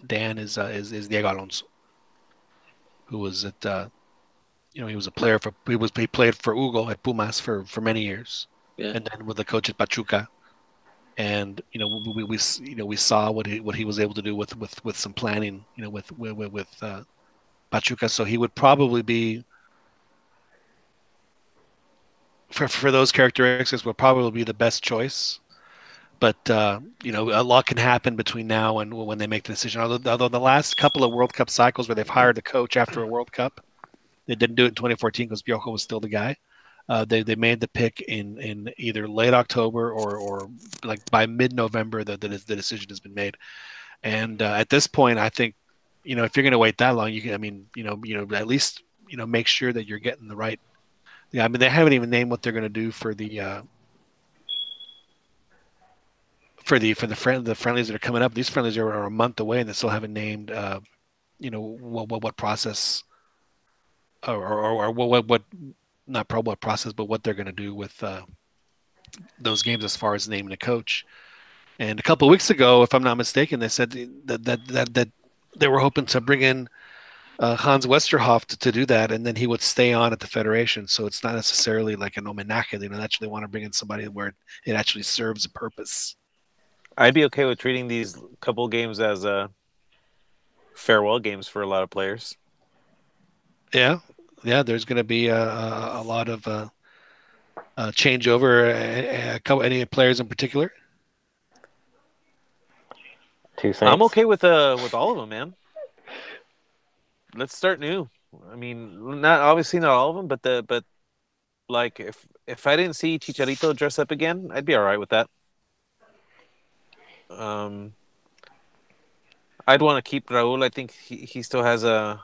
Dan, is Diego Alonso, who was at he was a player he played for Hugo at Pumas for many years, and then with the coach at Pachuca, and we saw what he was able to do with some planning, with Pachuca. So he would probably be for those characteristics would probably be the best choice. But a lot can happen between now and when they make the decision. Although the last couple of World Cup cycles where they've hired a coach after a World Cup, they didn't do it in 2014 because Piojo was still the guy. They made the pick in either late October or like by mid-November. The decision has been made, and at this point, I think if you're going to wait that long, you can. I mean, at least make sure that you're getting the right. Yeah, I mean, they haven't even named what they're going to do for the the friendlies that are coming up. These friendlies are a month away, and they still haven't named what process or what not probably what process, but what they're going to do with those games as far as naming a coach. And a couple of weeks ago, if I'm not mistaken, they said that they were hoping to bring in Hans Westerhoff to do that, and then he would stay on at the federation. So it's not necessarily like an almanac. They don't actually want to bring in somebody where it actually serves a purpose. I'd be okay with treating these couple games as farewell games for a lot of players. Yeah. There's going to be a lot of changeover. Any players in particular? Two Saints. I'm okay with all of them, man. Let's start new. I mean, not all of them, but like if I didn't see Chicharito dress up again, I'd be all right with that. I'd want to keep Raul. I think he still has a.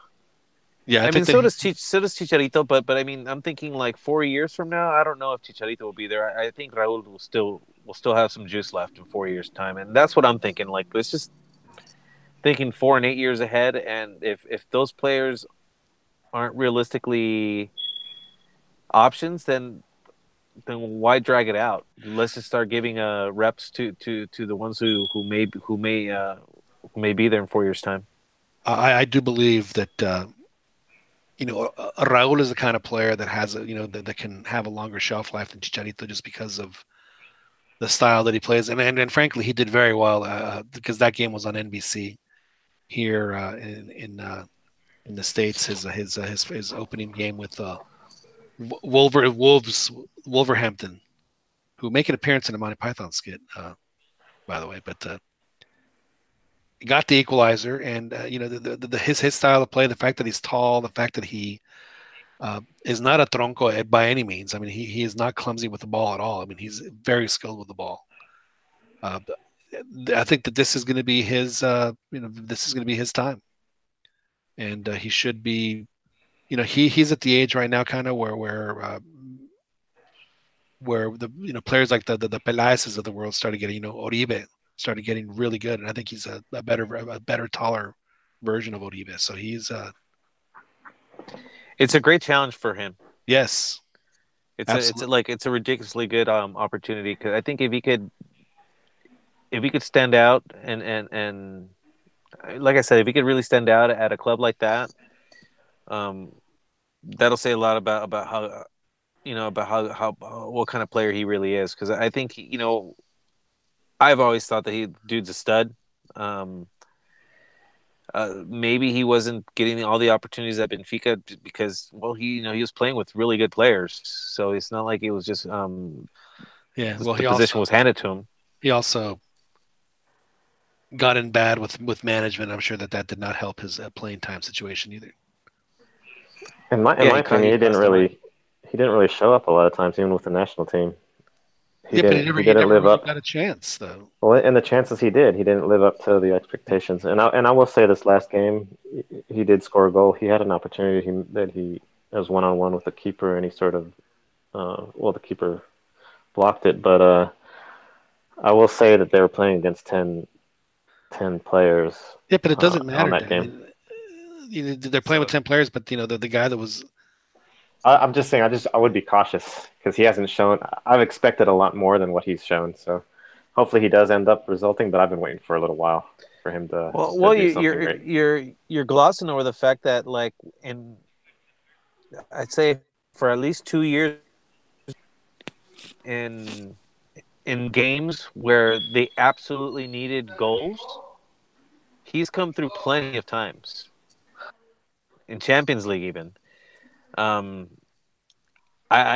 Yeah, I mean, so does Chicharito, but I mean, I'm thinking like 4 years from now, I don't know if Chicharito will be there. I think Raul will still have some juice left in 4 years' time, and that's what I'm thinking. Like, let's just thinking 4 and 8 years ahead, and if those players aren't realistically options, then why drag it out? Let's just start giving reps to the ones who may be there in 4 years' time. I do believe that Raul is the kind of player that has that can have a longer shelf life than Chicharito just because of the style that he plays, and frankly, he did very well because that game was on NBC here in the States. His opening game with Wolverhampton, who make an appearance in a Monty Python skit, by the way, but got the equalizer, and his style of play, the fact that he's tall, the fact that he is not a tronco by any means. I mean, he is not clumsy with the ball at all. I mean, he's very skilled with the ball. I think that this is going to be his, this is going to be his time, and he should be, he's at the age right now, kind of where the players like the Pelaez's of the world started getting, Oribe started getting really good, and I think he's a better, taller version of Oribe. So he's it's a great challenge for him. Yes, it's a ridiculously good opportunity, because I think if he could stand out and like I said, if he could really stand out at a club like that, that'll say a lot about how how what kind of player he really is. Because I think I've always thought that dude's a stud. Maybe he wasn't getting all the opportunities at Benfica because, well, he was playing with really good players, so it's not like it was just the position was handed to him. He also got in bad with management. I'm sure that did not help his playing time situation either. In my opinion, he didn't really show up a lot of times, even with the national team. He didn't live up. Got a chance though. Well, and the chances he didn't live up to the expectations. And I will say, this last game, he did score a goal. He had an opportunity that he was 1-on-1 with the keeper, and he sort of, the keeper blocked it. But I will say that they were playing against 10 players. Yeah, but it doesn't matter on that game. They're playing with 10 players, but the guy that was. I'm just saying, I would be cautious because he hasn't shown. I've expected a lot more than what he's shown. So hopefully he does end up resulting. But I've been waiting for a little while for him to. Do something great. You're glossing over the fact that, like, I'd say for at least 2 years in games where they absolutely needed goals, he's come through plenty of times in Champions League even. I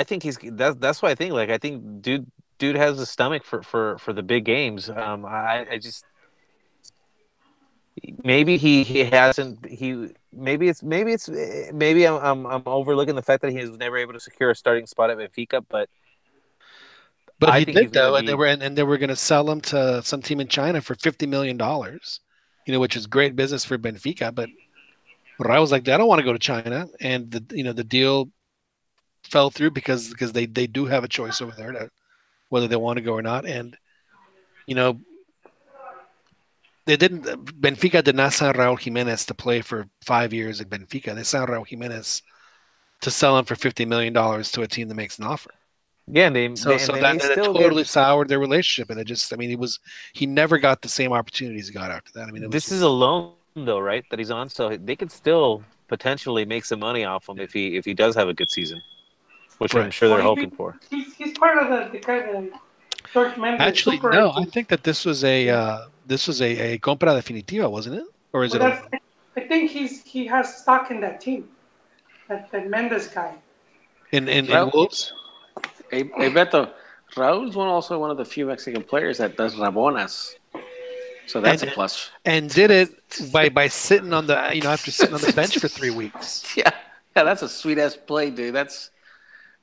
think that's why I think, like, I think dude has a stomach for the big games. I just maybe he hasn't maybe I'm overlooking the fact that he was never able to secure a starting spot at Benfica, but he did though, and they were going to sell him to some team in China for $50 million, which is great business for Benfica, but I was like, I don't want to go to China, and the deal fell through because they do have a choice over there to whether they want to go or not. And They didn't. Benfica did not sign Raul Jimenez to play for 5 years at Benfica. They signed Raul Jimenez to sell him for $50 million to a team that makes an offer. Yeah, and they That still totally get. soured their relationship, and it just, I mean, he never got the same opportunities he got after that. I mean, it was This is a just loan though, right? That he's on, so they could still potentially make some money off him if he does have a good season, which I'm right. sure Well, they're hoping for. he's part of the kind of George Mendes Actually, super no, I agent. think that this was a compra definitiva, wasn't it? Or is Well, it a I think he has stock in that team, that Mendes guy. in Raul, Wolves? hey, Beto, Raul's also one of the few Mexican players that does Rabonas. So that's a And plus. and did it by sitting on the after sitting on the bench for 3 weeks. Yeah, that's a sweet ass play, dude. That's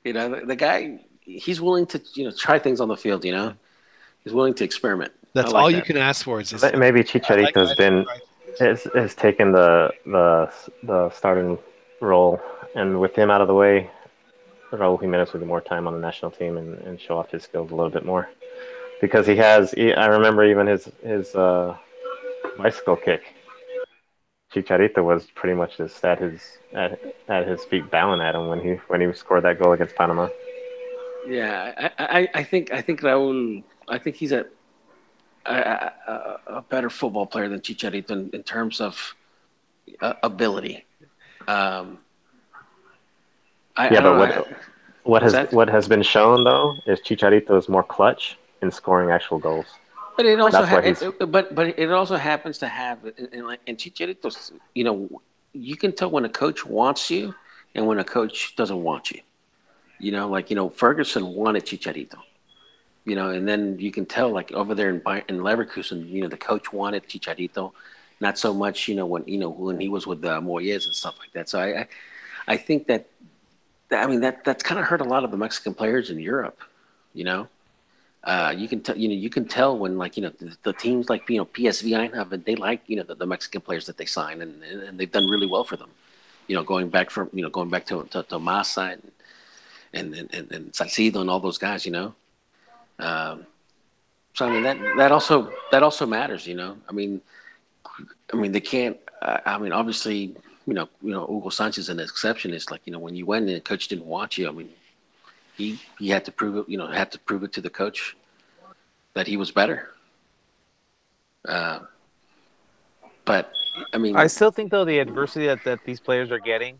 the guy. He's willing to try things on the field. He's willing to experiment. I That's like all you that. can ask for. Is just, Maybe I like Chicharito's guys who been try. has taken the starting role, and with him out of the way, Raul Jimenez will get more time on the national team and show off his skills a little bit more because I remember even his bicycle kick. Chicharito was pretty much just at his feet bowing at him when he scored that goal against Panama. Yeah, I think Raul. I think he's a better football player than Chicharito in terms of ability. I Yeah, don't but know. What's that? what has been shown though is Chicharito is more clutch in scoring actual goals. But it also That's why he's but it also happens to have and Chicharito's. You can tell when a coach wants you and when a coach doesn't want you. Ferguson wanted Chicharito. And then you can tell like over there in Leverkusen, the coach wanted Chicharito, not so much when he was with Moyes and stuff like that. So I think that's kind of hurt a lot of the Mexican players in Europe. You know, you can tell when the teams like PSV Eindhoven, they like the Mexican players that they sign, and they've done really well for them. Going back to Massa and Salcido and all those guys. Um, so I mean that also matters. They can't. Obviously, Hugo Sanchez an exception. Is like when you went and the coach didn't want you. I mean, he had to prove it. Had to prove it to the coach that he was better. But I mean, I still think though the adversity that these players are getting,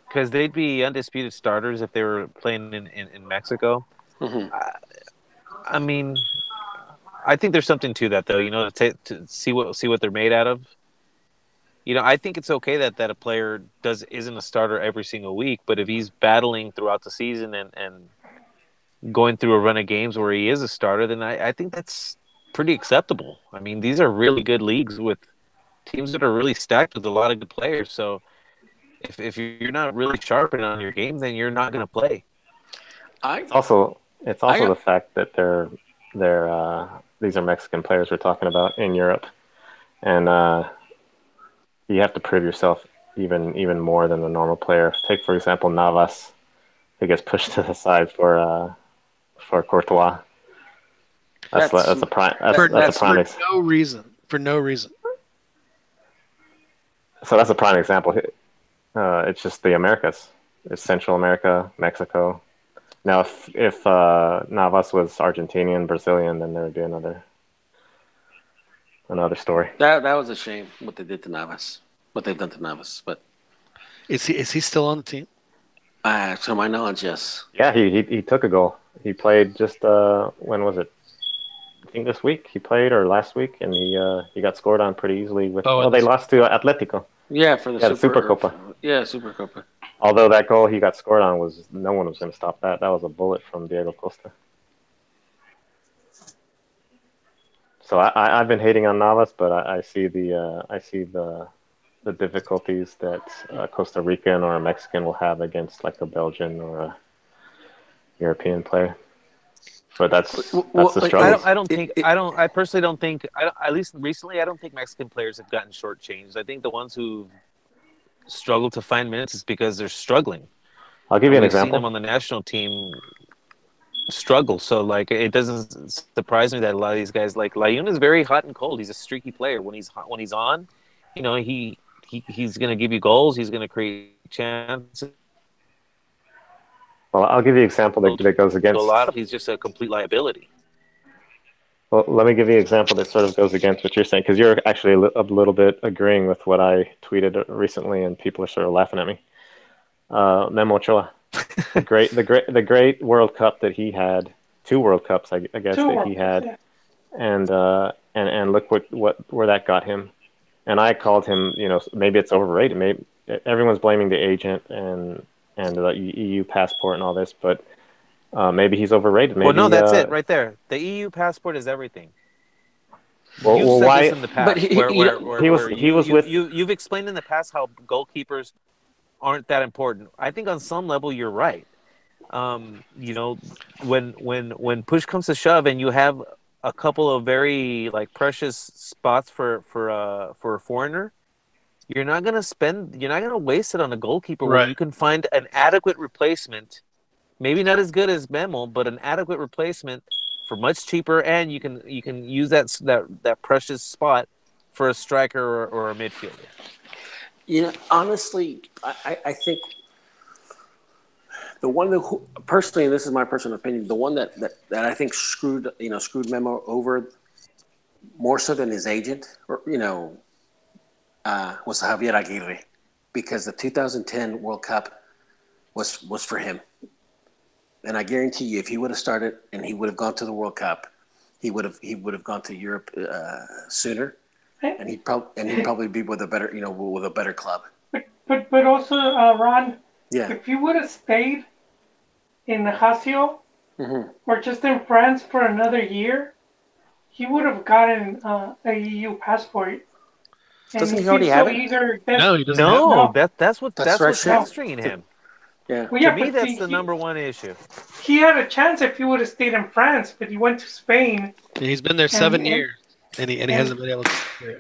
because they'd be undisputed starters if they were playing in Mexico. mhm. I mean, I think there's something to that though. To see what they're made out of. I think it's okay that a player isn't a starter every single week, but if he's battling throughout the season and going through a run of games where he is a starter, then I think that's pretty acceptable. I mean, these are really good leagues with teams that are really stacked with a lot of good players. So if you're not really sharpening on your game, then you're not going to play. it's also I the fact that these are Mexican players we're talking about in Europe, and you have to prove yourself even more than the normal player. Take for example Navas, who gets pushed to the side for Courtois. That's a prime no reason. For no reason. So that's a prime example. It's just the Americas. It's Central America, Mexico. Now, if Navas was Argentinian, Brazilian, then there would be another story. That was a shame what they did to Navas, what they've done to Navas. But Is he still on the team? to my knowledge, yes. Yeah, he took a goal. He played just when was it? I think this week he played or last week, and he got scored on pretty easily. They lost to Atletico. Yeah, for the Supercopa. Yeah, Supercopa. Although that goal he got scored on no one was going to stop that. That was a bullet from Diego Costa. So I've been hating on Navas, but I see the difficulties that a Costa Rican or a Mexican will have against like a Belgian or a European player. But that's the struggle. I personally don't think. At least recently, I don't think Mexican players have gotten shortchanged. I think the ones who struggle to find minutes is because they're struggling. I'll give you an We've example. seen them on the national team. struggle. So like it doesn't surprise me that a lot of these guys like Layun is very hot and cold. He's a streaky player. When he's hot, when he's on, he's going to give you goals. He's going to create chances. Well, I'll give you an example that goes against. He's just a complete liability. Well, let me give you an example that sort of goes against what you're saying, because you're actually a little bit agreeing with what I tweeted recently, and people are sort of laughing at me. Memo Ochoa, the great World Cup that he had, 2 World Cups, I guess, that he had, and look where that got him. And I called him, maybe it's overrated. Maybe everyone's blaming the agent and the EU passport and all this, but maybe he's overrated. Maybe, well, no, that's it right there. The EU passport is everything. Well, You've said why? this in the past. You've explained in the past how goalkeepers aren't that important. I think on some level you're right. When push comes to shove, and you have a couple of very like precious spots for a foreigner, you're not gonna waste it on a goalkeeper when you can find an adequate replacement. Maybe not as good as Memo, but an adequate replacement for much cheaper, and you can use that precious spot for a striker or a midfielder. Honestly, I think the one that personally, and this is my personal opinion, the one that I think screwed Memo over more so than his agent, was Javier Aguirre, because the 2010 World Cup was for him. And I guarantee you, if he would have started and he would have gone to the World Cup, he would have gone to Europe sooner, and he'd probably be with a better club. But also, Ron, if he would have stayed in Ajaccio or just in France for another year, he would have gotten a EU passport. Doesn't he already have it? No, he doesn't. No, that's what's hamstringing him. Yeah. Well, to me, that's the number one issue. He had a chance if he would have stayed in France, but he went to Spain. Yeah, he's been there 7 years, and he hasn't been able to stay.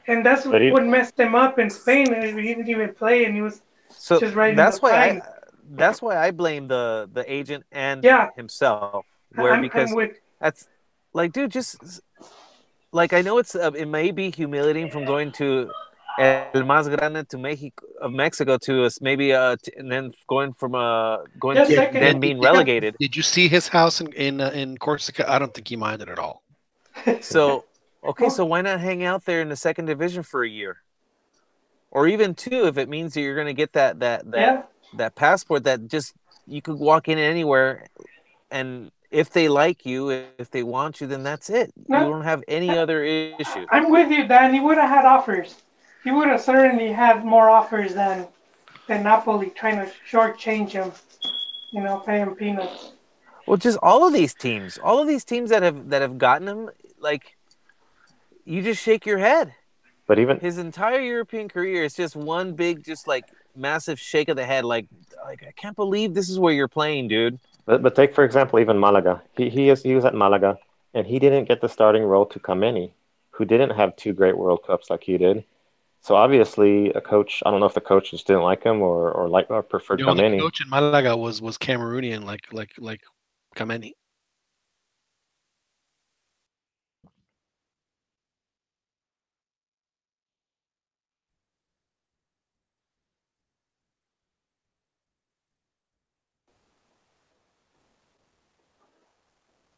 And that's what messed him up in Spain. He didn't even play, and he was just right. That's why I blame the agent and himself. That's like, dude, just like, I know it may be humiliating from going to El Más Grande to Mexico to maybe and then going then being relegated. Did you see his house in Corsica? I don't think he minded at all. So so why not hang out there in the second division for a year, or even 2 if it means that you're going to get that passport that just you could walk in anywhere, and if they like you, if they want you, then that's it. You don't have any other issue. I'm with you, Dan. He would have had offers. He would have certainly had more offers than Napoli trying to shortchange him, pay him peanuts. Well, just all of these teams that have gotten him, like, you just shake your head. But even his entire European career is just one big, just like massive shake of the head. Like I can't believe this is where you're playing, dude. But take, for example, even Malaga. He was at Malaga, and he didn't get the starting role to Kameni, who didn't have 2 great World Cups like he did. So obviously, a coach. I don't know if the coach just didn't like him or preferred Kameni. The coach in Malaga was Cameroonian, like Kameni.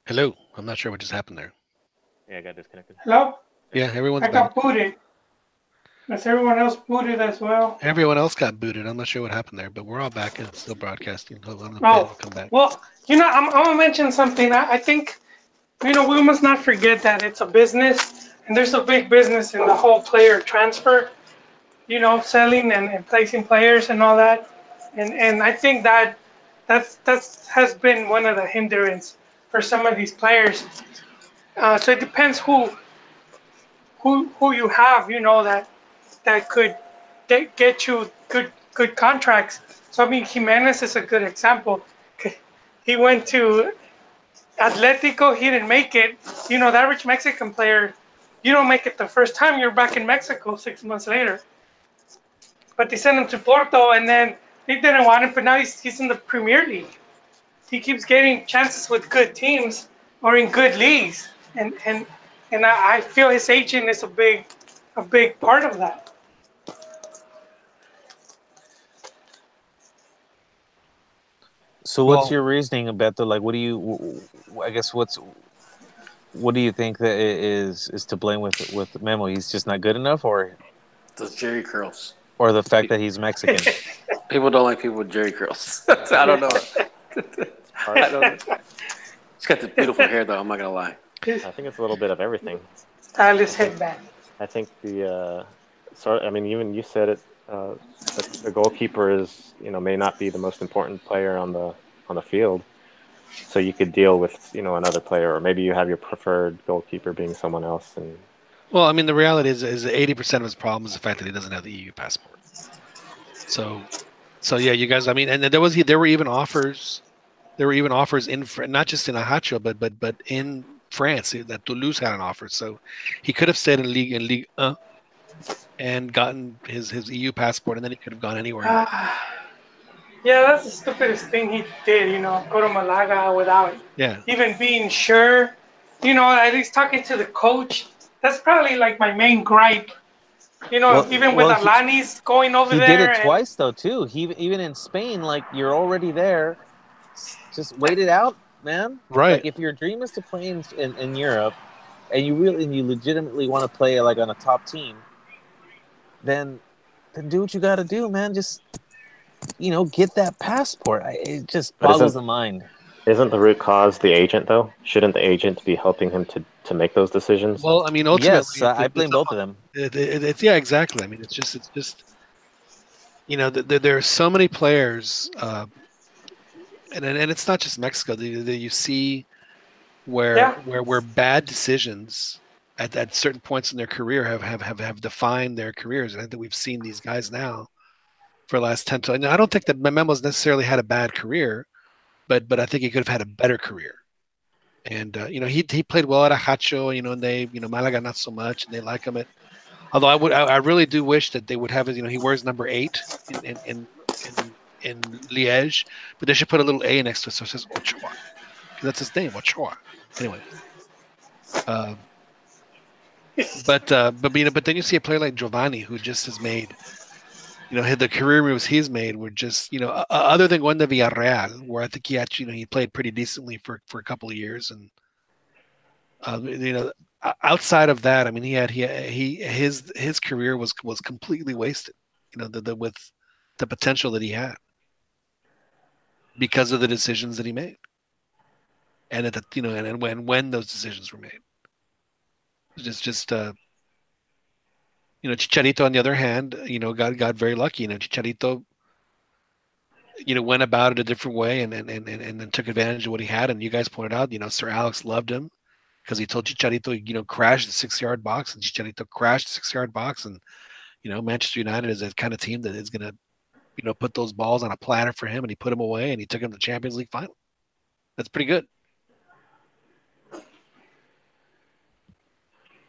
Hello, I'm not sure what just happened there. Yeah, I got disconnected. Hello? Yeah, everyone's I got booted. Is everyone else booted as well? Everyone else got booted. I'm not sure what happened there, but we're all back and still broadcasting. Hold on, we'll come back. Well, I'm going to mention something. I think, we must not forget that it's a business, and there's a big business in the whole player transfer, selling and placing players and all that. And I think that has been one of the hindrance for some of these players. So it depends who you have, that could get you good contracts. So I mean, Jimenez is a good example. He went to Atletico, he didn't make it. The average Mexican player, you don't make it the first time, you're back in Mexico 6 months later. But they sent him to Porto, and then they didn't want him, but now he's in the Premier League. he keeps getting chances with good teams or in good leagues, and I feel his agent is a big part of that. So what's your reasoning, Beto? Like, what do you? I guess what do you think that is to blame with Memo? He's just not good enough, or Those Jerry curls. or the fact that he's Mexican. People don't like people with Jerry curls. I don't know. I don't know. He's got the beautiful hair, though. I'm not gonna lie. I think it's a little bit of everything. Stylish headband. I think I mean, even you said it. The goalkeeper is, may not be the most important player on the field, so you could deal with, another player, or maybe you have your preferred goalkeeper being someone else. And well, I mean, the reality is 80% of his problem is the fact that he doesn't have the EU passport. So yeah, you guys. I mean, and there were even offers. There were even offers in not just in Ajaccio, but in France that Toulouse had an offer. So he could have stayed in Ligue 1 and gotten his EU passport, and then he could have gone anywhere. Yeah, that's the stupidest thing he did. Go to Malaga without even being sure. At least talking to the coach. That's probably like my main gripe. Even with Alanis going over there. He did it twice though too. Even in Spain, like, you're already there. Just wait it out, man. Right. Like, if your dream is to play in Europe, and you legitimately want to play like on a top team, then do what you got to do, man. Just get that passport. It just boggles the mind. Isn't the root cause the agent, though? Shouldn't the agent be helping him to make those decisions? Well, I mean, ultimately, yes, I blame both of them. It's yeah, exactly. I mean, it's just there are so many players, and it's not just Mexico. That you see where bad decisions at certain points in their career have defined their careers, and I think we've seen these guys now for the last 10 to. And I don't think that Memo's necessarily had a bad career, but I think he could have had a better career. And he played well at Ajaccio, and they Malaga not so much, and they like him Although I really do wish that they would have it. He wears number 8 in Liège, but they should put a little A next to it so it says Ochoa, because that's his name, Ochoa. Anyway, but then you see a player like Giovanni, who just has made, the career moves he's made were just, other than going to Villarreal, where I think he actually, he played pretty decently for a couple of years, and outside of that, I mean, his career was completely wasted, with the potential that he had because of the decisions that he made, and and when those decisions were made. Chicharito, on the other hand, got very lucky. Chicharito, went about it a different way and then took advantage of what he had. And you guys pointed out, Sir Alex loved him because he told Chicharito, crash the 6-yard box, and Chicharito crashed the 6-yard box. And, Manchester United is that kind of team that is going to, put those balls on a platter for him, and he put them away, and he took him to the Champions League final. That's pretty good.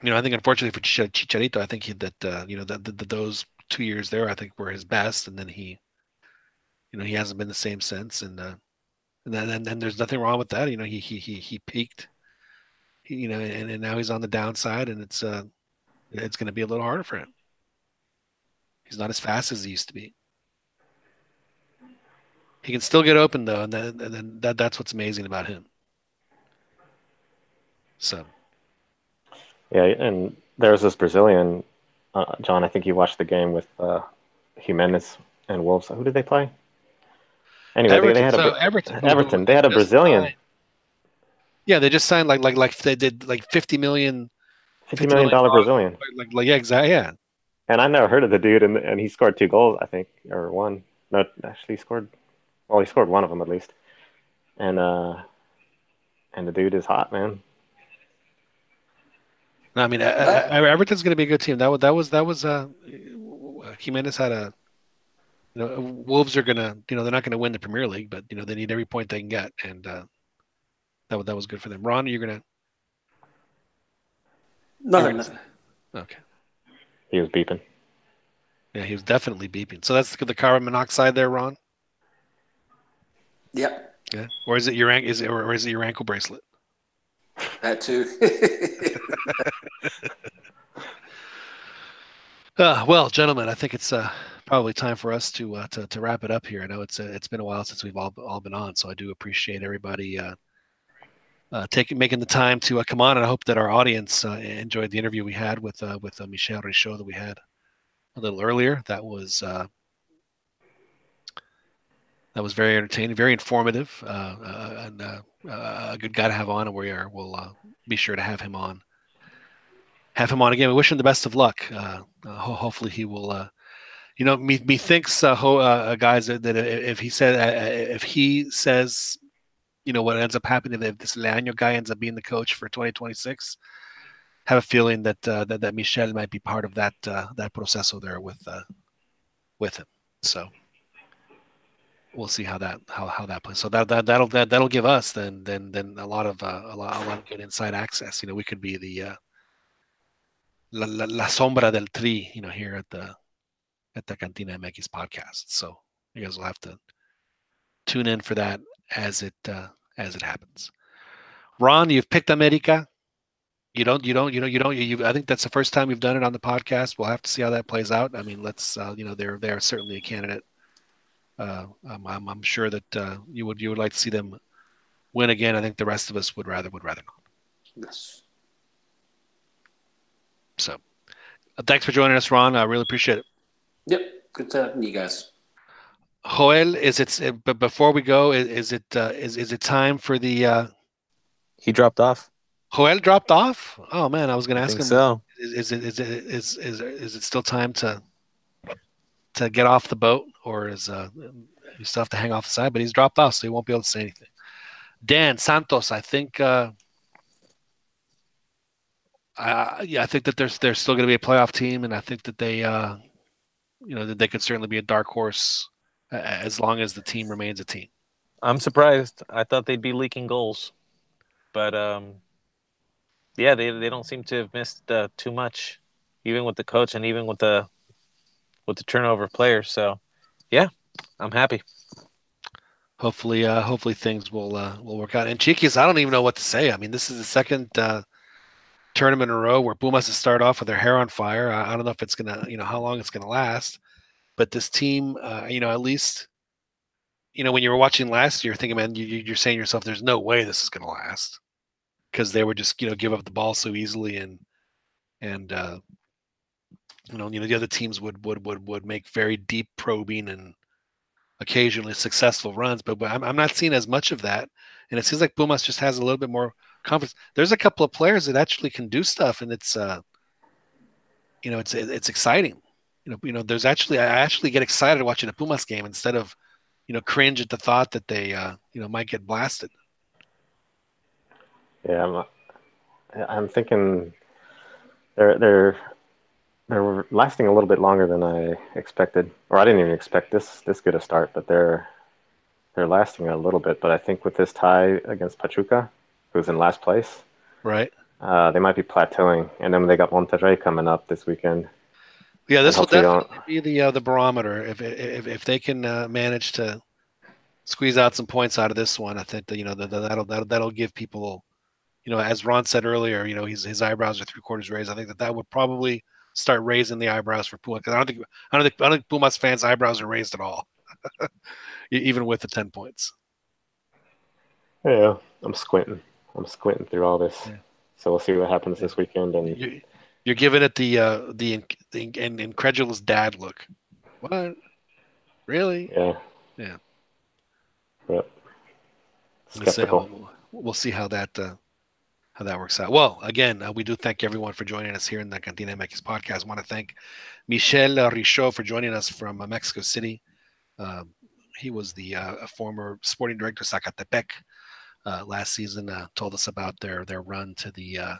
I think unfortunately for Chicharito, I think that those 2 years there, I think, were his best, and then he hasn't been the same since, and then there's nothing wrong with that. He peaked, and now he's on the downside, and it's going to be a little harder for him. He's not as fast as he used to be. He can still get open though, and then that's what's amazing about him. So. Yeah, and there's this Brazilian, John. I think you watched the game with Jimenez and Wolves. Who did they play? Anyway, Everton. they had Everton. They had a Brazilian. Signed. Yeah, they just signed like they did like $50 million Brazilian. Like yeah, exactly. Yeah. And I never heard of the dude, and he scored 2 goals, I think, or 1. No, actually, he scored one of them at least. And the dude is hot, man. No, I mean, Everton's going to be a good team. That was Jimenez had a. Wolves are gonna, they're not gonna win the Premier League, but they need every point they can get, and that was good for them. Ron, you're gonna. Nothing. Okay. He was beeping. Yeah, he was definitely beeping. So that's the carbon monoxide there, Ron. Yep. Okay. Or is it your ankle bracelet? That too. Well, gentlemen, I think it's probably time for us to wrap it up here. I know it's been a while since we've all been on, so I do appreciate everybody making the time to come on, and I hope that our audience enjoyed the interview we had with Michel Richaud that we had a little earlier. That was very entertaining, very informative, and a good guy to have on. And we'll be sure to have him on again. We wish him the best of luck. Hopefully he will. Methinks guys that if he says, what ends up happening if this Leaño guy ends up being the coach for 2026, have a feeling that Michel might be part of that proceso there with him. So we'll see how that plays. So that'll give us then a lot of good inside access. We could be the la sombra del tri, here at the CantinaMX podcast. So you guys will have to tune in for that as it happens. Ron, you've picked America. I think that's the first time you've done it on the podcast. We'll have to see how that plays out. I mean, let's they're certainly a candidate. I'm sure that you would like to see them win again. I think the rest of us would rather not. Yes. So, thanks for joining us, Ron. I really appreciate it. Yep. Good to have you guys. Joel, but before we go, is it time for the? He dropped off. Joel dropped off. Oh man, I was going to ask him. So. Is it still time to get off the boat, or is you still have to hang off the side? But he's dropped off, so he won't be able to say anything. Dan Santos, I think. I think that there's still going to be a playoff team, and I think that they, that they could certainly be a dark horse as long as the team remains a team. I'm surprised. I thought they'd be leaking goals, but yeah, they don't seem to have missed too much, even with the coach and even with the turnover of players. So, yeah, I'm happy. Hopefully things will work out. And Chiquis, I don't even know what to say. I mean, this is the second tournament in a row where Pumas has started off with their hair on fire. I don't know if it's gonna, how long it's gonna last, but this team, at least, when you were watching last year, thinking, man, you're saying to yourself, there's no way this is gonna last, because they would just, give up the ball so easily, and the other teams would make very deep probing and occasionally successful runs, but I'm not seeing as much of that, and it seems like Pumas just has a little bit more confidence. There's a couple of players that actually can do stuff, and it's it's exciting. There's actually, I actually get excited watching a Pumas game instead of cringe at the thought that they might get blasted. Yeah, I'm thinking they're lasting a little bit longer than I expected, or I didn't even expect this good a start, but they're lasting a little bit. But I think with this tie against Pachuca, who's in last place, right? They might be plateauing, and then they got Monterrey coming up this weekend. Yeah, this will definitely be the barometer. If they can manage to squeeze out some points out of this one, I think that that'll give people, as Ron said earlier, his eyebrows are 3/4 raised. I think that would probably start raising the eyebrows for Pumas, because I don't think Pumas fans' eyebrows are raised at all, even with the 10 points. Yeah, I'm squinting through all this. Yeah. So we'll see what happens this weekend. And you're giving it the incredulous dad look. What? Really? Yeah. Yeah. Yep. Skeptical. We'll see how that works out. Well, again, we do thank everyone for joining us here in the CantinaMX podcast. I want to thank Michel Richaud for joining us from Mexico City. He was the former sporting director of Zacatepec last season. Told us about their run to the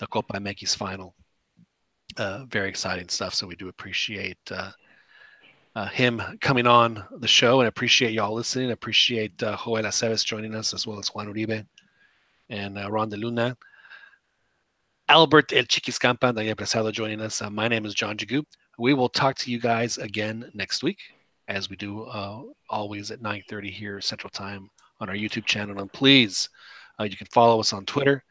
Copa MX final. Very exciting stuff. So we do appreciate him coming on the show, and appreciate y'all listening. Appreciate Joel Aceves joining us, as well as Juan Uribe and Ron De Luna. Albert El Chiquis Campa and Daniel Prasado joining us. My name is John Jagu. We will talk to you guys again next week, as we do always at 9:30 here Central Time on our YouTube channel. And please, you can follow us on Twitter.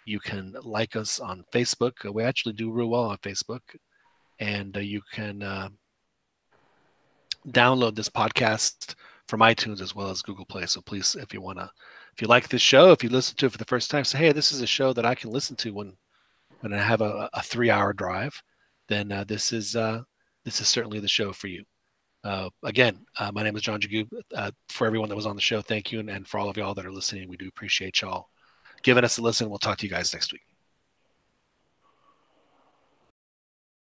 You can like us on Facebook. We actually do real well on Facebook. And you can download this podcast from iTunes as well as Google Play. So please, if you like this show, if you listen to it for the first time, say, hey, this is a show that I can listen to when I have a 3-hour drive, then this is certainly the show for you. Again, my name is John Jagoob. For everyone that was on the show, thank you. And for all of y'all that are listening, we do appreciate y'all giving us a listen. We'll talk to you guys next week.